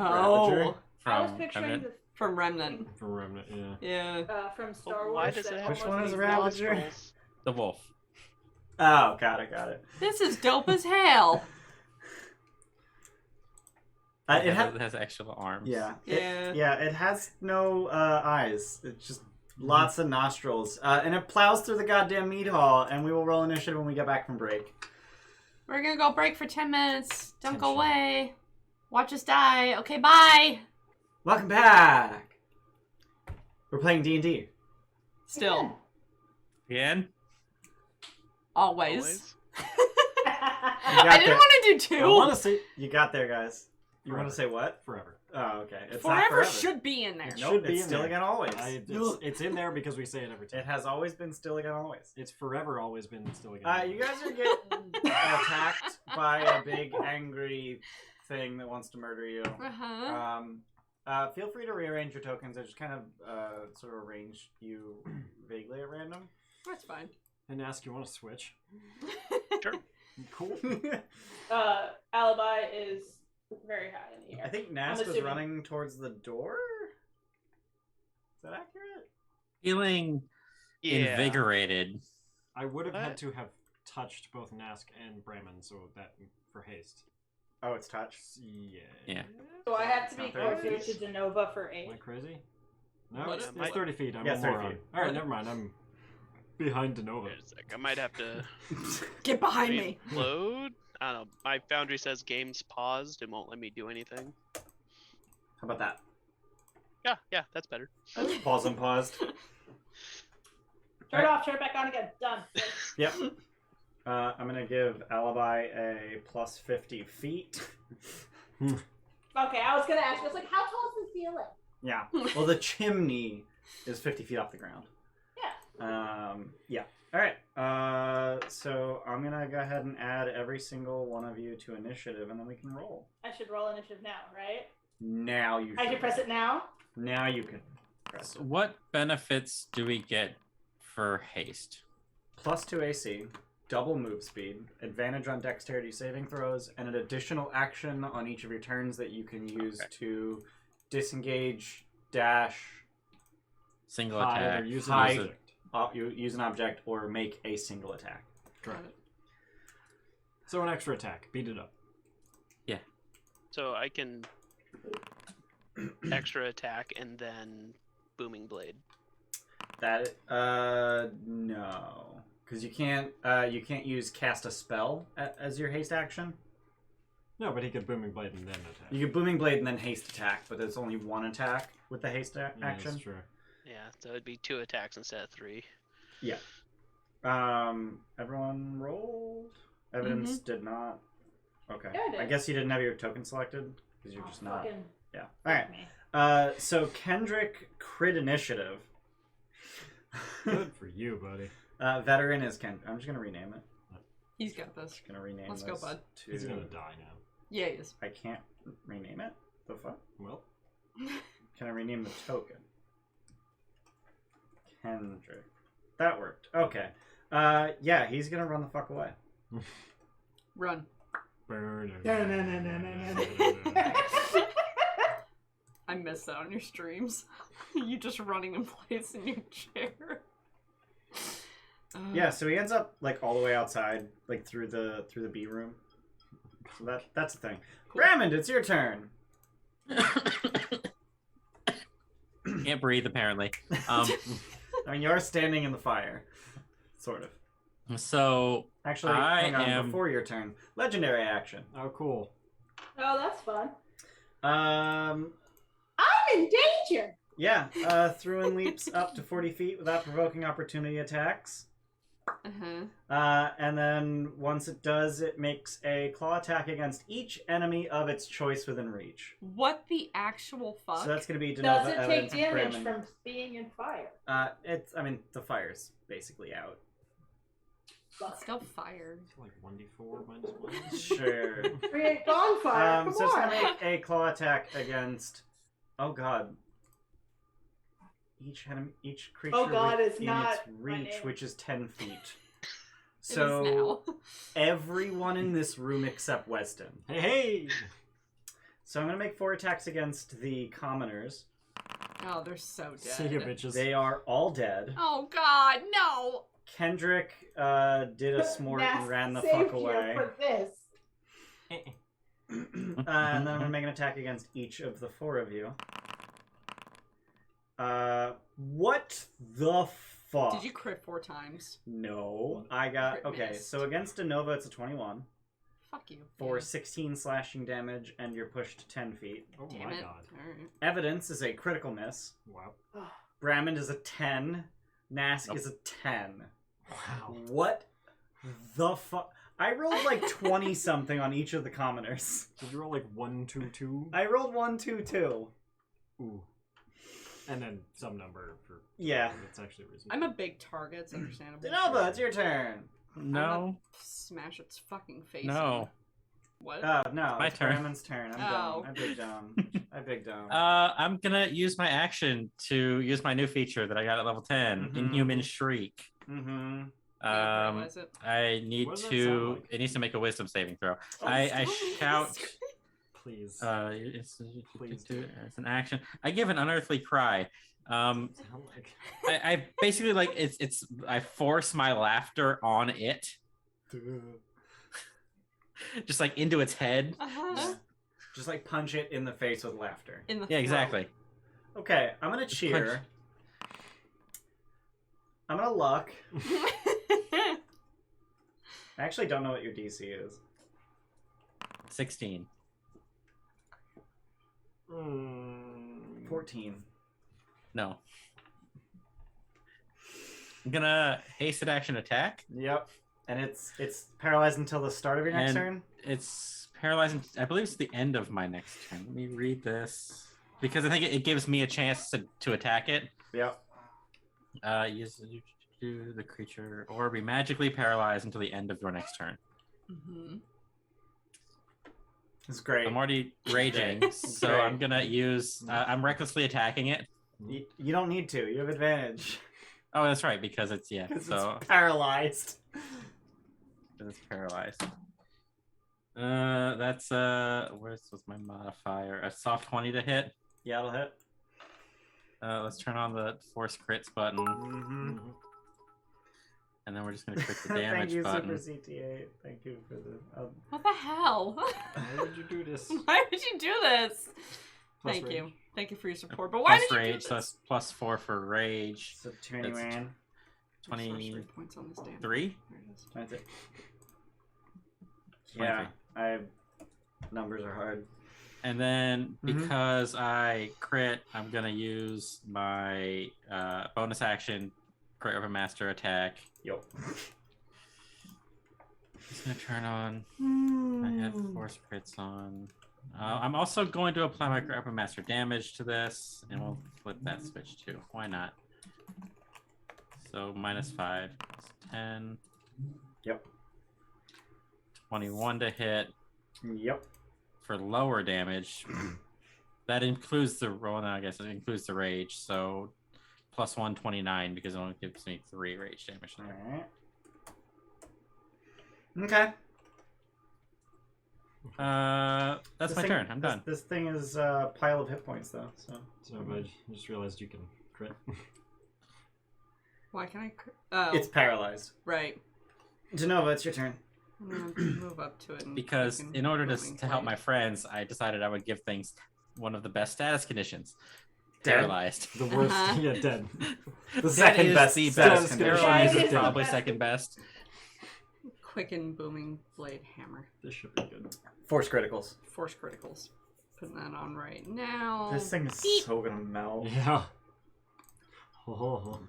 Oh,
I was
From
picturing
Remnant.
from Remnant.
From Remnant, yeah.
Yeah.
from Star
But
Wars.
why does it
that
have
Which
almost
one is
makes
Ravager?
nostrils?
The wolf.
Oh, got it.
This is dope as hell.
It
It has actual arms.
Yeah.
Yeah.
It has no eyes. It's just lots of nostrils. And it plows through the goddamn meat hall, and we will roll initiative when we get back from break.
We're gonna go break for 10 minutes. Don't go
Tension.
away. Watch us die. Okay, bye.
Welcome back. We're playing D&D.
Still.
Again?
Always.
got
I didn't
there.
want to do
I
two.
want to say
You got there, guys. You want to say
Forever.
what?
forever.
Oh, okay. It's not
Forever
forever.
should be in there.
It
Nope,
should be
it's
in
still
there.
again always.
It's in there because we say it every time.
It has always been still again always.
It's forever always been still again.
You guys are getting attacked by a big angry thing that wants to murder you.
Uh-huh.
Feel free to rearrange your tokens. I just kind of sort of arrange you vaguely at random.
That's fine.
And ask, you want to switch?
Sure.
Cool.
Alibi is very high in the air.
I think
I'm
Nask was
assuming.
running towards the door. Is that accurate?
Feeling
Yeah.
invigorated.
I would have
What?
had to have touched both Nask and Brammond, so that for haste.
Oh, it's touch.
Yeah.
Yeah.
So I have to
It's
be
not
closer
30
to Danova for 8.
Am I crazy? No,
What
it's,
is
it's
this?
30 feet. I'm
Yeah,
a
it's 30
moron.
feet.
All right, never mind. I'm behind Danova.
Wait a sec. I might have to
Get behind me.
reload. I don't know. My Foundry says game's paused. It won't let me do anything.
How about that?
Yeah, that's better.
Pause and paused.
Turn it off, turn it back on again. Done.
Yep. I'm gonna give Alibi a plus 50 feet.
Okay, I was gonna ask. I was like, how tall is the ceiling?
Yeah. Well, the chimney is 50 feet off the ground.
Yeah.
Yeah. All right. So I'm gonna go ahead and add every single one of you to initiative, and then we can roll.
I should roll initiative now, right?
Now you.
I should press it now.
Now you can press it.
What benefits do we get for haste?
Plus 2 AC, double move speed, advantage on dexterity saving throws, and an additional action on each of your turns that you can use to disengage, dash,
Single
Hide
attack.
or use
an
use
object. You use an object, or make a single attack.
Correct. So an extra attack. Beat it up.
So I can extra attack and then booming blade.
That no, because you can't use cast a spell as your haste action.
No, but he could booming blade and then attack.
You could booming blade and then haste attack, but there's only one attack with the haste
Yeah,
action.
that's true.
Yeah, so it'd be 2 attacks instead of 3.
Everyone rolled. Evidence did not. Okay.
Yeah, I did.
I guess you didn't have your token selected because you're just not.
Fucking
Yeah. All right.
me.
So Kendrick crit initiative.
Good for you, buddy.
Veteran is Ken. I'm just gonna rename it.
He's got this.
Just gonna rename
Let's
this
go, bud.
to.
He's gonna die now.
Yeah, he is.
I can't rename it. The fuck?
Well,
Can I rename the token? Kendrick. That worked. Okay. Yeah, he's gonna run the fuck away.
Run.
burn.
I missed that on your streams. You just running in place in your chair.
Yeah, so he ends up like all the way outside, like through the B room. So that's the thing.
Cool.
Brammond, it's your turn.
Can't breathe, apparently.
I mean, you're standing in the fire, sort of.
So
Actually,
I
hang on.
am-
Before your turn, legendary action.
Oh, cool.
Oh, that's fun.
Um,
I'm in danger.
yeah. Thruin leaps up to 40 feet without provoking opportunity attacks. And then once it does, it makes a claw attack against each enemy of its choice within reach.
What the actual fuck?
So that's going to be Danova,
Does it take
Evidence, and
damage
Brammond.
from being in fire?
I mean, the fire's basically out.
It's still fired.
Like 1d4 minus 1.
Sure.
Create bonfire. Come
So it's
on.
going to make a claw attack against... Oh, God. Each creature
Oh, God, it's
within
not
its
my
reach,
name.
which is 10 feet.
It is
So
now.
everyone in this room except Wesdin.
Hey, hey!
So I'm going to make 4 attacks against the commoners.
Oh, they're so dead.
See you, bitches.
They are all dead.
Oh God, no!
Kendrick did a smort and ran the fuck
Saved you
away.
for this.
And then I'm going to make an attack against each of the 4 of you. What the fuck?
Did you crit 4 times?
No. I got...
Crit
Okay,
missed.
so against Danova, it's a 21.
Fuck you.
For
Yeah.
16 slashing damage, and you're pushed 10 feet.
Oh
Damn
my
it.
god.
Alright.
Evidence is a critical miss.
Wow.
Brammond is a 10. Nask
Nope.
is a 10.
Wow.
What the fuck? I rolled like 20 something on each of the commoners.
Did you roll like 1, 2, 2?
I rolled 1, 2, 2.
Ooh. And then some number for...
Yeah.
It's actually reasonable.
I'm a big target, it's understandable.
Danova, it's your turn.
I'm
No.
gonna smash its fucking face.
No.
in. What?
No,
My
it's
turn.
Brammond's turn. I'm
Oh.
done. I big down. I big down.
I'm gonna use my action to use my new feature that I got at level 10,
Mhm.
Inhuman Shriek.
Mm-hmm.
I realize it.
I need
What does that
to.
sound like?
It needs to make a Wisdom saving throw.
Oh,
I
stop.
shout.
Please.
It's an action. I give an unearthly cry.
Sound like...
I basically like it's. I force my laughter on it, just like into its head.
Uh-huh.
Just like punch it in the face with laughter.
In the
Yeah, exactly.
Okay, I'm gonna cheer. I'm gonna luck. I actually don't know what your DC is.
16.
14.
No. I'm gonna hasted action attack.
Yep. And it's paralyzed until the start of your next
And-
turn?
It's paralyzing. I believe it's the end of my next turn. Let me read this because I think it gives me a chance to attack it.
Yep.
Use the creature or be magically paralyzed until the end of your next turn.
Mm-hmm.
It's great.
I'm already raging, so
Great.
I'm gonna use. I'm recklessly attacking it.
You don't need to. You have advantage.
Oh, that's right, because it's so
It's paralyzed.
it's paralyzed. That's where's my modifier? A soft 20 to hit.
Yeah, it'll hit.
Let's turn on the force crits button,
Mm-hmm.
and then we're just gonna click the
Thank
damage
you,
button.
Super CTA. Thank you for the...
What the hell?
Why would you do this?
Why would you do this?
Plus
Thank
rage.
you. Thank you for your support. But why
Plus
did you
rage,
do
so
this?
that's plus 4 for rage.
So 20
That's
man.
Sorcery
23.
points on this damn.
3?
There it is.
23. Yeah, numbers are hard.
And then
Mhm.
because I crit, I'm gonna use my bonus action, crit of a master attack.
Yo.
Just gonna turn on. I have force crits on. I'm also going to apply my crit of a master damage to this, and we'll flip that switch too. Why not? So -5, plus 10.
Yep.
21 to hit.
Yep.
For lower damage. That includes the roll. No, I guess it includes the rage. So +1, 29, because it only gives me 3 rage damage.
Alright. Okay.
That's my turn. I'm done.
This thing is a pile of hit points, though. So
So I just realized you can crit.
Why can I? Oh,
it's paralyzed.
right.
Danova, it's your turn.
I'm gonna move up to it. And
Because
fucking
in order
booming
to help my
blade.
friends, I decided I would give things one of the best status conditions.
Dead?
Paralyzed.
The worst.
Uh-huh.
Yeah, dead.
The
That
second
is
best
the
status
best.
condition.
Paralyzed
Yeah, it
is
is the
probably
best.
second best.
Quicken booming blade hammer.
This should be good.
Force criticals.
Force criticals. Putting that on right now.
This thing is
Beep.
so gonna melt.
Yeah. Oh.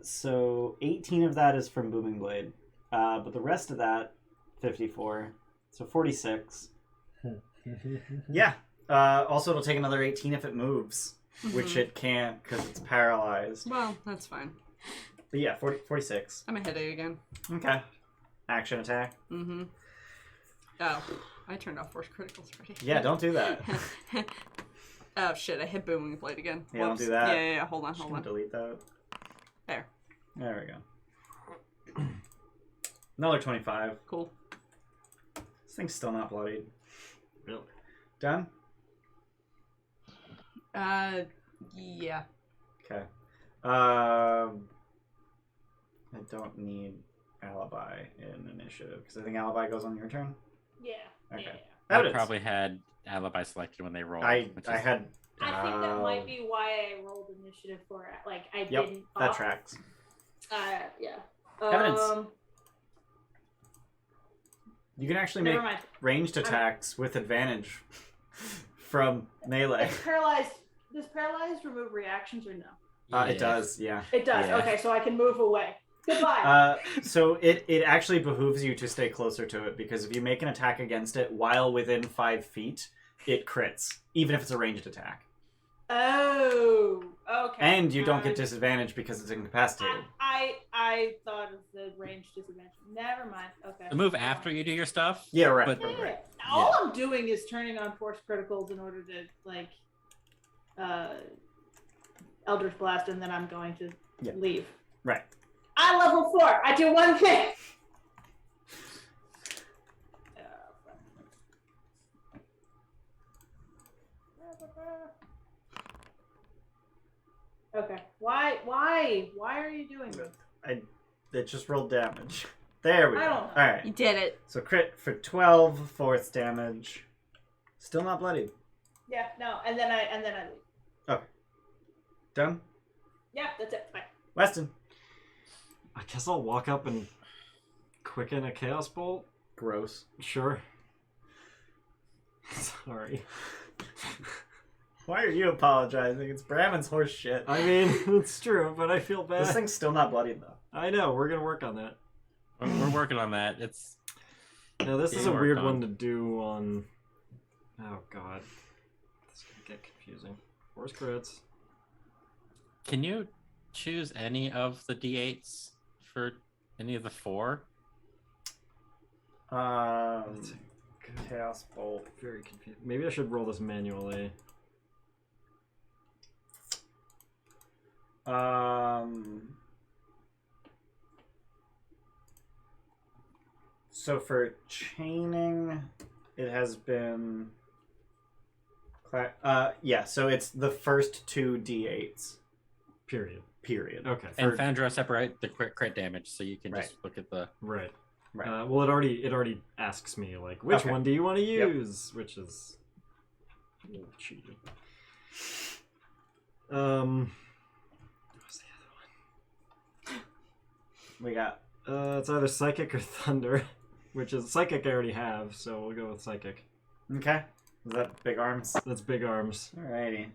So 18 of that is from Booming Blade. But the rest of that, 54. So 46. Yeah. Also, it'll take another 18 if it moves, which
Mhm.
it can't because it's paralyzed.
Well, that's fine.
But yeah, 46.
I'm a headache again.
Okay. Action attack.
Mm-hmm. Oh, I turned off force criticals already.
Yeah, don't do that.
Oh shit! I hit booming blade again.
Yeah, don't
Whoops.
do that.
Yeah. Hold on.
Just
Hold
gonna
on.
delete that.
There.
There we go. Another 25.
Cool.
This thing's still not bloodied.
Really?
Done?
Yeah.
Okay. I don't need alibi in initiative because I think alibi goes on your turn.
Yeah.
Okay.
Yeah.
I
Evidence.
probably had alibi selected when they rolled.
I
which
I
is-
had.
I think that might be why I rolled initiative for it. Like I
Yep,
didn't.
that
opt-
tracks.
Yeah.
Evidence. You can actually
Never
make
mind.
ranged attacks with advantage from melee.
It's paralyzed. Does paralyzed remove reactions or no?
It does, yeah.
It does.
Yeah.
Okay, so I can move away. Goodbye.
So it actually behooves you to stay closer to it because if you make an attack against it while within 5 feet, it crits, even if it's a ranged attack.
Oh. Okay.
And you don't get disadvantage because it's incapacitated.
I thought of the range disadvantage. Never mind. Okay.
The move after you do your stuff.
Yeah, right.
But-
right, right.
All I'm doing is turning on force criticals in order to like Eldritch Blast, and then I'm going to leave.
Right.
I level 4. I do one thing. Okay. Why are you doing this?
It just rolled damage. There we go.
I don't know.
Alright.
You did it.
So crit for 12 force damage. Still not bloodied.
Yeah. No. And then I leave.
Done?
Yeah. That's it. Bye.
Weston.
I guess I'll walk up and quicken a chaos bolt.
Gross.
Sure. Sorry.
Why are you apologizing? It's Brammond's horse shit.
I mean, it's true, but I feel bad.
This thing's still not bloodied though.
I know, we're gonna work on that.
We're working on that. It's
Now, this is a
Being
weird
worked on.
one to do on... Oh, God. This is gonna get confusing. Force crits.
Can you choose any of the d8s for any of the 4?
That's a good,
Chaos Bolt.
very confusing. Maybe I should roll this manually.
So for chaining, it has been. Yeah. So it's the first 2 d8s.
Period.
Period.
Okay.
And Fandra separate the crit damage, so you can
Right.
just look at the.
Right.
Right.
Well, it already asks me, like, which
Okay.
one do you want to
Yep.
use? Which is a little cheaty. What's the other one?
We got.
It's either Psychic or Thunder, which is Psychic I already have, so we'll go with Psychic.
Okay. Is that big arms?
That's big arms.
Alrighty.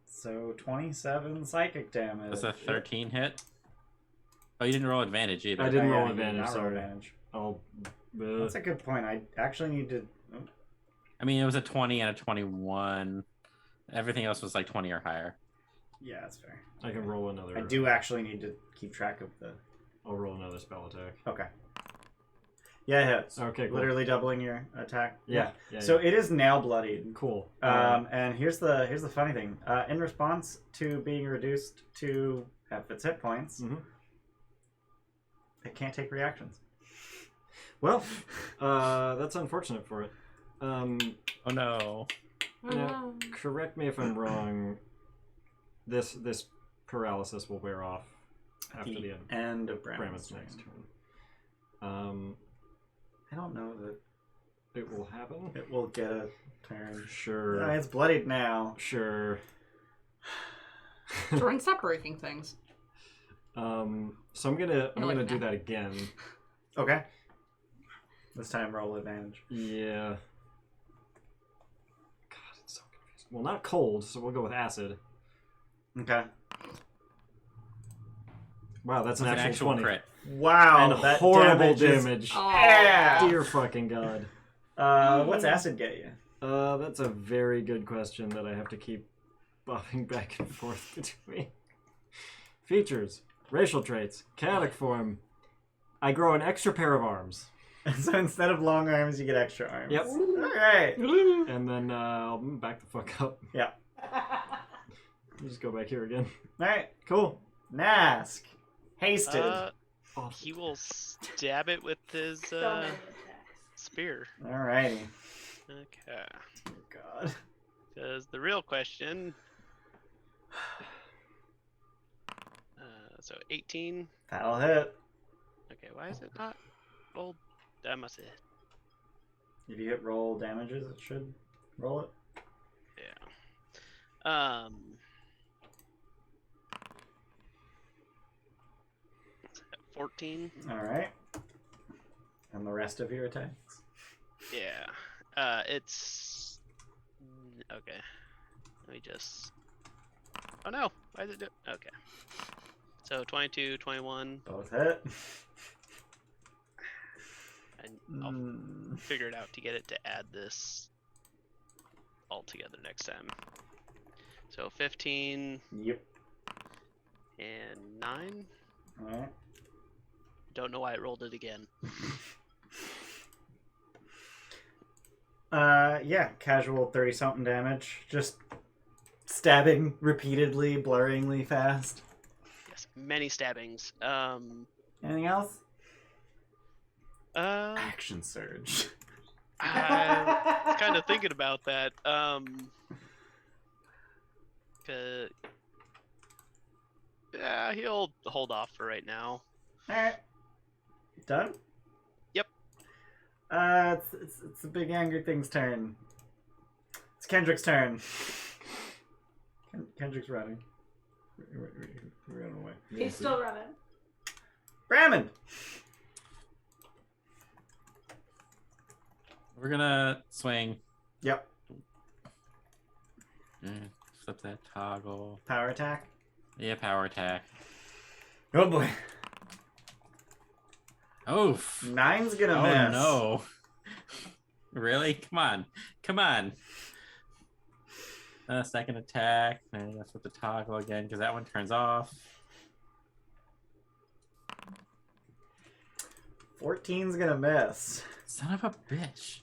So 27 psychic damage.
Does a 13 hit? Oh, you didn't roll advantage either.
I didn't
Yeah,
roll
you did
advantage,
not roll
sorry.
advantage.
I'll...
That's a good point. I actually need to. Oh,
I mean, it was a 20 and a 21. Everything else was like 20 or higher.
yeah, that's fair.
I can roll another...
I do actually need to keep track of the.
I'll roll another spell attack.
Okay. Yeah, it hits.
Okay, cool.
Literally doubling your attack.
Yeah.
So it is now bloodied.
Cool.
And here's the funny thing. In response to being reduced to half its hit points,
Mhm.
it can't take reactions.
Well, that's unfortunate for it.
Oh no.
Now, correct me if I'm wrong. This paralysis will wear off after the end.
End of Brammond's
Brammond's next
turn.
turn.
I don't know that
It will happen.
it will get a turn.
Sure.
It's bloodied now.
Sure.
Jordan, stop breaking things.
So I'm gonna
like
do
that.
that again.
Okay. This time roll advantage.
Yeah. God, it's so confusing. Well, not cold, so we'll go with acid.
Okay.
Wow, that's
It's
an actual 20.
crit.
Wow,
And
that
horrible
damage is-
damage.
Oh.
Yeah.
Dear fucking god.
What's acid get you?
That's a very good question that I have to keep bobbing back and forth between. Features, racial traits, chaotic form. I grow an extra pair of arms.
So instead of long arms, you get extra arms.
Yep.
Alright.
And then I'll back the fuck up. Just go back here again.
Alright.
Cool.
Nask. Hasted.
Awesome.
He will stab it with his
So many attacks.
spear.
Alrighty.
Okay.
Oh, God.
Because the real question. So 18.
That'll hit.
Okay, why is it not rolled? That must hit.
If you hit roll damages, it should roll it.
Yeah. 14.
Alright. And the rest of your attacks?
Yeah. It's okay. Let me just. Oh no! Why did it do? Okay. So 22, 21.
Both hit.
And I'll figure it out to get it to add this all together next time. So 15
Yep.
and 9.
Alright.
Don't know why it rolled it again.
Yeah, casual 30-something damage. Just stabbing repeatedly, blurringly fast.
Yes, many stabbings.
Anything else?
Uh,
Action surge.
I was kind of thinking about that. Yeah, he'll hold off for right now.
Alright. Done?
Yep.
It's the big angry thing's turn. It's Kendrick's turn. Kendrick's running. Running away.
He's still running.
Brammond!
We're gonna swing.
Yep.
Flip that toggle.
Power attack.
Yeah, power attack.
Oh boy.
Oof.
9's gonna
Oh
miss.
no. Really? Come on. Come on. Second attack. And that's with the toggle again because that one turns off.
14's gonna miss.
Son of a bitch.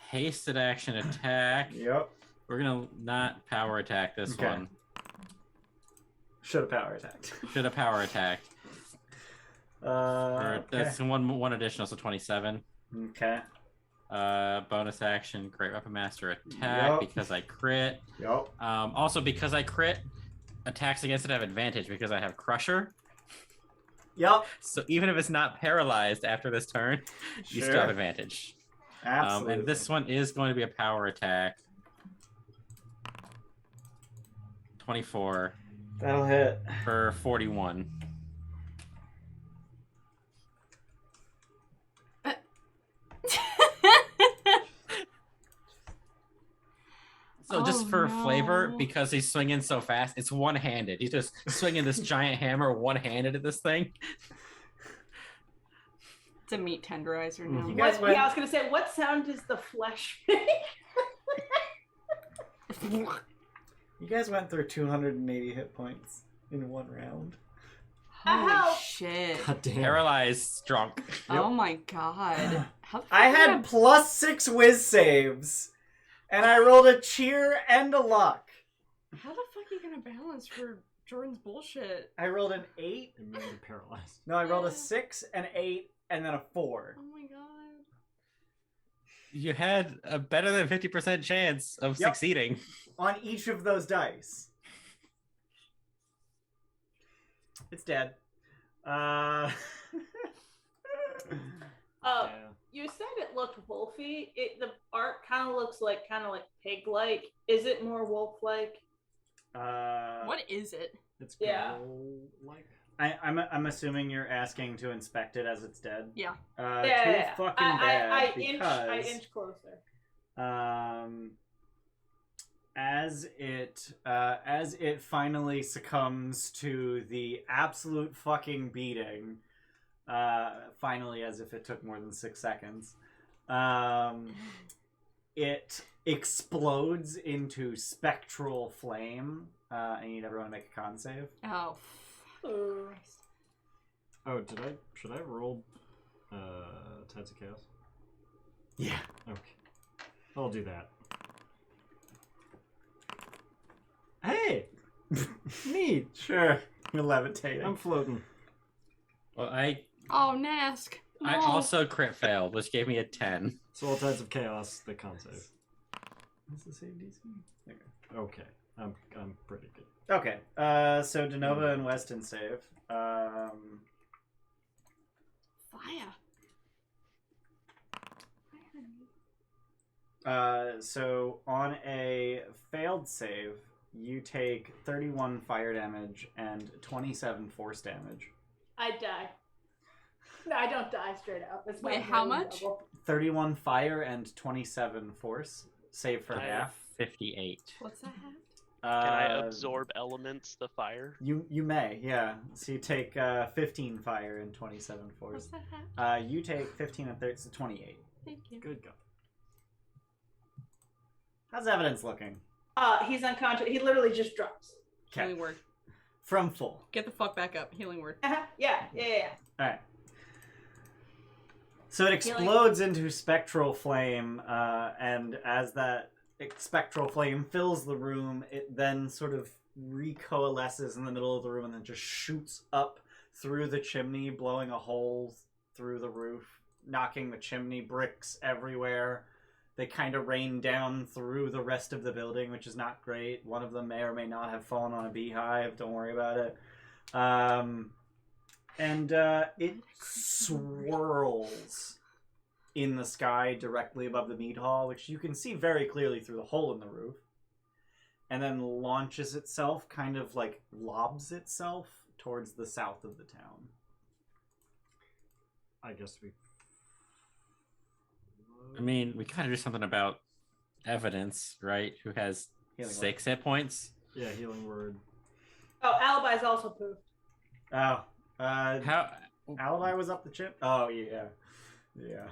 Hasted action attack.
Yep.
We're gonna not power attack this
Okay.
one.
Should have power attacked.
Should have power attacked.
Okay.
That's one additional, so 27.
Okay.
Bonus action, Great Weapon Master attack
Yup.
because I crit.
Yep.
Also because I crit, attacks against it have advantage because I have Crusher.
Yep.
So even if it's not paralyzed after this turn, you still have advantage.
Absolutely.
And this one is going to be a power attack. 24
That'll hit.
for 41. So just for flavor, because he's swinging so fast, it's one-handed. He's just swinging this giant hammer one-handed at this thing.
It's a meat tenderizer now.
You guys went-
Yeah, I was gonna say, what sound does the flesh make?
You guys went through 280 hit points in one round.
Holy
Ow.
shit.
God damn.
Paralyzed, drunk.
Oh my god. How the
I
fuck
had
did
+6 whiz saves, and I rolled a cheer and a luck.
How the fuck are you gonna balance for Jordan's bullshit?
I rolled an 8.
Immediately paralyzed.
No, I rolled a
Yeah.
6, an 8, and then a 4.
Oh my god.
You had a better than 50% chance of
Yep.
succeeding.
On each of those dice. It's dead.
Oh,
Yeah.
you said it looked wolfy. The art kind of looks like pig-like. Is it more wolf-like?
What is it?
It's
Yeah.
like.
I'm assuming you're asking to inspect it as it's dead.
Yeah.
Yeah.
Too fucking
I
bad
inch
because
closer.
as it finally succumbs to the absolute fucking beating, finally, as if it took more than 6 seconds, it explodes into spectral flame. I need everyone to make a con save.
Oh. Christ.
Oh, should I roll Tides of Chaos?
Yeah.
Okay. I'll do that. Hey! Neat!
Sure. You're levitating.
I'm floating.
Well,
Oh, Nask.
I also crit failed, which gave me a 10.
So all tides of chaos, the con save.
What's the save DC?
Okay, I'm pretty good.
Okay. So Danova and Wesdin save.
Fire.
So on a failed save, you take 31 fire damage and 27 force damage.
I die. No, I don't die straight up. It's
Wait,
not
how
really
much?
double.
31 fire and 27 force. Save for half.
58.
What's that half?
Can I absorb elements, the fire?
You may, yeah. So you take 15 fire and 27 force.
What's that half?
You take 15 and 30, so 28.
Thank you.
Good God.
How's evidence looking?
He's unconscious. He literally just drops.
Okay.
Healing word.
From full.
Get the fuck back up. Healing word.
Yeah.
Alright. So it explodes into spectral flame, and as that spectral flame fills the room, it then sort of recoalesces in the middle of the room and then just shoots up through the chimney, blowing a hole through the roof, knocking the chimney bricks everywhere. They kind of rain down through the rest of the building, which is not great. One of them may or may not have fallen on a beehive. Don't worry about it. And it swirls in the sky directly above the mead hall, which you can see very clearly through the hole in the roof. And then launches itself, kind of like lobs itself towards the south of the town.
I guess we...
I mean, we gotta do something about evidence, right? Who has
Healing
6 hit points?
Yeah, healing word.
Oh, Alibi's also pooped.
Oh.
How?
Alibi was up the chip? Oh, yeah. Yeah.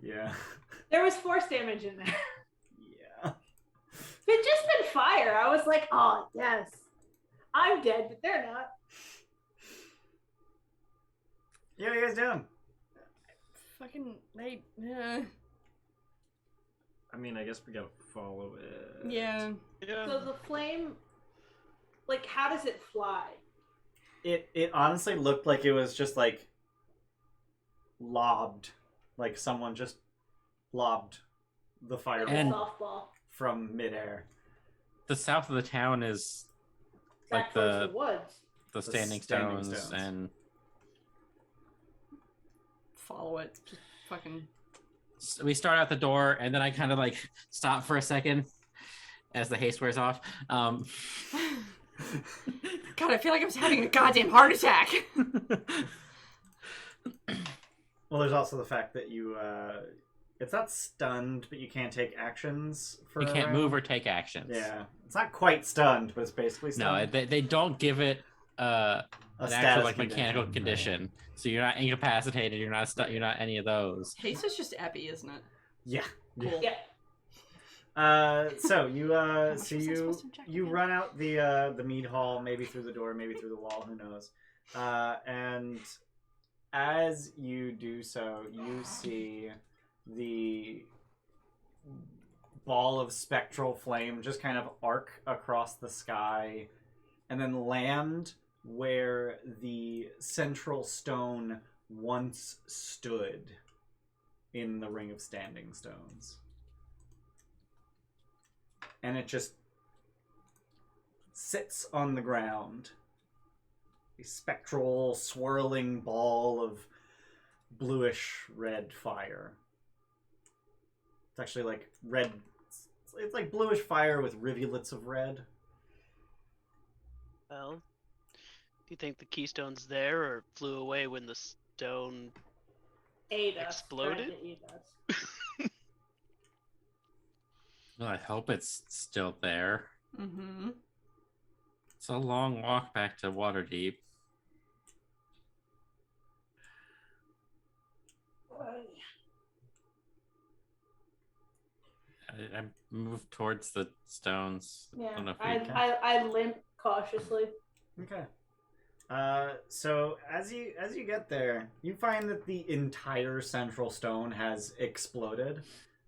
Yeah.
There was force damage in there.
Yeah.
If it'd just been fire, I was like, oh, yes. I'm dead, but they're not.
Yeah, what are you guys doing?
Fucking,
I mean, I guess we gotta follow it.
yeah.
So the flame, like, how does it fly?
It honestly looked like it was just like lobbed, like someone just lobbed the fireball
And-
Softball.
from midair.
The south of the town is like
Back towards the woods.
the
The
standing
standing
stones,
stones.
and
Follow it. Just fucking.
we start out the door, and then I kind of like stop for a second as the haste wears off.
God, I feel like I was having a goddamn heart attack.
Well, there's also the fact that you, it's not stunned, but you can't take actions for
You
a
can't
round.
move or take actions.
Yeah. It's not quite stunned, but it's basically
No,
stunned.
they don't give it an
status
actual like
condition,
mechanical
right.
condition. So you're not incapacitated. You're not you're not any of those.
Haste is just epi, isn't it?
Yeah.
Cool.
Yeah.
So you
much
so
was I
you
supposed to inject
you
again?
run out the mead hall, maybe through the door, maybe through the wall, who knows. And as you do so, you see the ball of spectral flame just kind of arc across the sky and then land where the central stone once stood in the ring of standing stones. And it just sits on the ground. A spectral, swirling ball of bluish red fire. It's actually like red. It's like bluish fire with rivulets of red.
Well, do you think the keystone's there or flew away when the stone
Ate us.
Exploded?
Tried to eat us.
Well, I hope it's still there.
Mm-hmm.
It's a long walk back to Waterdeep. I moved towards the stones. I
Yeah,
don't know if we can.
I limp cautiously.
Okay. So as you get there, you find that the entire central stone has exploded.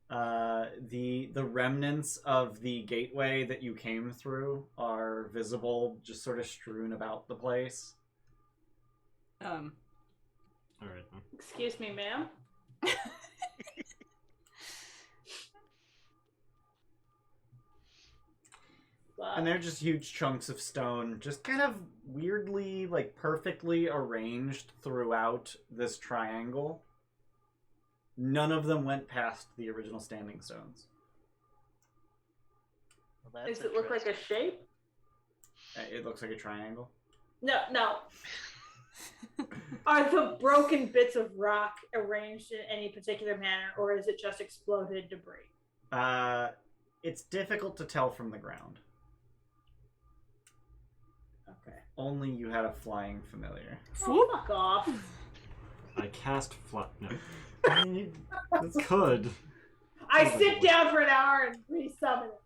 The remnants of the gateway that you came through are visible, just sort of strewn about the place.
All right. Then.
Excuse me, ma'am.
And they're just huge chunks of stone, just kind of weirdly, like, perfectly arranged throughout this triangle. None of them went past the original standing stones.
Well,
Does it look like a shape?
It looks like a triangle.
No. Are the broken bits of rock arranged in any particular manner, or is it just exploded debris?
It's difficult to tell from the ground.
Okay.
Only you had a flying familiar.
Oh, fuck off.
I cast flat. No. Could.
I sit down for an hour and resummon it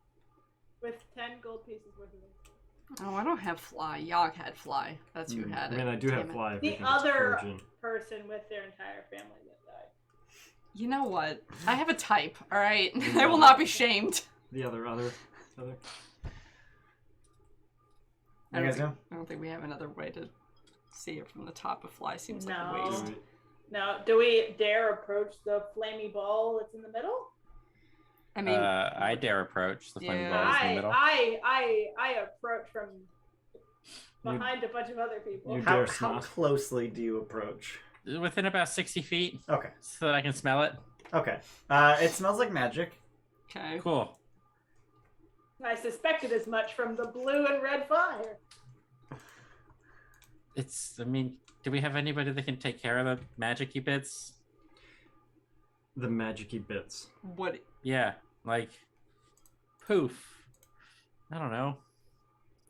with 10 gold pieces worth of it.
Oh, I don't have fly. Yogg had fly. That's who had
I
it.
mean, I do have
Damn it.
fly. if
The
you think it's
other
urgent.
person with their entire family that died.
You know what? I have a type, alright? I will not be shamed.
The other.
You guys know?
I don't think we have another way to see it from the top. A fly seems like
No.
a waste.
Now, do we dare approach the flamey ball that's in the middle?
I mean,
I dare approach the flame
Yeah.
balls in the middle.
I approach from behind a bunch of other people.
you-
How
dare snot.
closely do you approach?
Within about 60 feet,
Okay.
so that I can smell it.
Okay. It smells like magic.
okay.
Cool.
I suspected as much from the blue and red fire.
I mean, do we have anybody that can take care of the magic-y bits?
The magic-y bits.
What?
Yeah, like, poof. I don't know.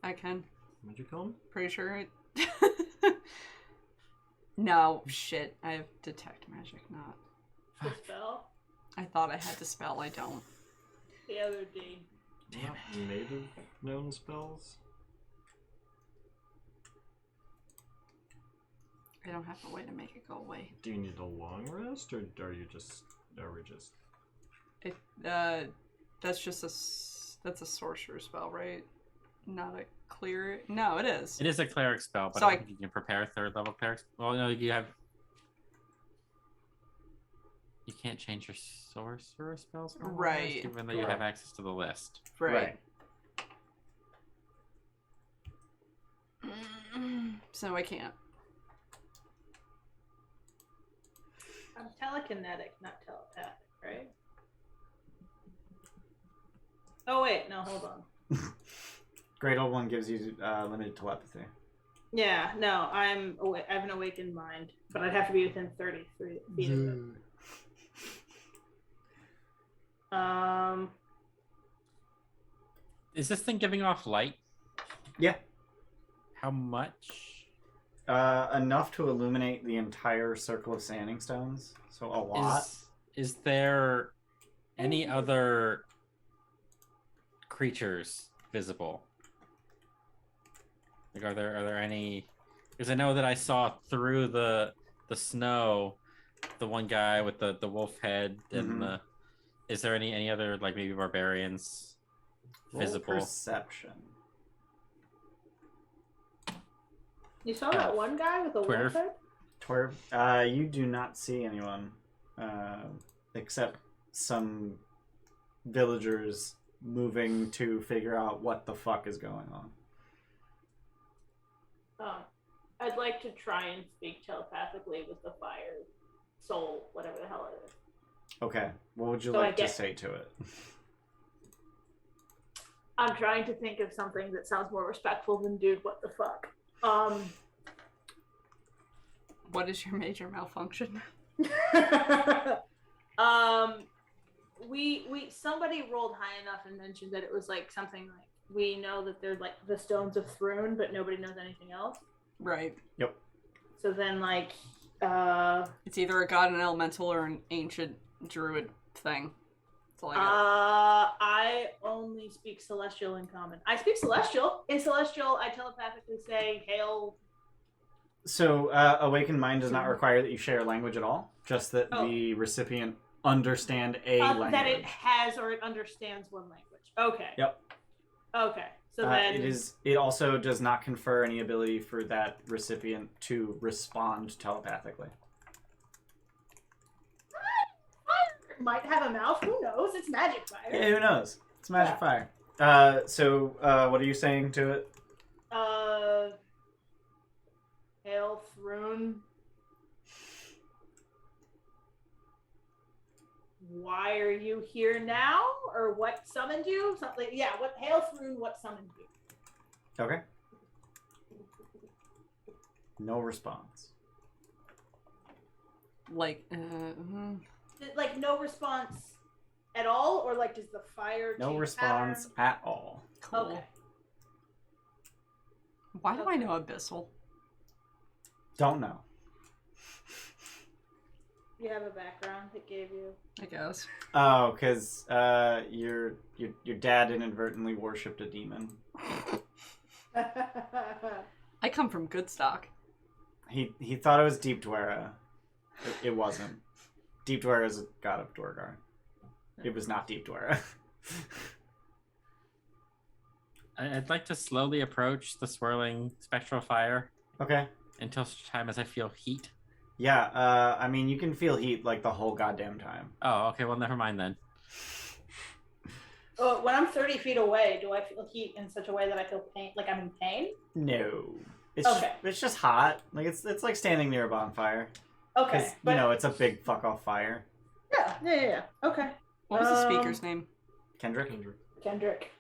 I can.
What'd you call him?
Pretty sure it. No, shit. I have detect magic, not.
The spell.
I thought I had to spell, I don't.
The other D.
Damn
it. Native known spells.
I don't have a way to make it go away.
Do you need a long rest, or are we just?
It, that's just that's a sorcerer spell, right? Not a clear. No, it is.
It is a cleric spell, but
So
I don't think you can prepare a third level cleric. Well, no, you can't change your sorcerer spells, for one rest,
Right.
Even though you have access to the list.
Right. So I can't.
I'm telekinetic, not telepathic, right? Oh wait, no, hold on.
Great Old One gives you limited telepathy.
Yeah, no, I have an awakened mind, but I'd have to be within 30 feet of it.
Is this thing giving off light?
Yeah.
How much?
Enough to illuminate the entire circle of standing stones. So a lot.
Is there any other creatures visible? Like, are there any? Because I know that I saw through the snow, the one guy with the wolf head and the. Is there any other, like, maybe barbarians visible?
Roll perception.
You saw that one guy with the wolf head?
Twerp. You do not see anyone, except some villagers moving to figure out what the fuck is going on.
I'd like to try and speak telepathically with the fire soul, whatever the hell it is.
Okay. What would you
So
like to say to it?
I'm trying to think of something that sounds more respectful than "dude, what the fuck."
What is your major malfunction?
we somebody rolled high enough and mentioned that it was like something like, we know that they're like the stones of Thrune, but nobody knows anything else.
Right.
Yep.
So then, like,
it's either a god, an elemental, or an ancient druid thing. That's all I got.
I only speak Celestial in common. I speak Celestial. In Celestial, I telepathically say, "Hail."
So, Awakened Mind does not require that you share language at all, just that the recipient understand a language.
That it has or it understands one language. Okay.
Yep.
Okay. So then
it also does not confer any ability for that recipient to respond telepathically.
might have a mouth. Who knows? It's magic fire.
Yeah, who knows? It's magic fire. So what are you saying to it?
Hail Thrune. Why are you here now? Or what summoned you? Something. Yeah. What Hail Thrune? What summoned you?
Okay. No response.
Like,
Like no response at all, or like does the fire?
No
change
response
pattern?
at all.
cool.
Okay.
Why do I know Abyssal?
Don't know.
You have a background it gave you.
I guess.
Oh, because your dad inadvertently worshipped a demon.
I come from good stock.
He thought it was Deep Dwera. It wasn't. Deep Dwera is a god of Dwargar. It was not Deep Dwera.
I'd like to slowly approach the swirling spectral fire
Okay.
until such time as I feel heat.
Yeah, I mean, you can feel heat like the whole goddamn time.
Oh, okay. Well, never mind then.
Oh, when I'm 30 feet away, do I feel heat in such a way that I feel pain, like I'm in pain?
No. It's
Okay.
it's just hot. Like it's like standing near a bonfire.
Okay,
Because,
but
you know, it's a big fuck off fire.
yeah. Okay,
What was the speaker's name?
Kendrick?
Kendrick.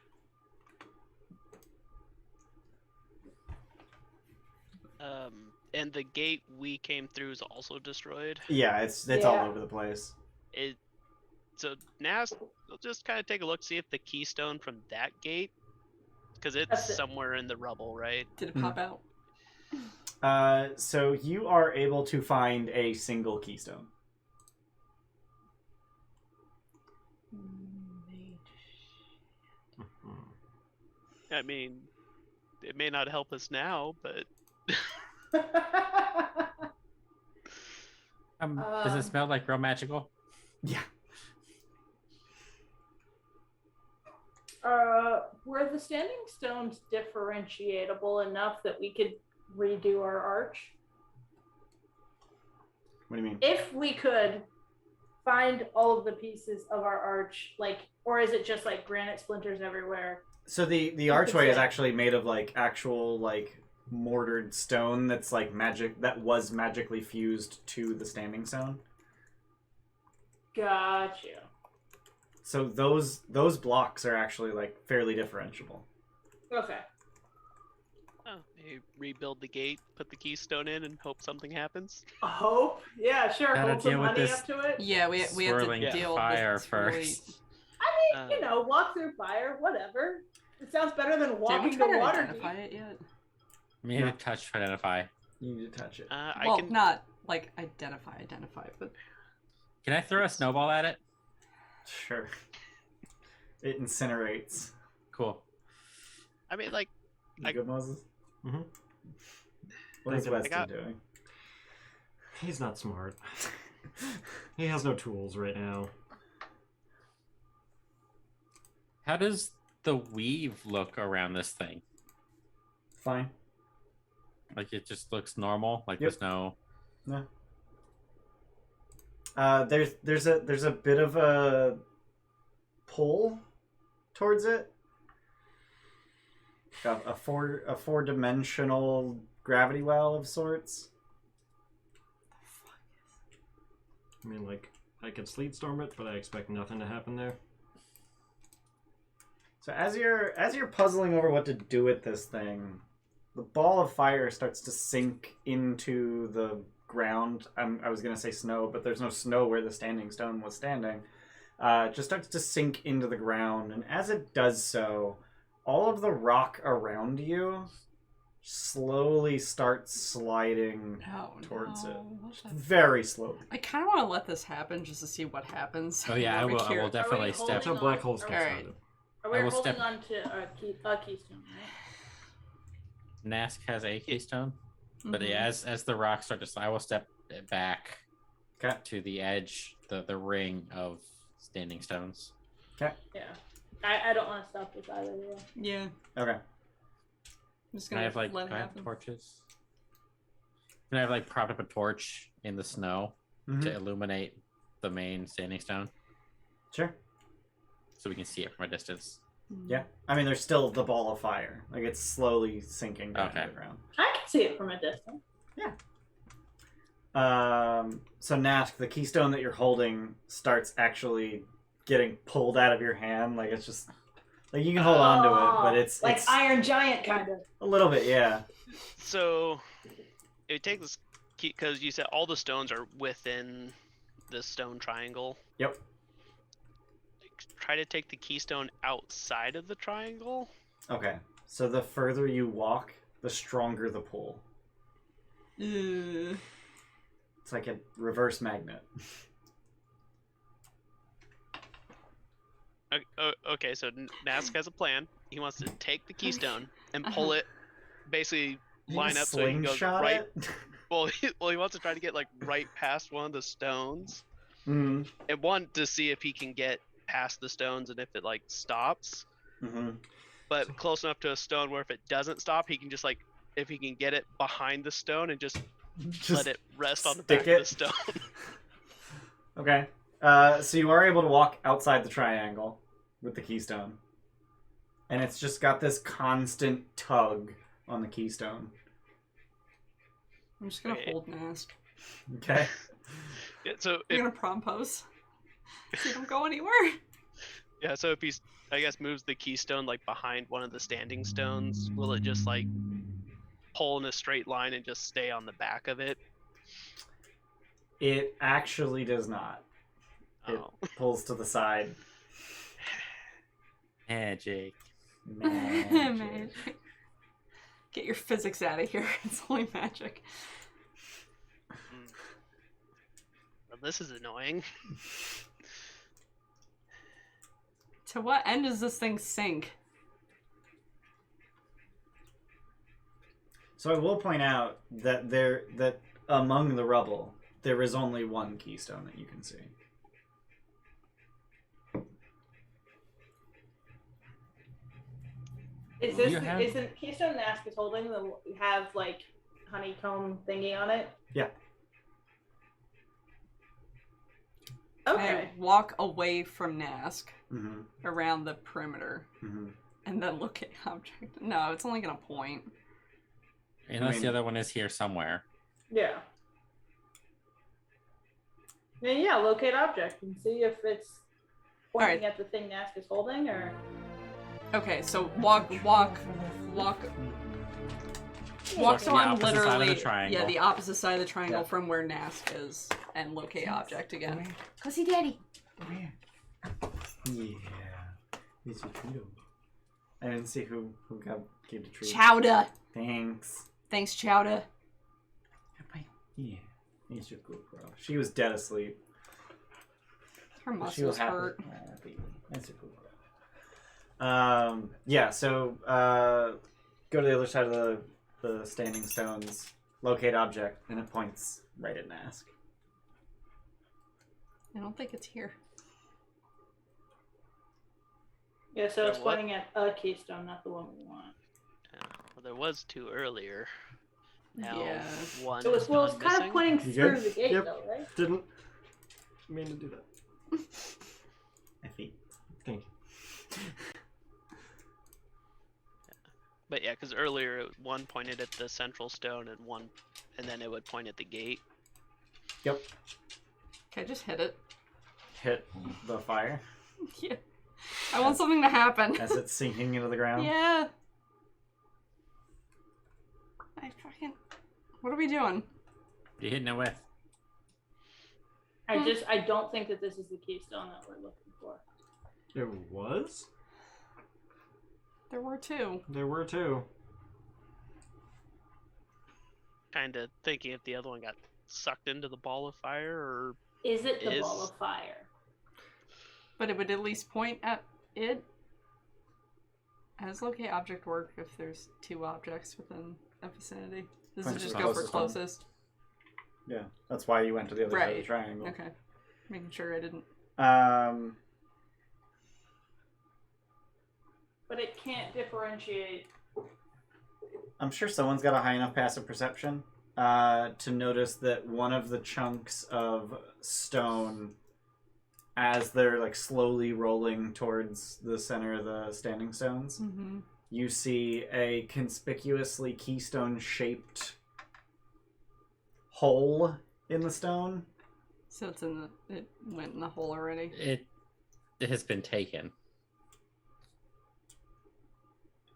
And the gate we came through is also destroyed.
Yeah, it's all
Yeah.
over the place.
So Nask, we'll just kind of take a look, see if the keystone from that gate, because it's
That's it.
somewhere in the rubble, right?
Did it pop out?
So you are able to find a single keystone.
I mean, it may not help us now, but
Does it smell like real magical?
Yeah.
Were the standing stones differentiatable enough that we could redo our arch?
What do you mean?
If we could find all of the pieces of our arch, like, or is it just like granite splinters everywhere?
So the archway is actually made of like actual like mortared stone that's like magic that was magically fused to the standing stone.
Gotcha.
So those blocks are actually like fairly differentiable.
Okay.
maybe rebuild the gate, put the keystone in, and hope something happens.
Hope? Yeah, sure.
Gotta
Hold some
deal with
money
this
up to it.
Yeah, we have to
swirling
deal
fire
with this
first.
I mean, you know, walk through fire, whatever. It sounds better than
Did we
walking
try
the
to
water
identify
deep.
it yet?
We need to touch to identify.
You need to touch it.
I
Well,
can.
not like identify, but
Can I throw a snowball at it?
Sure. It incinerates.
Cool.
I mean, like,
You good, Moses?
Mhm.
What is
I
Wesdin
got-
doing?
He's not smart. He has no tools right now.
How does the weave look around this thing?
Fine.
Like it just looks normal. Like
Yep.
there's no.
No. There's a bit of a pull towards it. A four-dimensional gravity well of sorts.
I mean, like, I could sleet storm it, but I expect nothing to happen there.
So as you're puzzling over what to do with this thing, the ball of fire starts to sink into the ground. I was gonna say snow, but there's no snow where the standing stone was standing. It just starts to sink into the ground, and as it does so, all of the rock around you slowly starts sliding towards it. Very slowly.
I kind of want to let this happen just to see what happens.
Oh yeah, I
Over
will. I
here.
will definitely
Are we
step.
That's how
holding
black
on?
holes get
Alright.
started.
Are we
I will
holding
step-
on to a keystone, right?
Nask has a keystone, but
Mhm.
yeah, as the rocks start to slide, I will step back
Okay.
to the edge, the ring of standing stones.
Yeah. I don't want to stop this either. Yeah.
Yeah,
Okay.
I'm just
Can
gonna
I have like
let it
can I have
happen.
torches? Can I have like propped up a torch in the snow
Mhm.
to illuminate the main standing stone?
Sure.
so we can see it from a distance.
Yeah. I mean, there's still the ball of fire. Like, it's slowly sinking down to
Okay.
the ground.
I can see it from a distance.
So Nask, the keystone that you're holding starts actually getting pulled out of your hand. Like, it's just... Like, you can hold on to it, but it's...
like
it's
Iron Giant, kind of.
a little bit, yeah.
So it takes key because you said all the stones are within the stone triangle.
Yep.
Try to take the keystone outside of the triangle.
Okay. So the further you walk, the stronger the pull. It's like a reverse magnet.
Okay, so Nask has a plan. He wants to take the keystone and pull it, basically line up so he can go
Slingshot
right.
it?
Well, he wants to try to get like right past one of the stones,
Mm-hmm.
and one to see if he can get past the stones and if it like stops.
Mm-hmm.
But close enough to a stone where if it doesn't stop, he can just like if he can get it behind the stone and just let it rest on the back
stick
of the
it?
stone.
Okay. So you are able to walk outside the triangle with the keystone. And it's just got this constant tug on the keystone.
I'm just gonna
Okay.
hold Nask.
Okay?
Yeah, so
I'm gonna prom pose. So you don't go anywhere.
so if he's I guess moves the keystone like behind one of the standing stones, will it just like pull in a straight line and just stay on the back of it?
It actually does not. It
Oh.
pulls to the side.
Magic.
Magic.
Get your physics out of here. It's only magic.
Well, this is annoying.
To what end does this thing sink?
So I will point out that that among the rubble, there is only one keystone that you can see.
Is this
You have-
is the keystone Nask is holding the have like honeycomb thingy on it?
Yeah.
Okay.
I walk away from Nask
Mm-hmm.
around the perimeter
Mm-hmm.
and then look at object. No, it's only gonna point.
Unless
mean-
the other one is here somewhere.
Yeah. And yeah, locate object and see if it's pointing
Alright.
at the thing Nask is holding or.
Okay, so walk
the
on
opposite side of the
literally
triangle.
the opposite side of the triangle
Yeah.
from where Nask is and locate object again.
Cause he daddy.
Yeah. It's a treat. I didn't see who gave the treat.
Chowder.
Thanks.
Thanks, Chowder.
Yeah. It's your good girl. She was dead asleep.
Her
She was
muscles
happy.
hurt.
That's a good girl. Yeah, so go to the other side of the standing stones, locate object, and it points right at Nask.
I don't think it's here.
Yeah, so it's
What?
pointing at a keystone, not the one we want.
Well, there was two earlier. Now
Yeah.
one
It was
is
well, it's
gone
kind
missing.
of pointing
You
through
good?
the gate
Yep.
though, right?
Didn't mean to do that.
I think.
Thank you.
But yeah, because earlier one pointed at the central stone and then it would point at the gate.
Yep.
Okay, just hit it.
Hit the fire
Yeah. I want something to happen.
as it's sinking into the ground.
Yeah. What are we doing?
You hitting it with?
I don't think that this is the keystone that we're looking for.
There was?
There were two.
There were two.
Kind of thinking if the other one got sucked into the ball of fire or
Is it the
Is-
ball of fire?
But it would at least point at it. How does locate object work if there's two objects within a vicinity? Does
Point
it
to
just
the
go for
closest one.
closest?
Yeah, that's why you went to the other side of the
Right.
triangle.
Okay. Making sure I didn't.
But it can't differentiate.
I'm sure someone's got a high enough passive perception to notice that one of the chunks of stone as they're like slowly rolling towards the center of the standing stones,
Mm-hmm.
you see a conspicuously keystone-shaped hole in the stone.
So it went in the hole already.
It has been taken.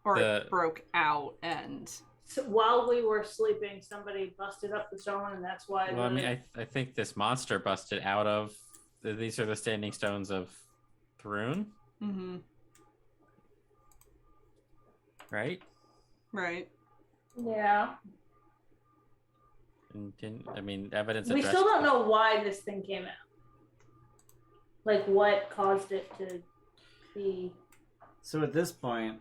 Or it broke out and...
So while we were sleeping, somebody busted up the stone, and that's why.
Well, I mean, I think this monster busted out of. These are the standing stones of Thrun,
Mm-hmm.
right?
Right.
Yeah.
And didn't, I mean, evidence.
We still don't know why this thing came out. Like, what caused it to be.
So at this point,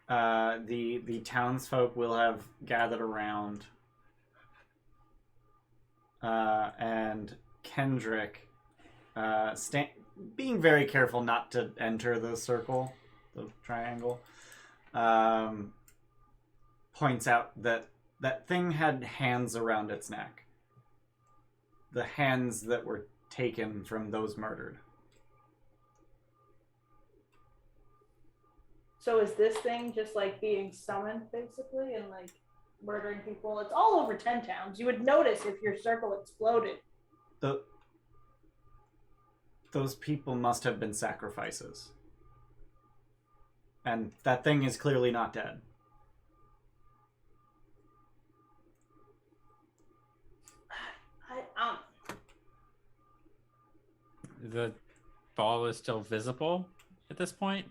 the townsfolk will have gathered around, and Kendrick, being very careful not to enter the circle, the triangle, points out that that thing had hands around its neck. The hands that were taken from those murdered.
So is this thing just like being summoned, basically, and like murdering people? It's all over 10 towns. You would notice if your circle exploded.
Those people must have been sacrifices. And that thing is clearly not dead.
The ball is still visible at this point.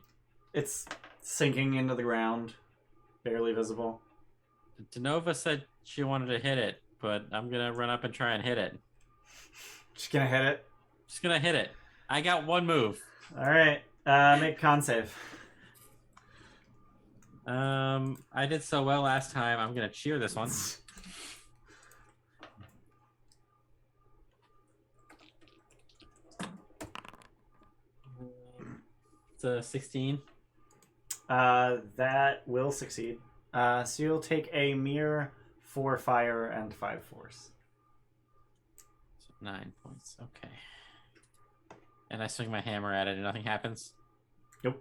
It's sinking into the ground, barely visible.
Danova said she wanted to hit it, but I'm gonna run up and try and hit it.
Just gonna hit it.
Just gonna hit it. I got one move.
All right, make con save.
I did so well last time. I'm gonna cheer this one. It's a 16.
That will succeed. So you'll take a mere 4 fire and 5 force.
So 9 points. Okay. And I swing my hammer at it and nothing happens?
Nope.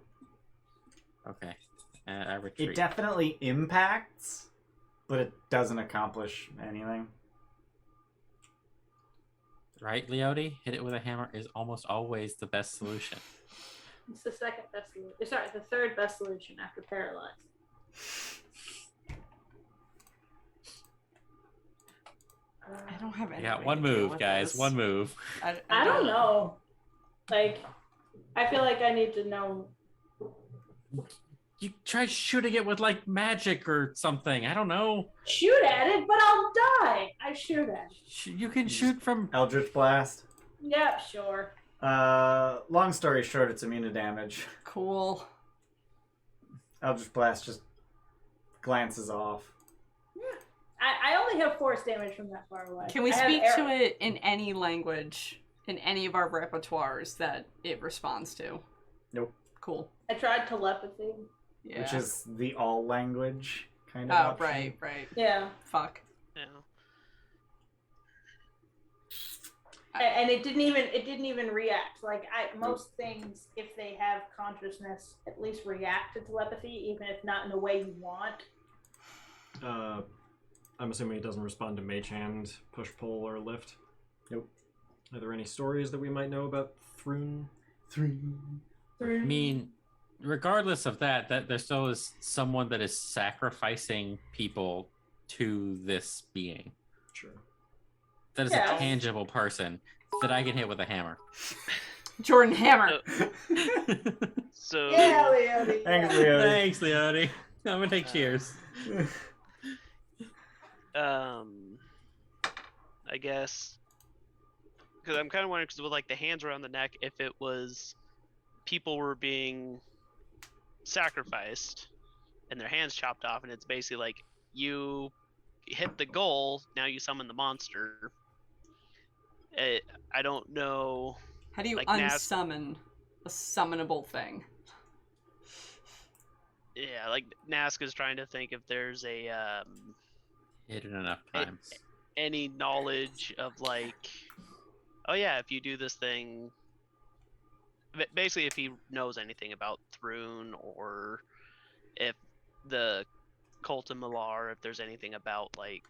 Okay. And I retreat.
It definitely impacts, but it doesn't accomplish anything.
Right, Leote? Hit it with a hammer is almost always the best solution.
It's the second best solution. Sorry, the third best solution after paralyzed.
I don't have any.
Yeah,
way
one
to deal
move,
with
guys.
this.
One move.
I don't know. Like, I feel like I need to know.
You try shooting it with, like, magic or something. I don't know.
Shoot at it, but I'll die. I shoot at it.
You can shoot from...
Eldritch Blast.
Yep, sure.
Long story short, it's immune to damage.
Cool.
Eldritch Blast just glances off.
I only have force damage from that far away.
Can we speak to it in any language, in any of our repertoires that it responds to?
Nope.
Cool.
I tried telepathy.
Yeah.
Which is the all language kind of option.
Right.
Yeah.
Fuck.
Yeah.
And it didn't even react. Like most things, if they have consciousness, at least react to telepathy, even if not in the way you want.
I'm assuming it doesn't respond to Mage Hand, Push, Pull, or Lift.
Nope.
Are there any stories that we might know about Thrun?
I mean, regardless of that there still is someone that is sacrificing people to this being.
Sure.
That is a tangible person that I can hit with a hammer.
Jordan Hammer.
So
Yeah, Leote.
Thanks, Leo.
Thanks, Leote. I'm gonna take cheers.
I guess because I'm kind of wondering, because with like the hands around the neck, if it was people were being sacrificed and their hands chopped off, and it's basically like you hit the goal, now you summon the monster. I don't know.
How do you
like
unsummon a summonable thing?
Yeah, like Nask is trying to think if there's a
Hit it enough times.
any knowledge of like, oh yeah, if you do this thing, basically if he knows anything about Thrun, or if the Cult of Malar, if there's anything about like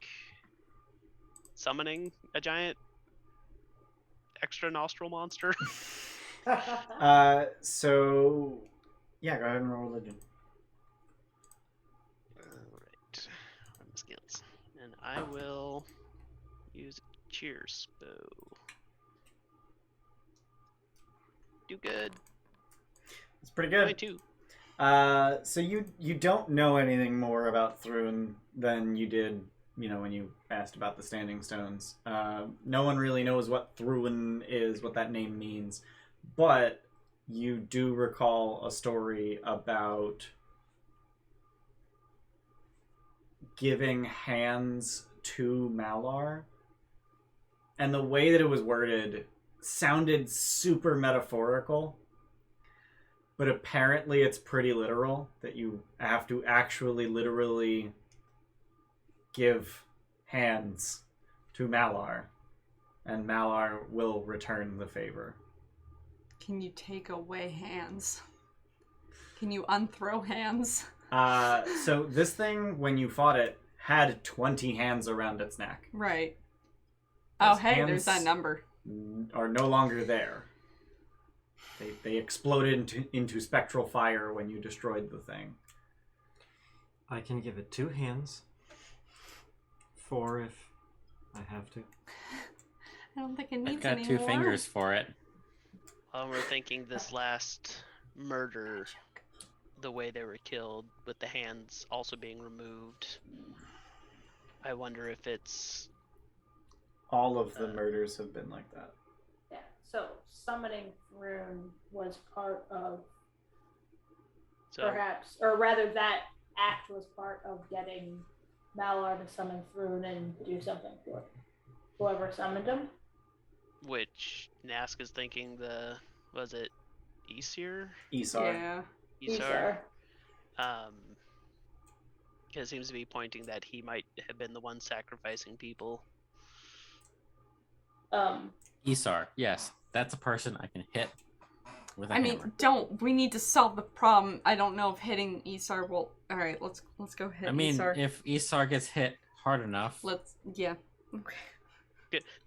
summoning a giant extra nostril monster.
So yeah, go ahead and roll religion.
Alright. Skills. And I will use Cheers bow. Do good.
It's pretty good.
22.
So you don't know anything more about Thrun than you did, when you asked about the Standing Stones. No one really knows what Thrun is, what that name means, but you do recall a story about giving hands to Malar, and the way that it was worded sounded super metaphorical. But apparently it's pretty literal, that you have to actually literally give hands to Malar, and Malar will return the favor.
Can you take away hands? Can you unthrow hands?
So this thing, when you fought it, had 20 hands around its neck.
Right.
Those
Oh, hey,
hands
there's that number.
are no longer there. They exploded into spectral fire when you destroyed the thing.
I can give it 2 hands. 4 if I have to.
I don't think it
I've
needs
got
any
2
more.
fingers for it.
We're thinking this last murder, the way they were killed, with the hands also being removed. I wonder if it's...
All of the murders have been like that.
Yeah, so summoning Thrun was part of,
So,
perhaps, or rather that act was part of getting Malar to summon Thrun and do something for it. Whoever summoned him.
which Nask is thinking was it Aesir?
Isar.
Yeah.
Isar. Because it seems to be pointing that he might have been the one sacrificing people.
Isar, yes, that's a person I can hit with a hammer.
We need to solve the problem. I don't know if hitting Isar will... Alright, let's go hit Isar.
If Isar gets hit hard enough,
Yeah.
Okay.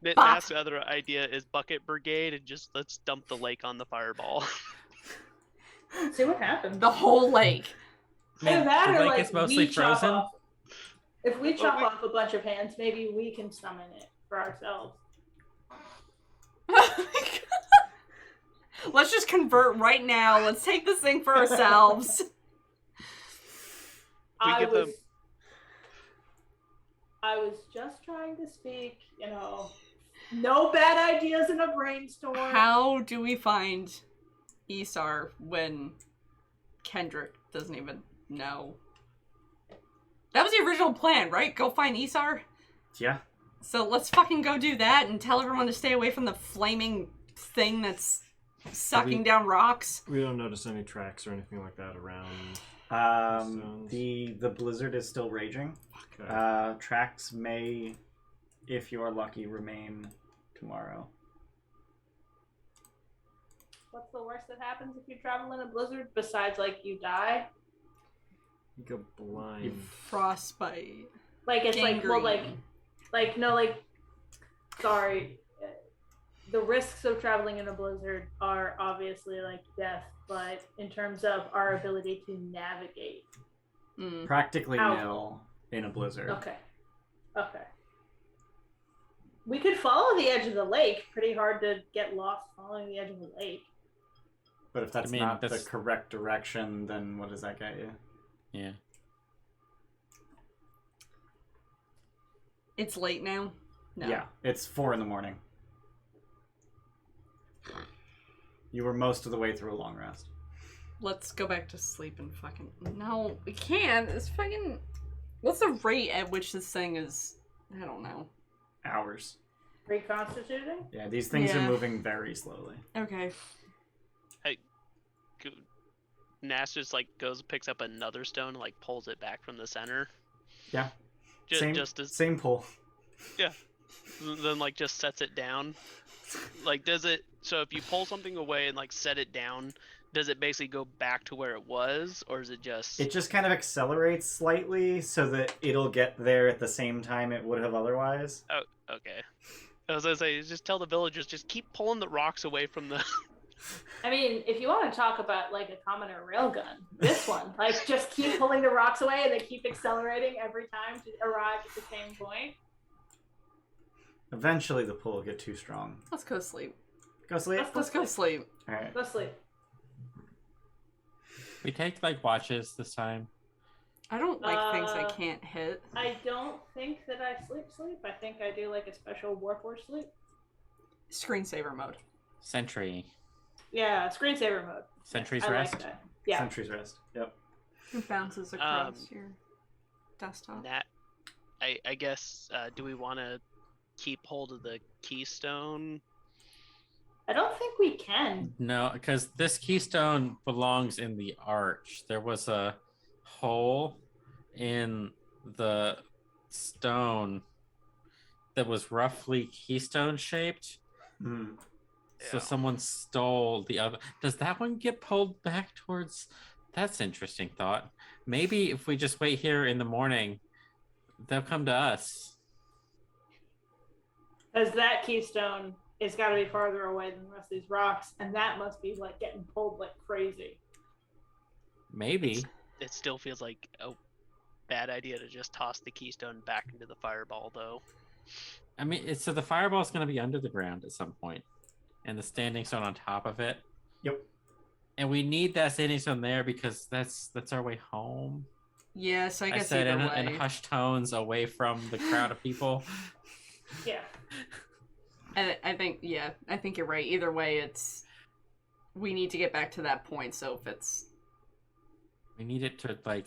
Bop.
Nask's other idea is Bucket Brigade, and just let's dump the lake on the fireball.
See what happens.
The whole lake.
Either that
the
or
lake
like
is mostly
we chop
frozen.
off. If we chop off a bunch of hands, maybe we can summon it for ourselves.
Let's just convert right now. Let's take this thing for ourselves.
I was just trying to speak, no bad ideas in a brainstorm.
How do we find Isar when Kendrick doesn't even know? That was the original plan, right? Go find Isar?
Yeah.
So let's fucking go do that and tell everyone to stay away from the flaming thing that's sucking down rocks.
We don't notice any tracks or anything like that around.
The blizzard is still raging.
Okay.
Tracks may, if you are lucky, remain tomorrow.
What's the worst that happens if you travel in a blizzard besides you die?
You go blind.
Frostbite.
It's
Gangrene.
sorry. The risks of traveling in a blizzard are obviously death, but in terms of our ability to navigate.
Practically nil in a blizzard.
Okay. We could follow the edge of the lake. Pretty hard to get lost following the edge of the lake.
But if that's not the correct direction, then what does that get you?
Yeah.
It's late now? No.
Yeah, it's 4 a.m. You were most of the way through a long rest.
Let's go back to sleep and fucking... No, we can't. It's fucking... What's the rate at which this thing is... I don't know.
Hours.
Reconstituting?
Yeah, these things are moving very slowly.
Okay.
Nask just goes, picks up another stone, and pulls it back from the center.
Yeah.
Just
Same pull.
Yeah. Then just sets it down. Like, does it? So if you pull something away and like set it down, does it basically go back to where it was, or is it just?
It just kind of accelerates slightly so that it'll get there at the same time it would have otherwise.
Oh, okay. I was gonna say, just tell the villagers, just keep pulling the rocks away from the.
I mean, if you want to talk about like a commoner railgun, this one, like just keep pulling the rocks away and they keep accelerating every time to arrive at the same point.
Eventually the pull will get too strong.
Let's go sleep.
Go sleep?
Let's go sleep.
Alright.
Go sleep.
We take like watches this time.
I don't like things I can't hit.
I don't think that I sleep. I think I do like a special Warforged sleep.
Screensaver mode.
Sentry.
Yeah, screensaver mode.
Sentry's
I
rest.
like that. Yeah.
Sentry's rest. Yep.
It bounces across your desktop.
That, I guess. Do we want to keep hold of the keystone?
I don't think we can.
No, because this keystone belongs in the arch. There was a hole in the stone that was roughly keystone shaped.
Mm.
So someone stole the other. Does that one get pulled back towards? That's an interesting thought. Maybe if we just wait here in the morning, they'll come to us.
Because that keystone is got to be farther away than the rest of these rocks, and that must be like getting pulled like crazy.
Maybe.
It still feels like a bad idea to just toss the keystone back into the fireball, though.
I mean, so the fireball's going to be under the ground at some point, and the standing stone on top of it.
Yep.
And we need that standing stone there because that's our way home.
Yes, I guess
said
either way.
in hushed tones, away from the crowd of people.
Yeah.
And I think you're right. Either way, we need to get back to that point. So if it's,
We need it to like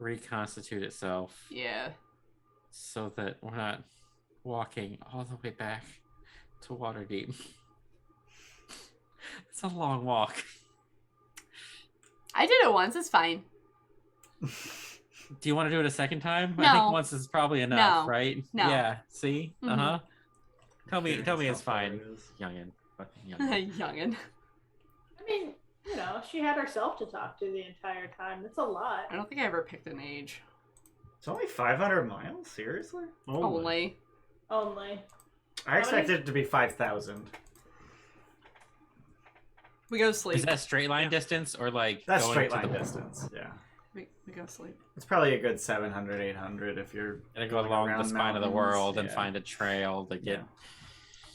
reconstitute itself.
yeah,
So that we're not walking all the way back to Waterdeep. It's a long walk.
I did it once. It's fine.
Do you want to do it a second time? I
No.
think once is probably enough,
No.
right?
No.
Yeah. See?
Mhm.
Uh-huh. Tell me it's
How far
fine.
it is.
Youngin. Fucking youngin.
Youngin.
I mean, she had herself to talk to the entire time. That's a lot.
I don't think I ever picked an age.
It's only 500 miles? Seriously?
Only.
Only.
I expected it to be 5,000.
We go sleep.
Is that straight line distance or like
That's
going
straight
to
line
the
distance, yeah.
We go sleep.
It's probably a good 700, 800 if you're
Gonna go
going
along the
around
spine of the
mountains,
world and
yeah.
find a trail to get.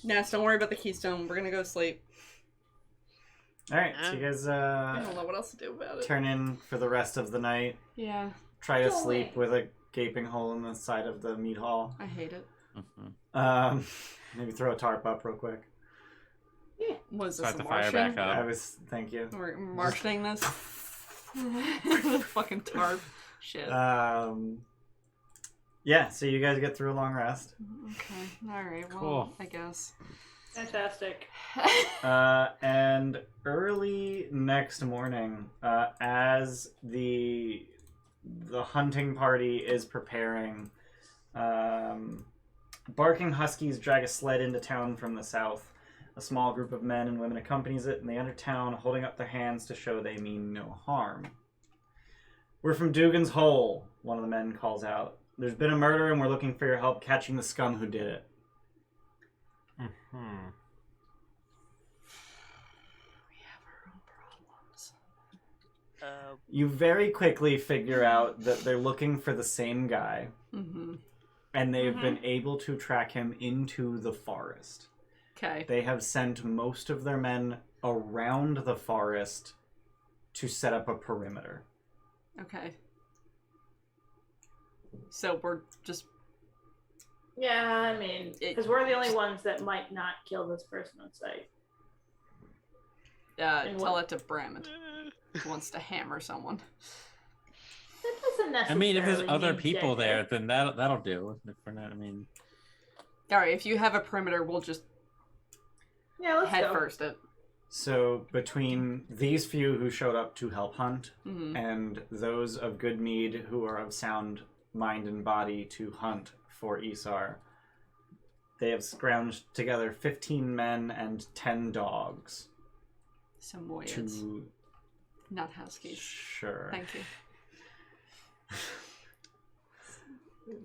Nas, don't worry about the keystone. We're gonna go sleep.
Alright, so you guys
I don't know what else to do about it.
turn in for the rest of the night.
Yeah,
Try to
Go
sleep
away.
with a gaping hole in the side of the meat hall.
I hate it.
Mhm.
Maybe throw a tarp up real quick.
Was
Start
this
the
a
fire back
Martian?
up.
Thank you.
We're marshalling this. Fucking tarp. Shit.
Yeah, so you guys get through a long rest.
Okay. All right. Well,
Cool.
I guess.
Fantastic.
And early next morning, as the hunting party is preparing, barking huskies drag a sled into town from the south. A small group of men and women accompanies it, and they enter town holding up their hands to show they mean no harm. "We're from Dugan's Hole," one of the men calls out. "There's been a murder, and we're looking for your help catching the scum who did it."
Hmm.
We have our own problems.
You very quickly figure out that they're looking for the same guy,
Mm-hmm.
and they've been able to track him into the forest.
Okay.
They have sent most of their men around the forest to set up a perimeter.
Okay. So we're just.
Yeah, I mean, because we're the only ones that might not kill this person on sight. And
Tell
what-
it to Brammond. Who wants to hammer someone.
That doesn't
I
necessarily
mean, if there's other
mean
people
dead.
there, then that'll do. If we're not, I mean,
All right. If you have a perimeter, we'll just
Yeah, let's
head
go.
first it.
So between these few who showed up to help hunt
Mm-hmm.
and those of good mead who are of sound mind and body to hunt for Isar, they have scrounged together 15 men and 10 dogs.
Some Moyeds.
To...
Not Huskies.
Sure.
Thank you.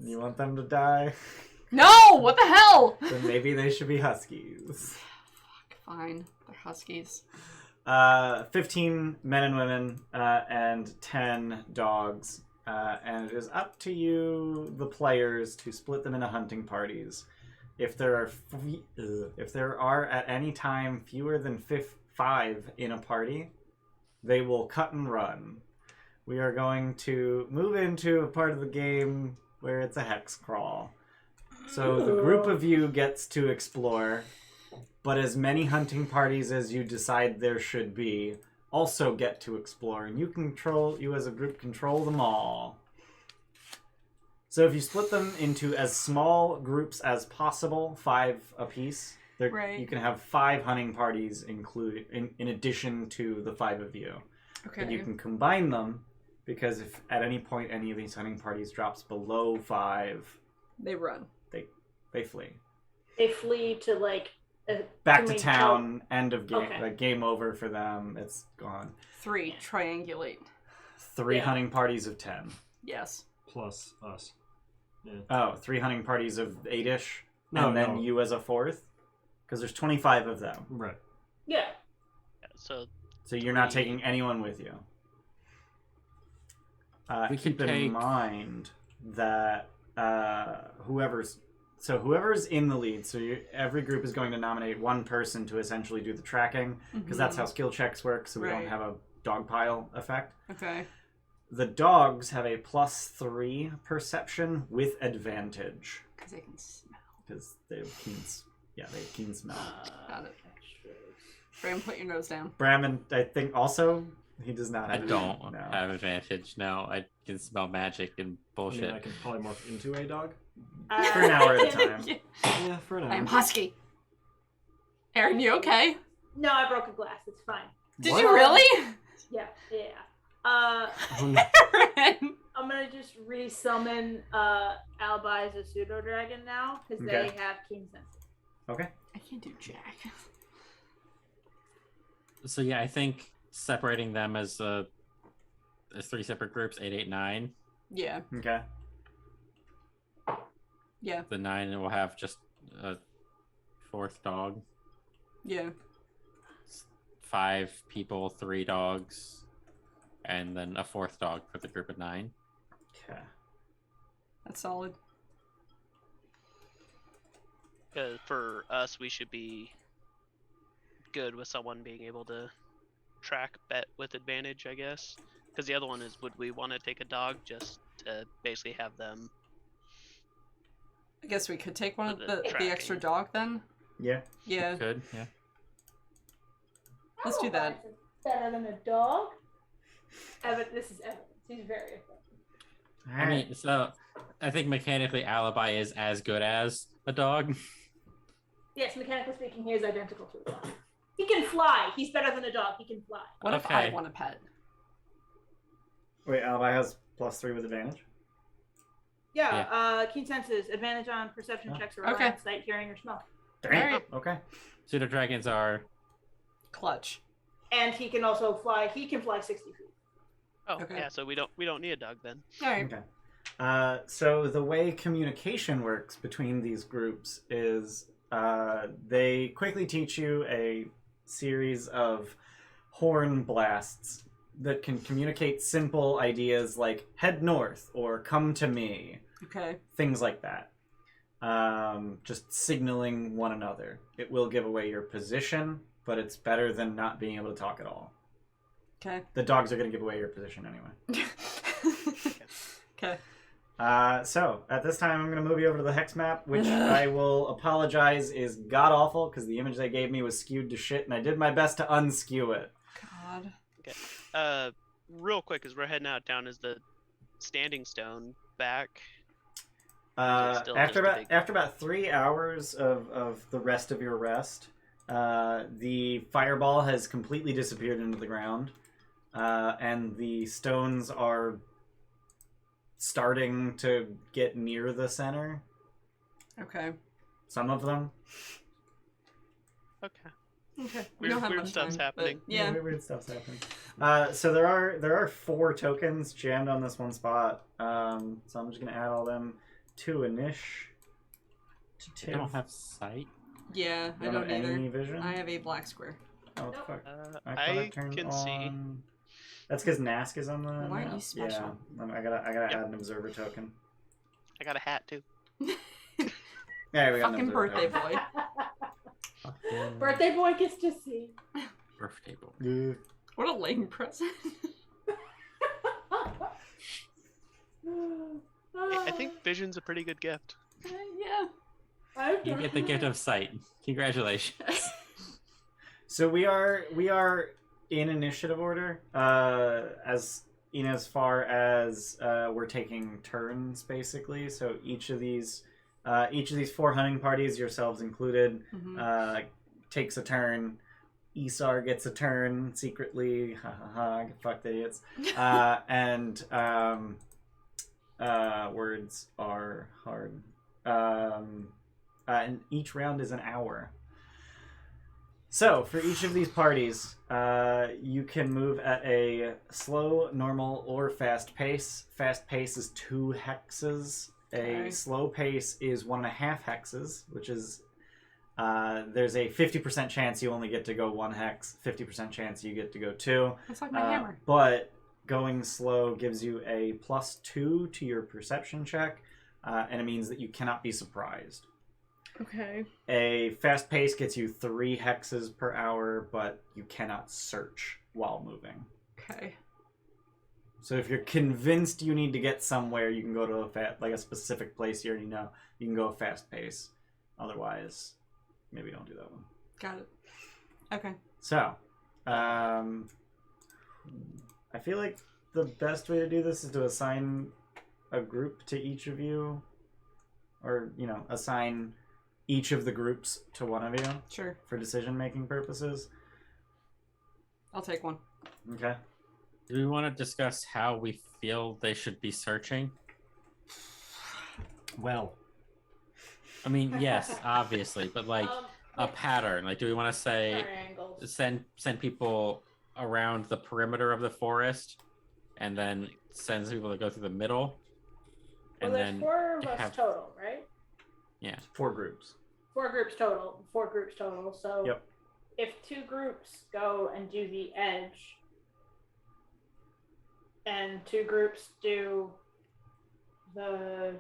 You want them to die?
No! What the hell?
Then maybe they should be Huskies.
Fuck, fine. They're Huskies.
15 men and women and 10 dogs. And it is up to you, the players, to split them into hunting parties. If there are at any time fewer than 5 in a party, they will cut and run. We are going to move into a part of the game where it's a hex crawl. So the group of you gets to explore, but as many hunting parties as you decide there should be also get to explore, and you as a group control them all. So if you split them into as small groups as possible, 5 apiece,
Right.
you can have 5 hunting parties included in addition to the 5 of you.
Okay.
But you can combine them, because if at any point any of these hunting parties drops below 5,
They run.
they flee.
They flee to like
Back
can
to
we
town, end of game,
Okay.
like game over for them, it's gone.
3. Triangulate.
3
Yeah.
hunting parties of 10.
Yes.
Plus us.
Oh, 3 hunting parties of 8-ish?
No,
and then
no.
you as a 4th? Because there's 25 of them.
Right.
yeah.
Yeah, so
So you're not
3.
taking anyone with you.
We
Keep
can
in
take-
mind that whoever's in the lead, so every group is going to nominate one person to essentially do the tracking, because that's how skill checks work, so we
Right.
don't have a dog pile effect.
Okay.
The dogs have a +3 perception with advantage,
Because they can smell.
because they have keen smell.
Got it. Bram, put your nose down.
Brammond, I think also, he does not
I
have
don't
no.
have advantage. No, I can smell magic and
I
bullshit.
mean, I can polymorph into a dog.
For an hour at a time.
Yeah, for an hour.
I'm husky. Aaron, you okay?
No, I broke a glass. It's fine.
Did
What?
you really?
Yeah.
Oh, no.
Aaron!
I'm gonna just resummon Alibi as a pseudo dragon now because
Okay.
they have keen sense.
Okay.
I can't do jack.
So yeah, I think separating them as 3 separate groups, 8, 8, 9.
Yeah.
Okay.
Yeah.
The 9 will have just a 4th dog.
Yeah.
5 people, 3 dogs, and then a 4th dog for the group of 9.
Okay.
That's solid.
for us, we should be good with someone being able to track bet with advantage, I guess. Because the other one is, would we want to take a dog just to basically have them?
I guess we could take one of
The
the extra
tracking.
dog then.
Yeah.
Yeah.
Good, yeah.
Let's do that.
Alibi is better than a dog. This is evidence. He's very effective.
I mean, so I think mechanically Alibi is as good as a dog.
Yes, mechanically speaking, he is identical to a dog. He can fly. He's better than a dog. He can fly.
What if I
Okay.
want a pet?
Wait, Alibi has +3 with advantage?
Yeah, keen senses, advantage on perception
Oh.
checks or
Okay.
sight, hearing, or smell.
Dang.
Alright.
Okay.
Pseudo dragons are
Clutch.
And he can also fly. He can fly 60 feet.
Oh,
Okay.
yeah. So we don't need a dog then.
All right.
Okay. So the way communication works between these groups is they quickly teach you a series of horn blasts that can communicate simple ideas like head north or come to me,
Okay.
things like that. Just signaling one another. It will give away your position, but it's better than not being able to talk at all.
Okay.
The dogs are going to give away your position anyway.
Okay.
So, at this time, I'm going to move you over to the hex map, which I will apologize is god-awful, because the image they gave me was skewed to shit, and I did my best to unskew it.
God.
Real quick, as we're heading out down, is the standing stone back? Still
After
just a big-
after about 3 hours of the rest of your rest, the fireball has completely disappeared into the ground, and the stones are starting to get near the center.
Okay.
some of them.
Okay.
Okay. We
Weird-
don't have
weird
much
stuff's
time,
happening.
But yeah.
Weird stuff's happening. So there are 4 tokens jammed on this one spot. So I'm just gonna add all them to initiative.
I don't have sight.
Yeah, I
You
don't
have
either.
any vision?
I have a black square.
Oh, what the fuck. I thought
I
turned
can see.
on... That's because Nask is on the
Why aren't
map.
you special?
Yeah, I gotta
Yep.
add an observer token.
I got a hat too.
Yeah, we got
Fucking
an observer
birthday
token.
boy.
Birthday boy gets to see.
Birthday boy.
Yeah.
What a lame present.
I think vision's a pretty good gift.
Yeah.
You get the gift of sight. Congratulations.
So we are in initiative order. As far as we're taking turns basically. So each of these 4 hunting parties, yourselves included,
Mhm.
takes a turn. Isar gets a turn secretly. Ha ha ha! Fuck the idiots. And words are hard. And each round is an hour. So, for each of these parties, you can move at a slow, normal, or fast pace. Fast pace is 2 hexes.
Okay.
A slow pace is 1.5 hexes, which is there's a 50% chance you only get to go 1 hex, 50% chance you get to go 2.
That's like my hammer.
But going slow gives you a +2 to your perception check, and it means that you cannot be surprised.
Okay.
A fast pace gets you 3 hexes per hour, but you cannot search while moving.
Okay.
So if you're convinced you need to get somewhere, you can go to a specific place you already know. You can go a fast pace. Otherwise, maybe don't do that one.
Got it. Okay.
So, I feel like the best way to do this is to assign a group to each of you, or assign each of the groups to one of you
Sure.
for decision-making purposes.
I'll take one.
Okay.
Do we want to discuss how we feel they should be searching?
Well,
I mean, yes, obviously, but like a pattern. Like, do we want to say
triangles.
send people around the perimeter of the forest, and then send people to go through the middle,
Well,
and
there's
then
4 of us
have-
total, right?
yeah.
4 groups.
4 groups total. 4 groups total. So
Yep.
if 2 groups go and do the edge, and 2 groups do the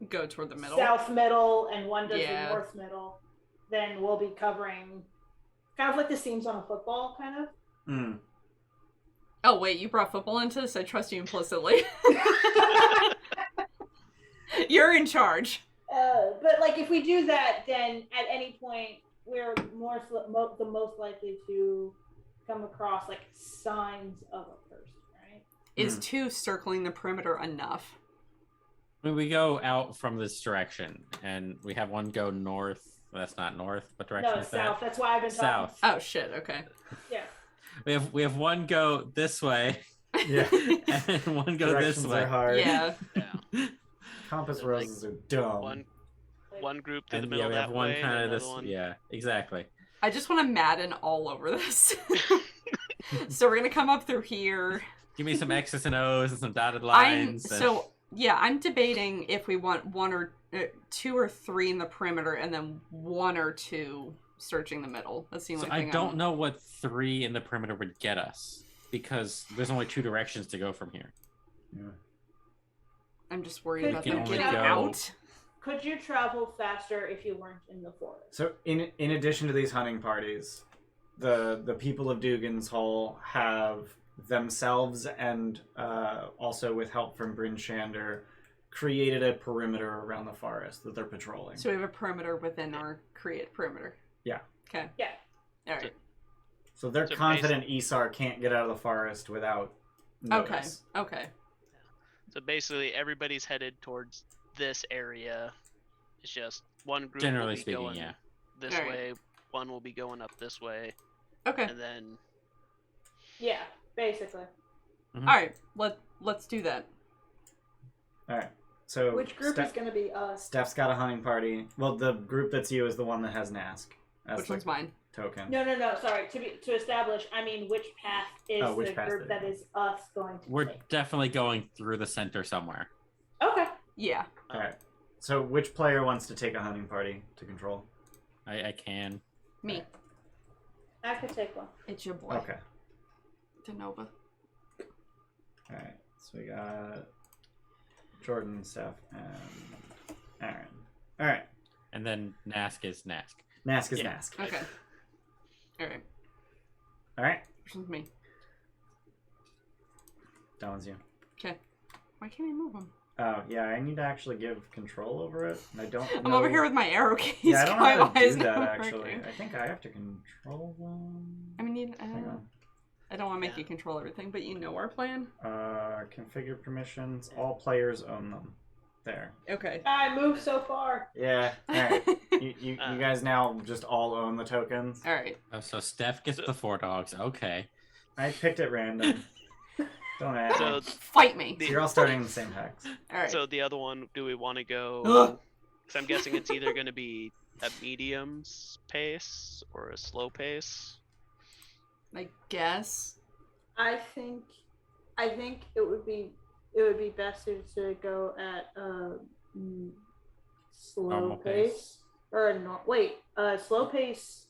Go toward the middle.
south middle, and 1 does
Yeah.
the north middle, then we'll be covering kind of like the seams on a football, kind of.
Mm.
Oh wait, you brought football into this? I trust you implicitly. You're in charge.
But like if we do that, then at any point we're the most likely to come across like signs of a person, right?
Is 2 circling the perimeter enough?
I mean, we go out from this direction, and we have one go north. That's not north. What direction
No,
is
south.
that?
That's why I've been talking.
South.
Oh shit, okay.
Yeah.
We have one go this way,
Yeah.
and then one go this
Directions
way.
are hard.
Yeah.
Yeah.
Compass
So, like,
roses are dumb.
One group to the
And
middle
yeah, we
that
have one
way,
kind of
and
this.
another one.
Yeah, exactly.
I just want to Madden all over this. So we're gonna come up through here.
Give me some X's and O's and some dotted lines.
I'm debating if we want 1 or 2 or 3 in the perimeter, and then 1 or 2 searching the middle. That's the only
So
thing.
I don't know what 3 in the perimeter would get us, because there's only 2 directions to go from here.
Yeah.
I'm just worried
We
about
can
them
only
getting
go-
out.
Could you travel faster if you weren't in the forest?
So in addition to these hunting parties, the people of Dugan's Hole have themselves and also with help from Bryn Shander created a perimeter around the forest that they're patrolling.
So we have a perimeter within our create perimeter.
Yeah.
Okay.
Yeah.
All right.
So they're
So
confident Isar can't get out of the forest without notice.
Okay.
So basically, everybody's headed towards this area. It's just one group
Generally
will be
speaking,
going
yeah.
this
Alright.
way, one will be going up this way,
Okay.
and then
Yeah, basically.
All right. Let's do that.
All right. So
Which group is going to be us?
Steph's got a hunting party. Well, the group that's you is the one that has Nask. As
Which one's mine?
Token.
No. Sorry. To establish, I mean, which path is
which
the
path
group that is us going to
We're
take?
definitely going through the center somewhere.
Okay.
Yeah.
All right. So which player wants to take a hunting party to control?
I can.
Me.
I could take one.
It's your boy.
Okay.
Danova.
All right. So we got Jordan, Steph, and Aaron. All right.
And then Nask is Nask.
Nask is
Yeah.
Nask.
Okay. Alright.
All right.
Which one's me?
That one's you.
Okay. Why can't I move him?
Oh, yeah. I need to actually give control over it. I don't
I'm
know-
over here with my arrow keys.
Yeah, I don't know how
Why
to
is
do
it
that,
not
actually.
working?
I think I have to control them.
I mean,
Hang on.
I don't want to make
Yeah.
you control everything, but you know our plan.
Configure permissions. All players own them. There.
Okay.
I moved so far.
Yeah. All right. You guys now just all own the tokens.
Alright.
Oh, so Steph gets the 4 dogs. Okay.
I picked at random. Don't ask.
So,
Fight me.
So you're all starting in the same hex.
Alright.
so the other one, do we want to go?
Ugh.
Because I'm guessing it's either going to be a medium pace or a slow pace.
I guess.
I think it would be best to go at slow
Normal
pace.
pace.
Or slow pace.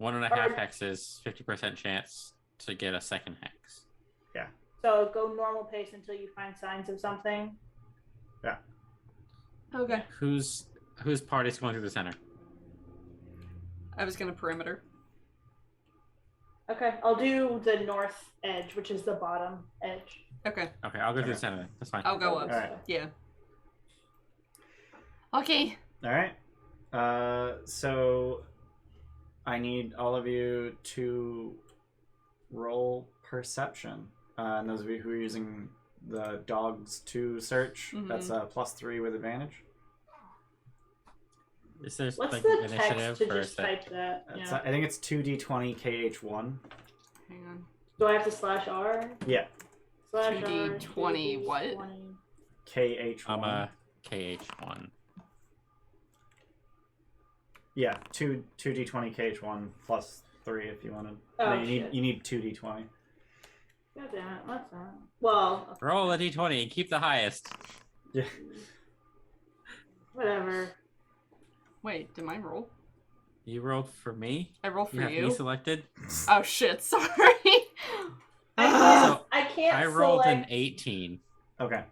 1.5
Or-
hexes, 50% chance to get a second hex.
So go normal pace until you find signs of something.
Okay.
Whose party's going through the center?
I was gonna perimeter.
Okay, I'll do the north edge, which is the bottom edge.
Okay.
Okay, I'll go through
Okay.
the center then. That's fine.
I'll go up.
Alright.
Yeah. Okay.
All right. So I need all of you to roll perception. And those of you who are using the dogs to search, that's +3 with advantage.
Is there
What's
like
the
initiative
text to
or is
just
that
type that?
It's,
Yeah.
I think it's 2d20 KH1.
Hang on.
Do I have to /R?
Yeah,
/R,
2D20 what?
2D20.
KH1.
I'm a KH1.
Yeah, 2d20 KH1 +3 if you wanted.
Oh,
No,
shit.
you need 2d20.
God damn it, what's that? Well,
Roll a d20 and keep the highest.
Yeah.
whatever.
Wait, did mine roll?
You rolled for me?
I rolled for
You have
you.
me selected?
Oh shit! Sorry.
So,
I can't
I rolled an
select...
18.
Okay.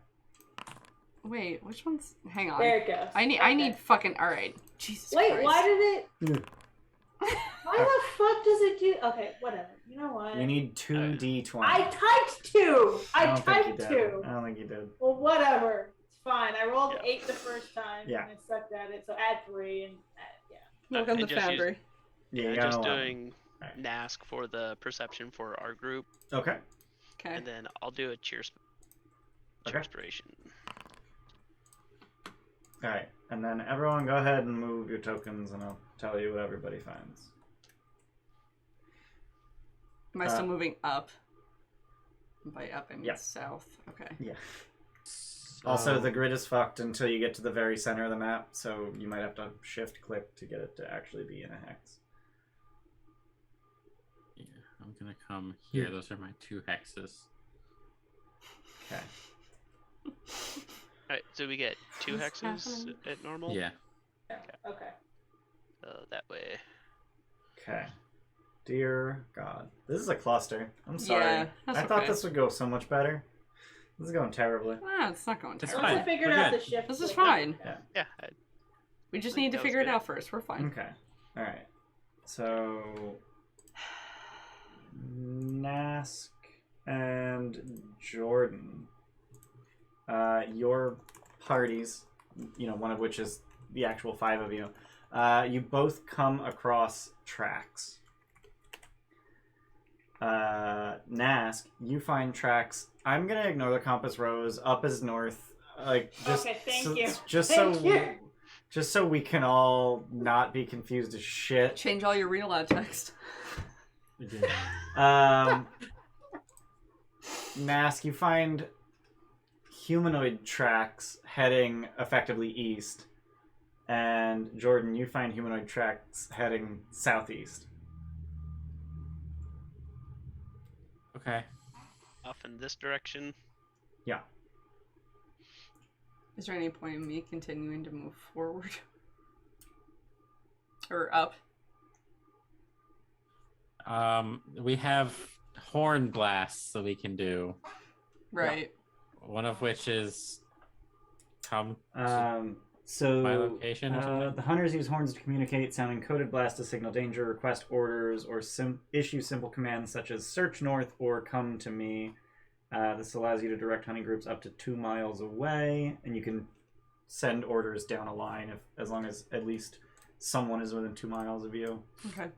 Wait, which one's? Hang on.
There it goes.
I
Okay.
need fucking. All right. Jesus
Wait,
Christ.
why did it...
Yeah.
Why the fuck does it do... Okay, whatever. You know what?
You need 2d20.
I typed 2! I
don't think you
typed
did.
2!
I don't think you did.
Well, whatever. It's fine. I rolled
Yeah.
8 the first time,
Yeah.
and I sucked at it, so add 3, and yeah.
Look on
I
the
just
foundry.
Yeah, you
Yeah,
got
just
11.
doing
Alright.
Nask for the perception for our group,
Okay.
Okay.
and then I'll do a cheers.
Okay.
Cheerspiration.
All right, and then everyone go ahead and move your tokens, and I'll tell you what everybody finds.
Am I still moving up? By up, I mean
Yeah.
south. Okay.
Yeah.
So,
Also, the grid is fucked until you get to the very center of the map, so you might have to shift-click to get it to actually be in a hex.
yeah, I'm gonna come here. Those are my 2 hexes.
Okay.
Alright, so we get 2
What's
hexes
happening?
at normal?
Yeah.
Okay.
That way.
Okay. Dear God, this is a cluster. I'm sorry.
Yeah, that's
I thought
okay.
this would go so much better. This is going terribly.
Ah, it's not going
It's
terrible.
Once
fine.
I figured
We're
out
good.
the shift...
This is
click-
fine.
Yeah,
We just
think
need to
that was
figure it
good.
out first. We're fine.
Okay. All right. So, Nask and Jordan, your parties, one of which is the actual 5 of you, you both come across tracks. Nask, you find tracks. I'm gonna ignore the compass rose. Up is north. Just
Okay, thank
so,
you.
Just
Thank
so,
you.
just so we can all not be confused as shit.
Change all your read aloud text.
Nask, you find humanoid tracks heading effectively east. And Jordan, you find humanoid tracks heading southeast.
Okay.
Off in this direction.
Yeah.
Is there any point in me continuing to move forward? Or up?
We have horn blasts that we can do.
Right.
One of which is come
So
my location or something?
the hunters use horns to communicate, sounding coded blasts to signal danger, request orders, or issue simple commands such as search north or come to me. This allows you to direct hunting groups up to 2 miles away, and you can send orders down a line as long as at least someone is within 2 miles of you.
Okay.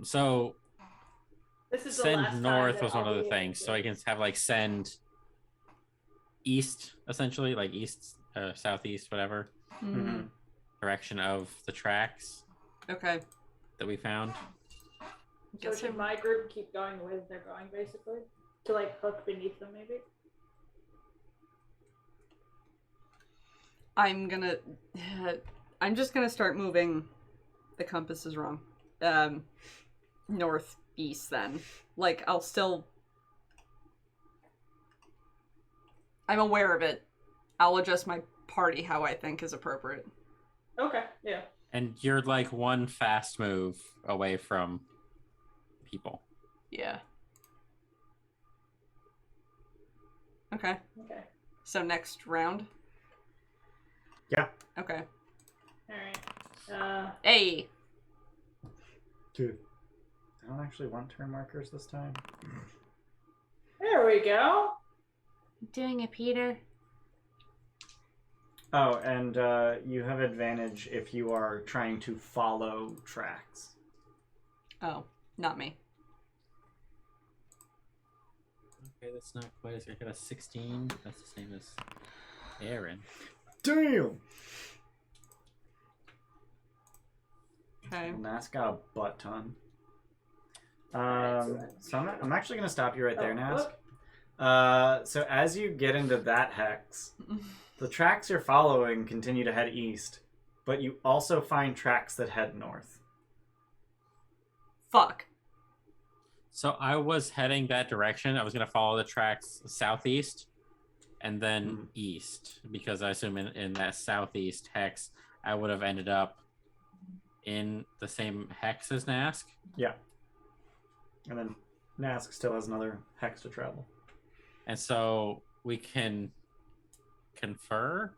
So
This is the last
send
time
north
that
was one
I'll
of the
be
things. So I can have like send east, essentially, like east, southeast, whatever
Mm-hmm.
direction of the tracks
Okay.
that we found.
So should my group keep going where they're going, basically? To like hook beneath them, maybe?
I'm just gonna start moving. The compass is wrong. Northeast then. Like, I'll still... I'm aware of it. I'll adjust my party how I think is appropriate.
Okay, yeah.
And you're like one fast move away from people.
Yeah. Okay.
Okay.
So next round?
Yeah.
Okay.
Alright.
Hey!
Dude. I don't actually want turn markers this time.
There we go.
Doing it, Peter.
Oh, and you have advantage if you are trying to follow tracks.
Oh, not me.
Okay, that's not quite as good. I got a 16. That's the same as Aaron.
Damn!
Okay.
Nask got a butt ton. So I'm actually going to stop you right there, Nask. So as you get into that hex, the tracks you're following continue to head east, but you also find tracks that head north.
Fuck.
So I was heading that direction. I was going to follow the tracks southeast and then east, because I assume in that southeast hex, I would have ended up in the same hex as Nask.
Yeah. And then Nask still has another hex to travel.
And so we can confer.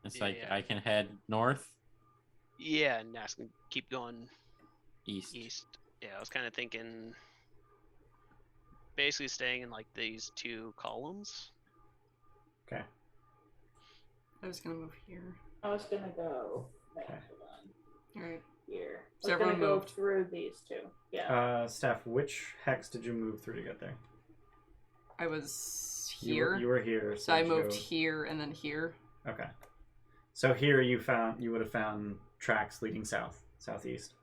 It's like
Yeah.
I can head north,
Yeah, and Nask can keep going
east.
east. Yeah, I was kind of thinking basically staying in like these 2 columns.
Okay.
I was gonna move here.
I was gonna go. Wait,
Okay.
hold on.
Alright.
Here.
So
I was gonna
everyone
go
moved.
through these 2. Yeah.
Steph, which hex did you move through to get there?
I was
You
here.
were here.
So I
did
moved
you-
here and then here.
Okay. So here you would have found tracks leading southeast,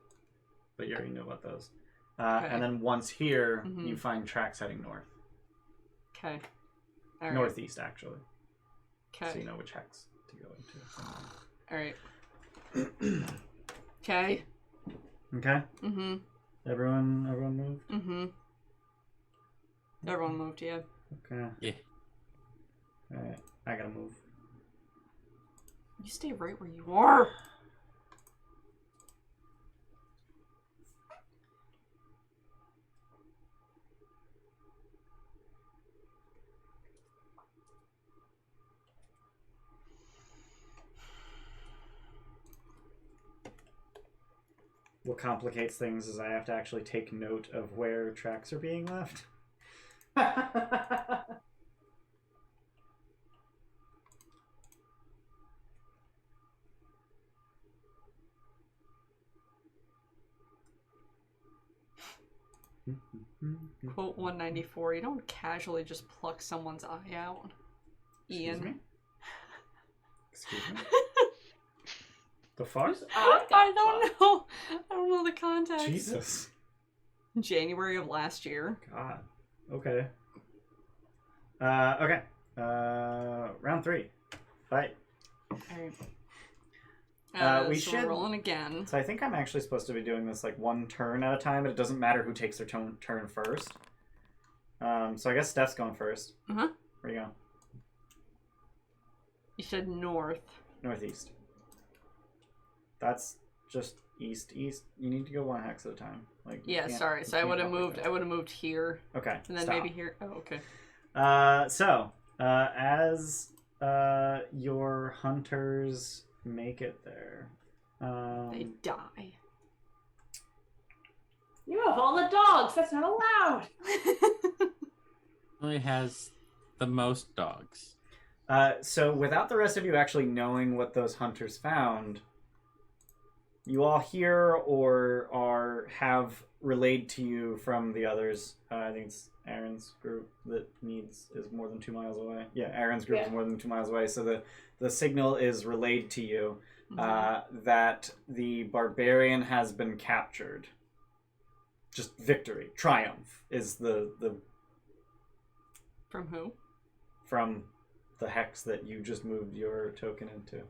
but you already knew about those.
Okay.
And then once here,
Mhm.
you find tracks heading north,
Okay. Alright.
northeast actually. So
Okay.
you know which hex to go into.
Alright. Okay.
Okay.
Mm-hmm.
Everyone moved.
Mm-hmm. Everyone moved, yeah.
Okay.
Yeah.
All right. I gotta move.
You stay right where you are.
What complicates things is I have to actually take note of where tracks are being left.
Quote 194. You don't casually just pluck someone's eye out.
Excuse
Ian.
me? Excuse me? The fuck?
I don't know. I don't know the context.
Jesus.
January of last year.
God. Okay. Okay. Round 3. Fight.
Alright.
We
so
should-
we're rolling again.
So I think I'm actually supposed to be doing this like one turn at a time, but it doesn't matter who takes their turn first. So I guess Steph's going first.
Uh-huh.
Where you go?
You said north.
Northeast. That's just east. You need to go 1 hex at a time. Like you
Yeah,
can't-
sorry.
you
So I
can't
would have
go like
moved.
that.
I would have moved here,
Okay.
and then
stop.
maybe here. Oh, okay.
As your hunters make it there,
They die.
You have all the dogs. That's not allowed.
Only has the most dogs.
so without the rest of you actually knowing what those hunters found, you all hear or have relayed to you from the others. I think it's Aaron's group that is more than 2 miles away. Yeah, Aaron's group is more than 2 miles away. So the signal is relayed to you that the barbarian has been captured. Just victory, triumph is the
From who?
from the hex that you just moved your token into.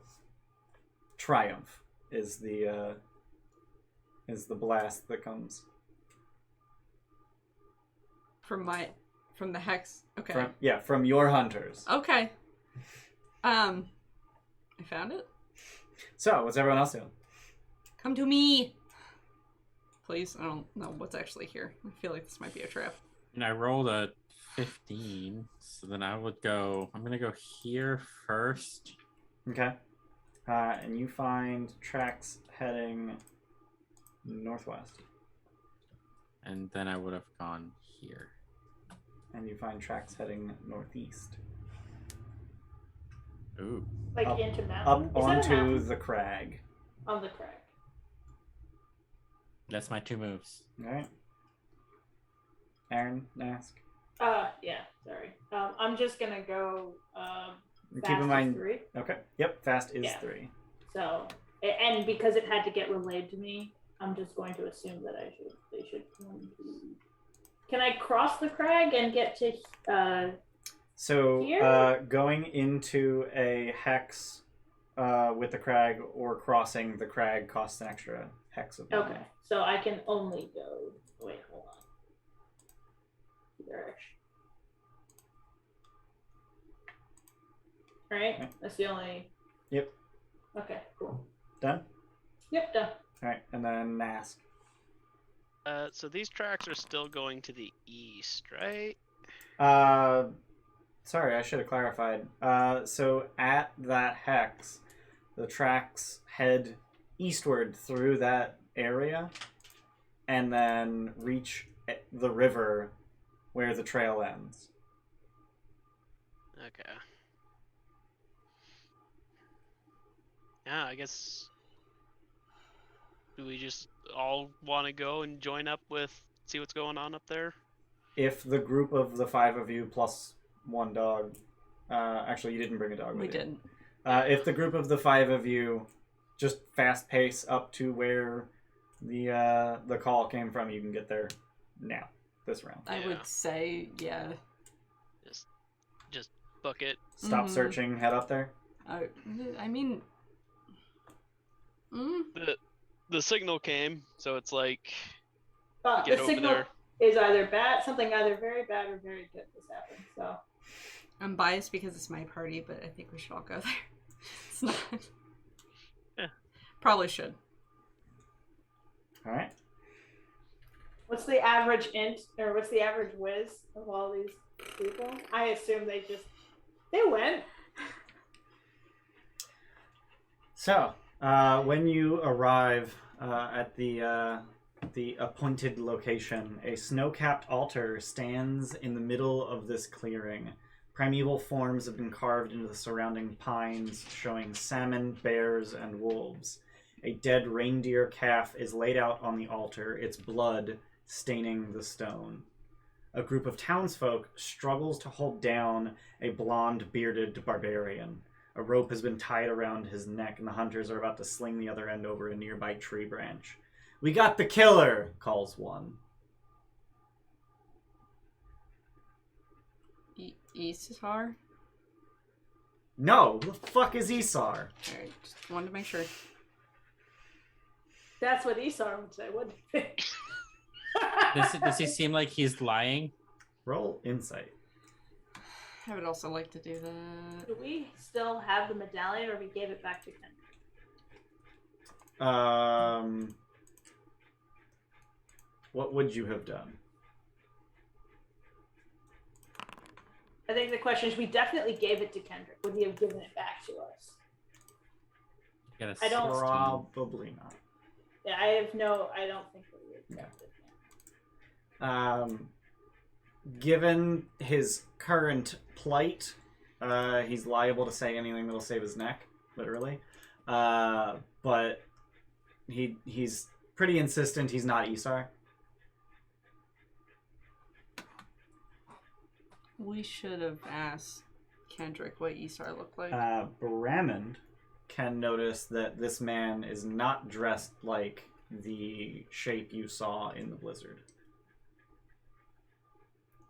Triumph is the blast that comes
From the hex. Okay.
from your hunters.
Okay. I found it.
So what's everyone else doing?
Come to me. Please. I don't know what's actually here. I feel like this might be a trap.
And I rolled a 15, so then I'm gonna go here first.
Okay. And you find tracks heading northwest.
And then I would have gone here.
And you find tracks heading northeast.
Ooh.
Like
Up-
into
Up
mountain. Is that a
onto
mountain?
the crag.
On the crag.
That's my 2 moves.
Alright. Aaron, Nask.
Yeah. Sorry. I'm just gonna go.
Keep
Fast
in
is
mind.
3.
Okay. Yep. Fast is
Yeah.
3.
So, and because it had to get relayed to me, I'm just going to assume that they should. Can I cross the crag and get to?
So,
Here?
going into a hex with the crag or crossing the crag costs an extra hex of mana.
Okay, so I can only go. Wait, hold on. Direction. Right.
Okay.
That's the only.
Yep.
Okay. Cool.
Done?
Yep. Done.
Alright, and then Nask.
So these tracks are still going to the east, right?
Sorry, I should have clarified. So at that hex, the tracks head eastward through that area and then reach the river where the trail ends.
Okay. Yeah, I guess. Do we just all want to go and join up see what's going on up there?
If the group of the 5 of you plus 1 dog, actually you didn't bring a dog with
We
you.
didn't.
If the group of the 5 of you just fast pace up to where the call came from, you can get there now, this round.
I
Yeah.
would say, yeah.
Just book it.
Stop
Mhm.
searching, head up there.
I mean.
The signal came, so it's like
But
get
the
over
signal
there.
is either bad, something either very bad or very good has happened. So
I'm biased because it's my party, but I think we should all go there. It's not.
Yeah.
Probably should.
Alright.
what's the average what's the average whiz of all these people? I assume they went.
So, when you arrive at the appointed location, a snow-capped altar stands in the middle of this clearing. Primeval forms have been carved into the surrounding pines, showing salmon, bears, and wolves. A dead reindeer calf is laid out on the altar, its blood staining the stone. A group of townsfolk struggles to hold down a blonde, bearded barbarian. A rope has been tied around his neck, and the hunters are about to sling the other end over a nearby tree branch. "We got the killer!" calls one.
Isar?
No, who the fuck is Isar?
Alright, just wanted to make sure.
That's what Esar would say, wouldn't he?
Does he seem like he's lying?
Roll insight.
I would also like to do that.
Do we still have the medallion, or we gave it back to Ken?
What would you have done?
I think the question is, we definitely gave it to Kendrick. Would he have given it back to us? I don't-
Probably not.
Yeah, I don't think we would accept it.
Given his current plight, he's liable to say anything that'll save his neck, literally. But he's pretty insistent he's not Isar.
We should have asked Kendrick what Isar looked like.
Brammond can notice that this man is not dressed like the shape you saw in the blizzard.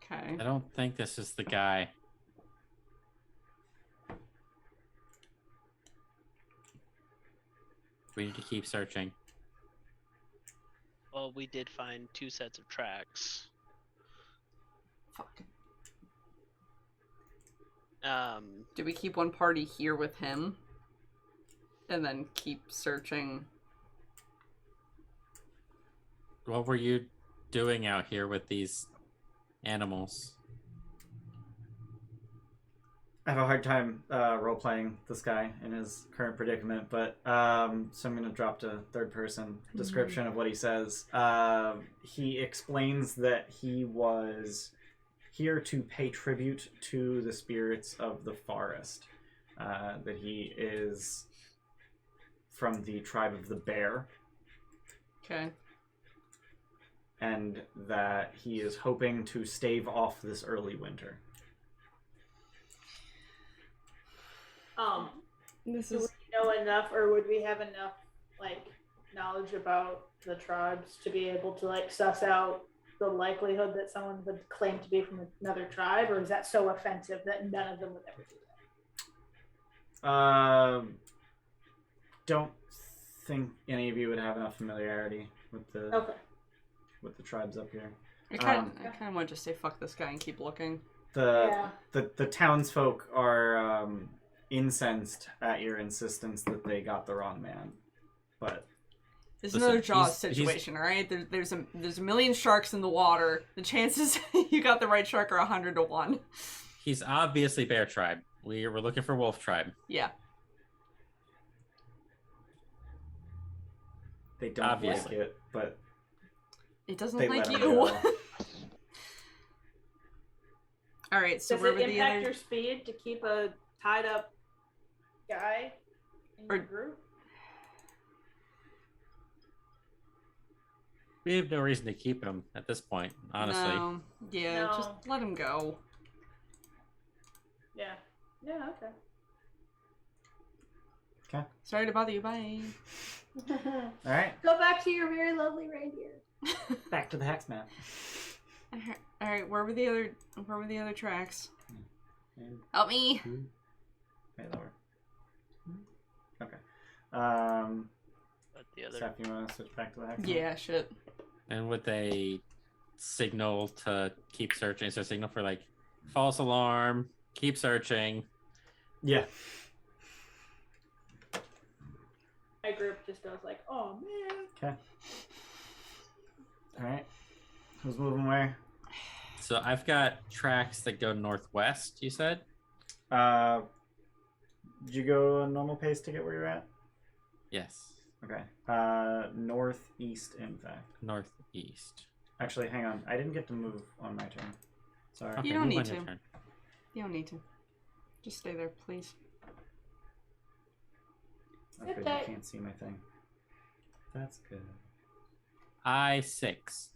Okay.
I don't think this is the guy. We need to keep searching.
Well, we did find 2 sets of tracks.
Fuck.
Um,
Do we keep one party here with him? And then keep searching?
What were you doing out here with these animals?
I have a hard time role-playing this guy in his current predicament, but so I'm going to drop to third-person description of what he says. He explains that he was here to pay tribute to the spirits of the forest, that he is from the tribe of the bear,
Okay.
and that he is hoping to stave off this early winter.
This
Do
is
we know enough, or would we have enough, like, knowledge about the tribes to be able to, like, suss out the likelihood that someone would claim to be from another tribe, or is that so offensive that none of them would ever do that?
Don't think any of you would have enough familiarity with the
Okay.
with the tribes up here.
I kind of want to just say fuck this guy and keep looking.
Yeah.
The townsfolk are incensed at your insistence that they got the wrong man, but
It's
Listen,
another Jaws
he's-
situation, all right? There's a million sharks in the water. The chances you got the right shark are 100 to 1.
He's obviously bear tribe. We're looking for wolf tribe.
Yeah.
they don't
Obviously.
like it. But
It doesn't
They
like
let him
you.
go.
All right, so
Does
where
it
were the
impact
other?
your speed to keep a tied up guy in your
Or-
group?
We have no reason to keep him at this point, honestly.
No. Yeah,
No.
just let him go.
Yeah. Yeah, okay.
Sorry to bother you. Bye.
all right,
Go back to your very lovely reindeer.
back to the hex map.
All right, where were the other tracks?
And
Help me.
way lower. Okay.
but the other
Seth, you want to switch back to the hex map?
Yeah, shit.
And with a signal to keep searching, is there a signal for like false alarm, keep searching?
Yeah.
My group just goes like, oh man.
Okay. All right. Who's moving where?
So I've got tracks that go northwest, you said?
Did you go a normal pace to get where you're at?
Yes.
Okay. Northeast, in fact.
Northeast.
Actually, hang on. I didn't get to move on my turn. Sorry.
Okay,
don't
move
need
on your
to.
turn.
You don't need to. Just stay there, please.
Okay, you
Okay.
can't see my thing. That's good.
I-6.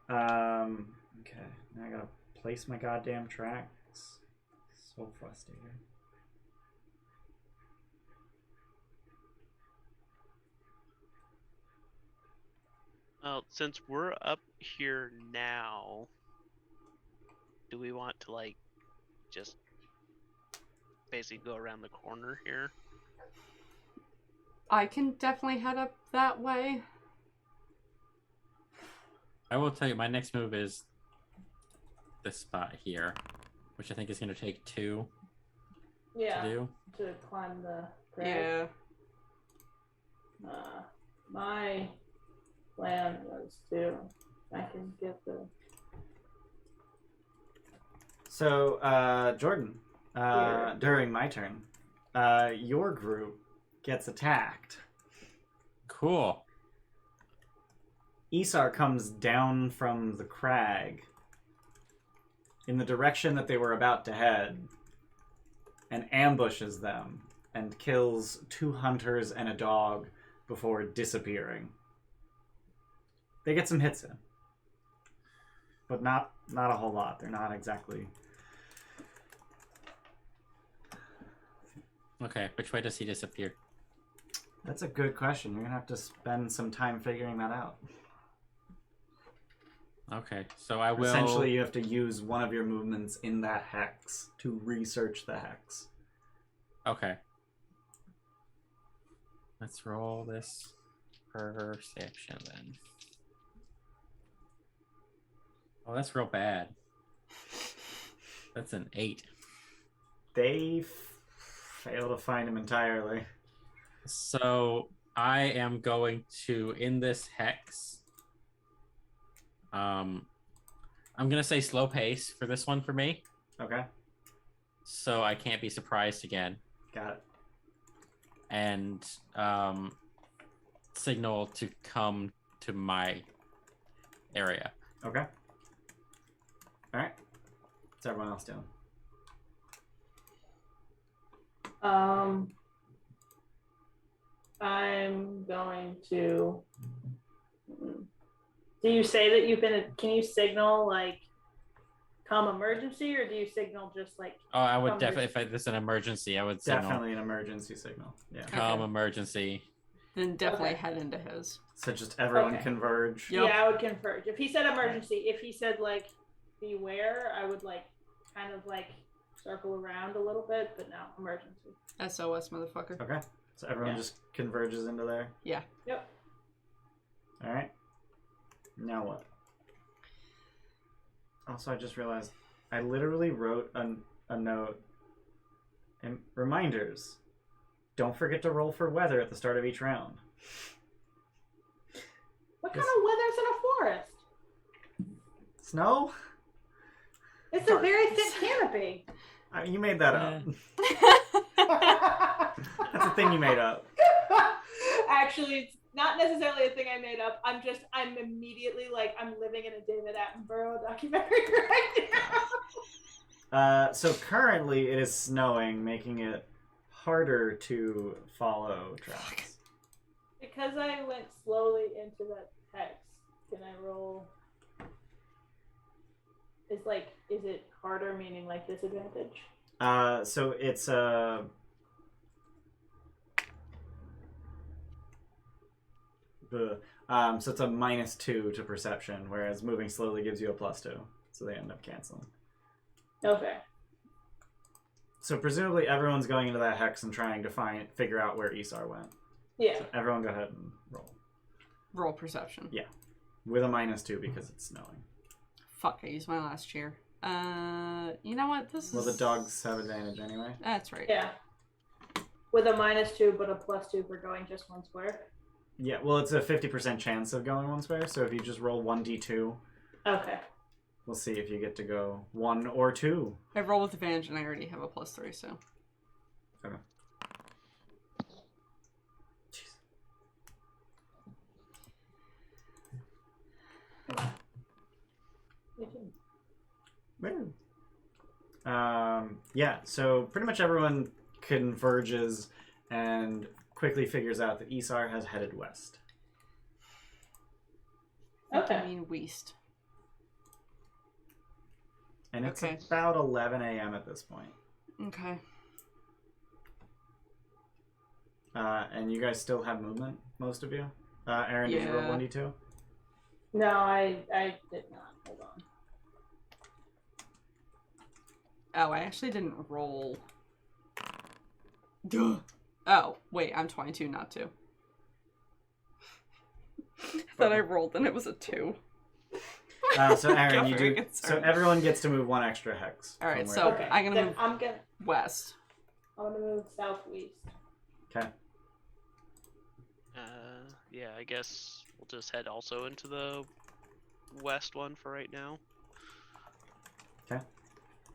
Okay. Now I gotta place my goddamn tracks. So frustrating.
Well, since we're up here now, do we want to like just basically go around the corner here?
I can definitely head up that way.
I will tell you, my next move is this spot here, which I think is going to take 2
Yeah.
to do.
To climb the crag.
Yeah.
My plan was to. I can get the.
So, Jordan, during my turn, your group gets attacked.
Cool.
Isar comes down from the crag in the direction that they were about to head and ambushes them and kills 2 hunters and a dog before disappearing. They get some hits in, but not a whole lot. They're not exactly...
Okay, which way does he disappear?
That's a good question. You're going to have to spend some time figuring that out.
Okay, so I will...
Essentially, you have to use one of your movements in that hex to research the hex.
Okay. Let's roll this perception then. Oh, that's real bad. That's an 8.
They fail to find him entirely.
So I am going to, in this hex, I'm going to say slow pace for this one for me.
Okay,
So I can't be surprised again.
got it.
And signal to come to my area.
Okay. Alright. What's everyone else doing?
I'm going to. Do you say that you've been? Can you signal like, come emergency, or do you signal just like?
Oh, I would
come
definitely, if this is an emergency, I would signal.
Definitely an emergency signal. Yeah.
Come
Okay.
emergency.
Then definitely
Okay.
head into his.
So just everyone
Okay.
converge.
Yep.
Yeah, I would converge. If he said emergency, if he said like beware, I would like kind of like circle around a little bit, but no, emergency.
SOS, motherfucker.
Okay. So everyone
Yeah.
just converges into there.
Yeah.
Yep.
Alright. Now what? Also, I just realized I literally wrote a note. And reminders. Don't forget to roll for weather at the start of each round.
What kind of weather's in a forest?
Snow?
It's a very thick canopy.
You made that up. That's a thing you made up.
Actually, it's not necessarily a thing I made up. I'm immediately like, I'm living in a David Attenborough documentary right now.
So currently it is snowing, making it harder to follow tracks.
Because I went slowly into that hex, can I roll? Is it harder, meaning like disadvantage?
So it's so it's a -2 to perception, whereas moving slowly gives you a +2. So they end up canceling.
Okay.
So presumably everyone's going into that hex and trying to figure out where Isar went.
Yeah.
So everyone go ahead and roll.
Roll perception.
Yeah. With a -2 because it's snowing.
Fuck, I used my last cheer. You know what? This is...
Well, the dogs have advantage anyway.
That's right.
Yeah. With a -2, but a +2 for going just one square.
Yeah, well, it's a 50% chance of going one square, so if you just roll 1d2,
Okay.
we'll see if you get to go 1 or 2.
I roll with advantage and I already have a +3, so.
Okay. Jeez. Woo. Yeah, so pretty much everyone converges and quickly figures out that Isar has headed west.
Okay.
I mean, west.
And it's
Okay.
about 11 a.m. at this point.
Okay.
And you guys still have movement, most of you? Aaron, did you roll
Yeah.
1d2?
No, I did not. Hold on.
Oh, I actually didn't roll. Duh. Oh, wait, I'm 22, not 2. I thought I rolled and it was a 2.
So Aaron, you do.
Concerned.
So everyone gets to move 1 extra hex.
All right,
from
so
where they're
I'm gonna
Then
move
I'm gonna
west.
move southeast.
at. Okay.
Yeah, I guess we'll just head also into the west one for right now.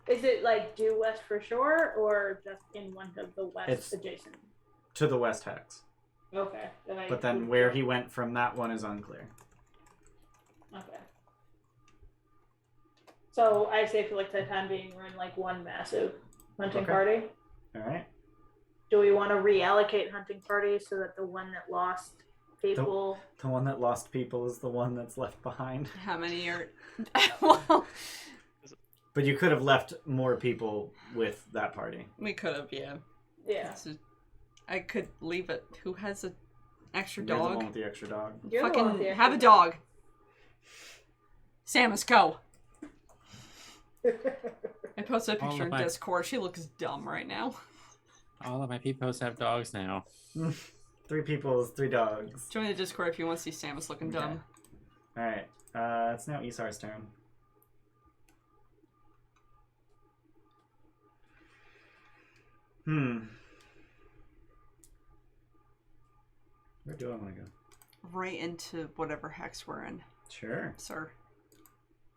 Is it like due west for sure, or just in one of the west
It's-
adjacent?
To the west hex.
Okay.
But then where he went from that one is unclear.
Okay. So I say for like the time being, we're in like one massive hunting
Okay.
party.
All right.
Do we want to reallocate hunting parties so that the one that lost people?
The one that lost people is the one that's left behind.
How many are? Well,
But you could have left more people with that party.
we could have, yeah.
Yeah.
I could leave it. Who has an extra
You're the one
dog?
with the extra dog.
You're the one with
Fucking
the
have a
extra
dog. Samus, go. I posted a
All
picture
of
in
my-
Discord. She looks dumb right now.
All of my peepos have dogs now.
3 people is 3 dogs.
Join the Discord if you want to see Samus looking
Okay.
dumb.
All right. It's now Isar's turn. Where do I want to go?
Right into whatever hex we're in,
Sure.
sir.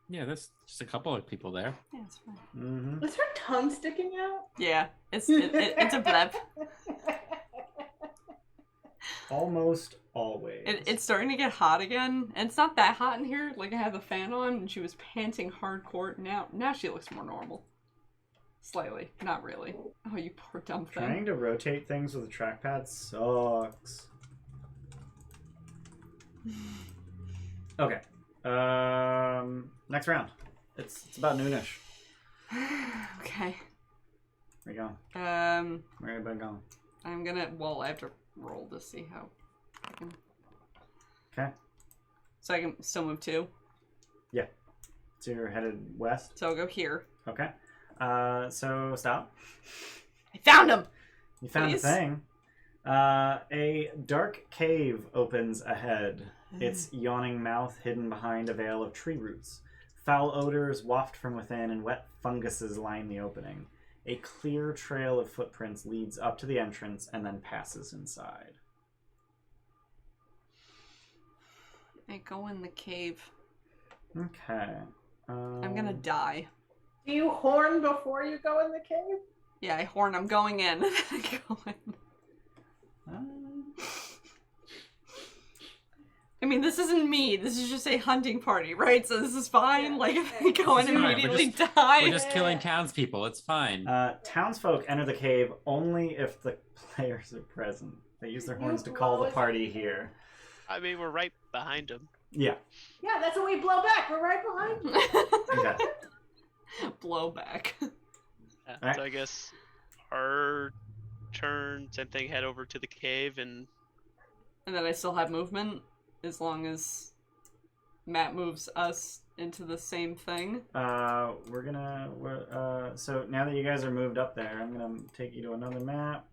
Yeah, there's just a couple of people there.
Yeah, it's fine.
Mm-hmm.
Is her tongue sticking out?
Yeah, it's a bleb.
Almost always.
It's starting to get hot again, and it's not that hot in here. Like I have the fan on, and she was panting hardcore. Now she looks more normal. Slightly, not really. Oh, you poor dumb thing.
Trying to rotate things with a trackpad sucks. Okay. Next round. It's about noonish.
Okay.
Where you going? Where everybody going?
I'm gonna. Well, I have to roll to see how I can.
Okay.
So I can still move 2.
So you're headed west.
So I'll go here.
Okay. So stop.
I found him.
You found
Please?
the thing. A dark cave opens ahead. Its yawning mouth hidden behind a veil of tree roots. Foul odors waft from within, and wet funguses line the opening. A clear trail of footprints leads up to the entrance and then passes inside.
I go in the cave.
Okay.
I'm gonna die.
Do you horn before you go in the cave?
Yeah, I horn. I'm going in. I go in. I mean, this isn't me. This is just a hunting party, right? So this is fine.
Yeah.
Like, if I go and
It's fine.
immediately
We're
die.
just killing townspeople. It's fine.
Townsfolk enter the cave only if the players are present. They use their horns to call the party here.
I mean, we're right behind him.
Yeah.
Yeah, that's what we blow back. We're right behind you.
Okay.
Blow back.
Yeah,
Alright.
So I guess our turn, same thing, head over to the cave and
And then I still have movement as long as Matt moves us into the same thing.
So now that you guys are moved up there, I'm gonna take you to another map.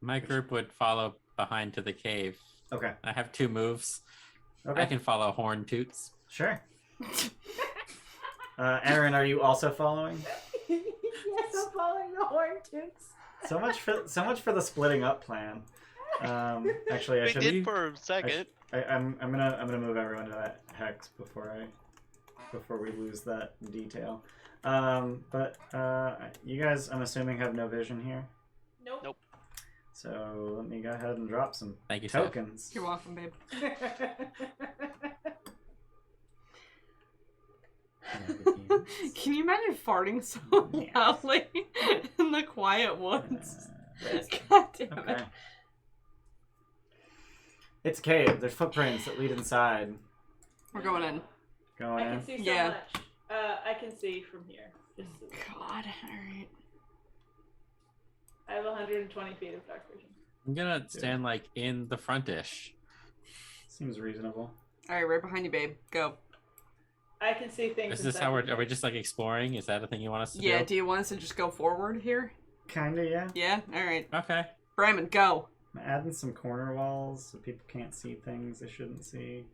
My group would follow behind to the cave.
Okay.
I have 2 moves.
Okay.
I can follow horn toots.
Sure. Aaron, are you also following?
Yes, I'm following the horn toots.
So much for the splitting up plan. Actually, I
we
should.
did for a second.
I'm gonna move everyone to that hex before we lose that detail. But you guys, I'm assuming, have no vision here.
Nope.
So let me go ahead and drop some
Thank you, sir.
tokens.
You're welcome, babe. Can you imagine farting so loudly in the quiet woods? God damn it.
Okay. It's a cave. There's footprints that lead inside.
We're going in.
Going
I
in.
can see so
Yeah.
much. I can see from here.
God, alright.
I have 120 feet of dark vision.
I'm gonna stand like in the frontish.
Seems reasonable.
Alright, right behind you, babe. Go.
I can see things.
Is this how are we just like exploring? Is that a thing you want us to do?
Yeah, do you want us to just go forward here?
Kinda, yeah.
Yeah? Alright.
Okay.
Brammond, go.
I'm adding some corner walls so people can't see things they shouldn't see.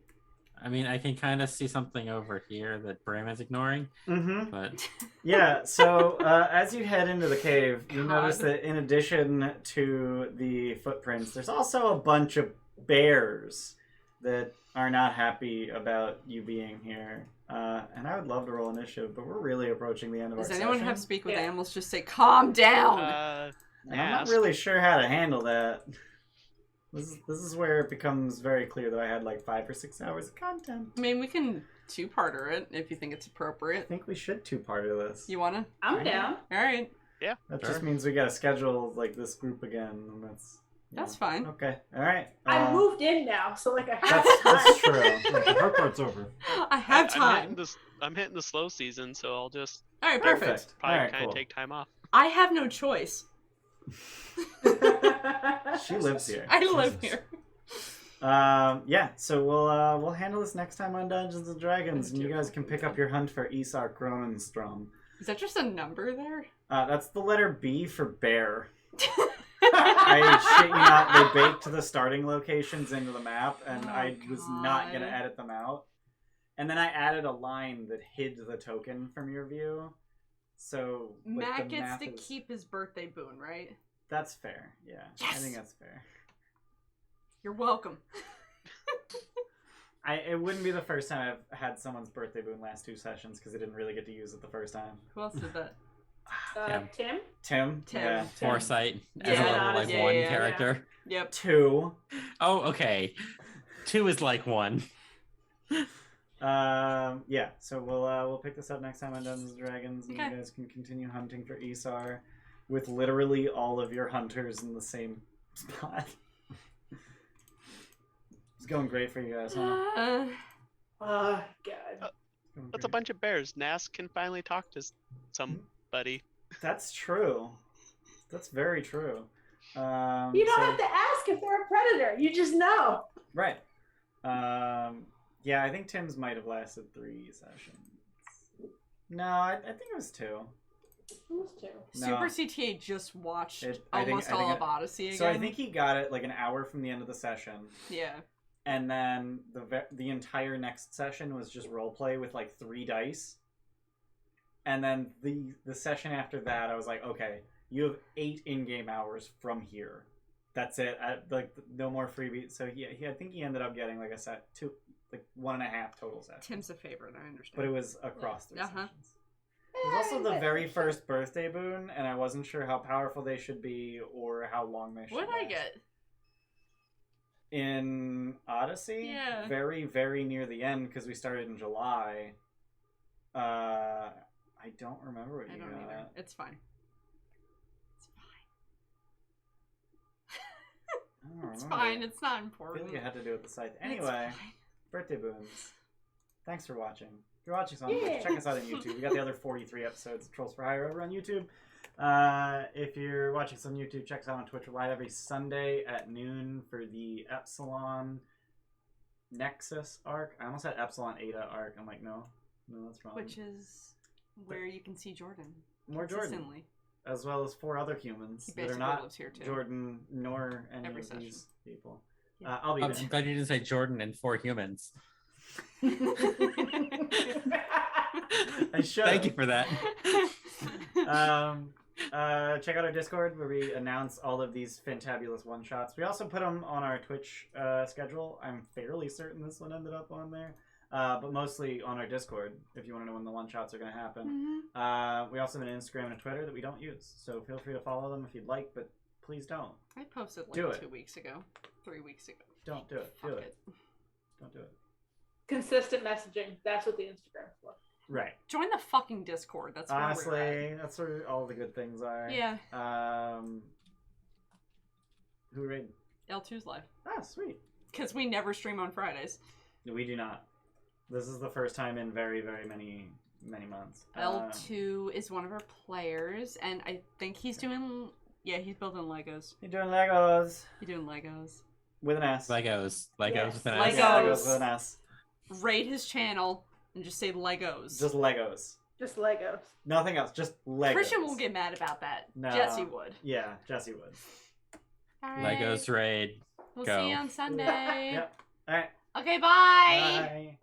I mean, I can kind of see something over here that Brammond's ignoring,
Mm-hmm.
but
Yeah, so as you head into the cave, you
God.
notice that in addition to the footprints, there's also a bunch of bears that are not happy about you being here. And I would love to roll initiative, but we're really approaching the end of
Does
our
anyone
session.
have speak with
Yeah.
animals? Just say, calm down!
And I'm not
Nask.
really sure how to handle that. This is where it becomes very clear that I had like 5 or 6 hours of content.
I mean, we can two-parter it if you think it's
I
appropriate.
think we should two-part of this.
You wanna?
I'm down.
Alright.
That
Sure.
just means we gotta schedule like this group again, and
That's fine.
Okay, all right.
I moved in now, so like I have
That's
time.
true.
Like, the hard part's over.
I have
I'm
time.
hitting the slow season, so I'll just
Alright, perfect.
probably
All right,
kind of
cool.
take time off.
I have no choice.
She lives here.
I live
Jesus.
here.
Yeah. So we'll handle this next time on Dungeons and Dragons, and you guys can pick up your hunt for Isar Kronenstrom.
Is that just a number there?
That's the letter B for bear. I shit you not, they baked the starting locations into the map, and
Oh,
I was not
God.
gonna edit them out. And then I added a line that hid the token from your view. So like,
Matt
the
gets
math
to
is-
keep his birthday boon, right?
That's fair. Yeah, I
Yes!
think that's fair.
You're welcome.
It wouldn't be the first time I've had someone's birthday boon last 2 sessions because I didn't really get to use it the first time.
Who else did that?
Tim?
Tim.
Tim.
Yeah.
Foresight as
Yeah,
a level like
yeah,
1
yeah.
character.
Yep.
2.
Oh, okay. 2 is like 1.
Yeah. So we'll pick this up next time on Dungeons and Dragons, and
Okay.
you guys can continue hunting for Isar with literally all of your hunters in the same spot. It's going great for you guys, huh?
Oh, God.
It's going
That's a
great.
bunch of bears. Nask can finally talk to somebody.
That's true. That's very true.
You don't have to ask if they're a predator. You just know.
Right. Yeah, I think Tim's might have lasted 3 sessions. No, I think it was 2.
Who's two?
No.
Super CTA just watched
I think-
almost
I think
all
it-
of Odyssey again.
So I think he got it like an hour from the end of the session,
Yeah.
and then the entire next session was just roleplay with like 3 dice. And then the session after that, I was like, okay, you have 8 in-game hours from here. That's it. Like no more freebies. So I think he ended up getting like a set 2, like 1.5 total sessions.
Tim's a favorite, I understand.
But it was across 3
Uh-huh.
sessions. It was also the very first birthday boon, and I wasn't sure how powerful they should be or how long they should
What did I
last.
get?
In Odyssey?
Yeah.
Very, very near the end, because we started in July. I don't remember what
I
you
don't
got.
either. It's fine. It's fine.
I don't
It's
remember.
fine. It's not
I feel
important.
like I had to do it with the scythe.
It's
Anyway,
fine.
birthday boons. Thanks for watching. If you're watching us on
Yeah.
Twitch, check us out on YouTube. We got the other 43 episodes of Trolls for Hire over on YouTube. If you're watching us on YouTube, check us out on Twitch. We're live every Sunday at noon for the Epsilon Nexus arc. I almost said Epsilon Eta arc. I'm like, no, that's wrong.
Which is where you can see Jordan.
More Jordan,
consistently.
as well as 4 other humans
He
that are
basically
not
lives here too.
Jordan nor any
Every
of
session.
these people.
Yeah.
I'll be
I'm
there.
glad you didn't say Jordan and 4 humans.
I should.
Thank you for that.
Check out our Discord where we announce all of these fantabulous one-shots. We also put them on our Twitch schedule. I'm fairly certain this one ended up on there. But mostly on our Discord if you want to know when the one-shots are going to happen.
Mhm.
We also have an Instagram and a Twitter that we don't use. So feel free to follow them if you'd like, but please don't.
I posted like
Do it.
2 weeks ago. 3 weeks ago.
Don't do it.
Fuck
Do it. Don't do it.
Consistent messaging. That's what the Instagram's for.
Right.
Join the fucking Discord. That's where we're
Honestly, that's where all the good things are.
at. Yeah.
Who rated?
L2's live.
Ah, sweet.
Because we never stream on Fridays.
We do not. This is the first time in very, very many months.
L2 is one of our players, and I think he's doing... Yeah, he's building Legos.
You're doing Legos
He's doing Legos.
with an S.
Legos
Yes.
with an
Legos.
S.
Yeah, Legos with an S.
Rate his channel. And just say Legos.
Just Legos.
Just Legos.
Nothing else. Just Legos.
Christian won't get mad about that.
No.
Jesse would.
Yeah, Jesse would.
All right.
Legos raid.
We'll
Go.
see you on Sunday.
Yep. All right.
Okay, bye.
Bye.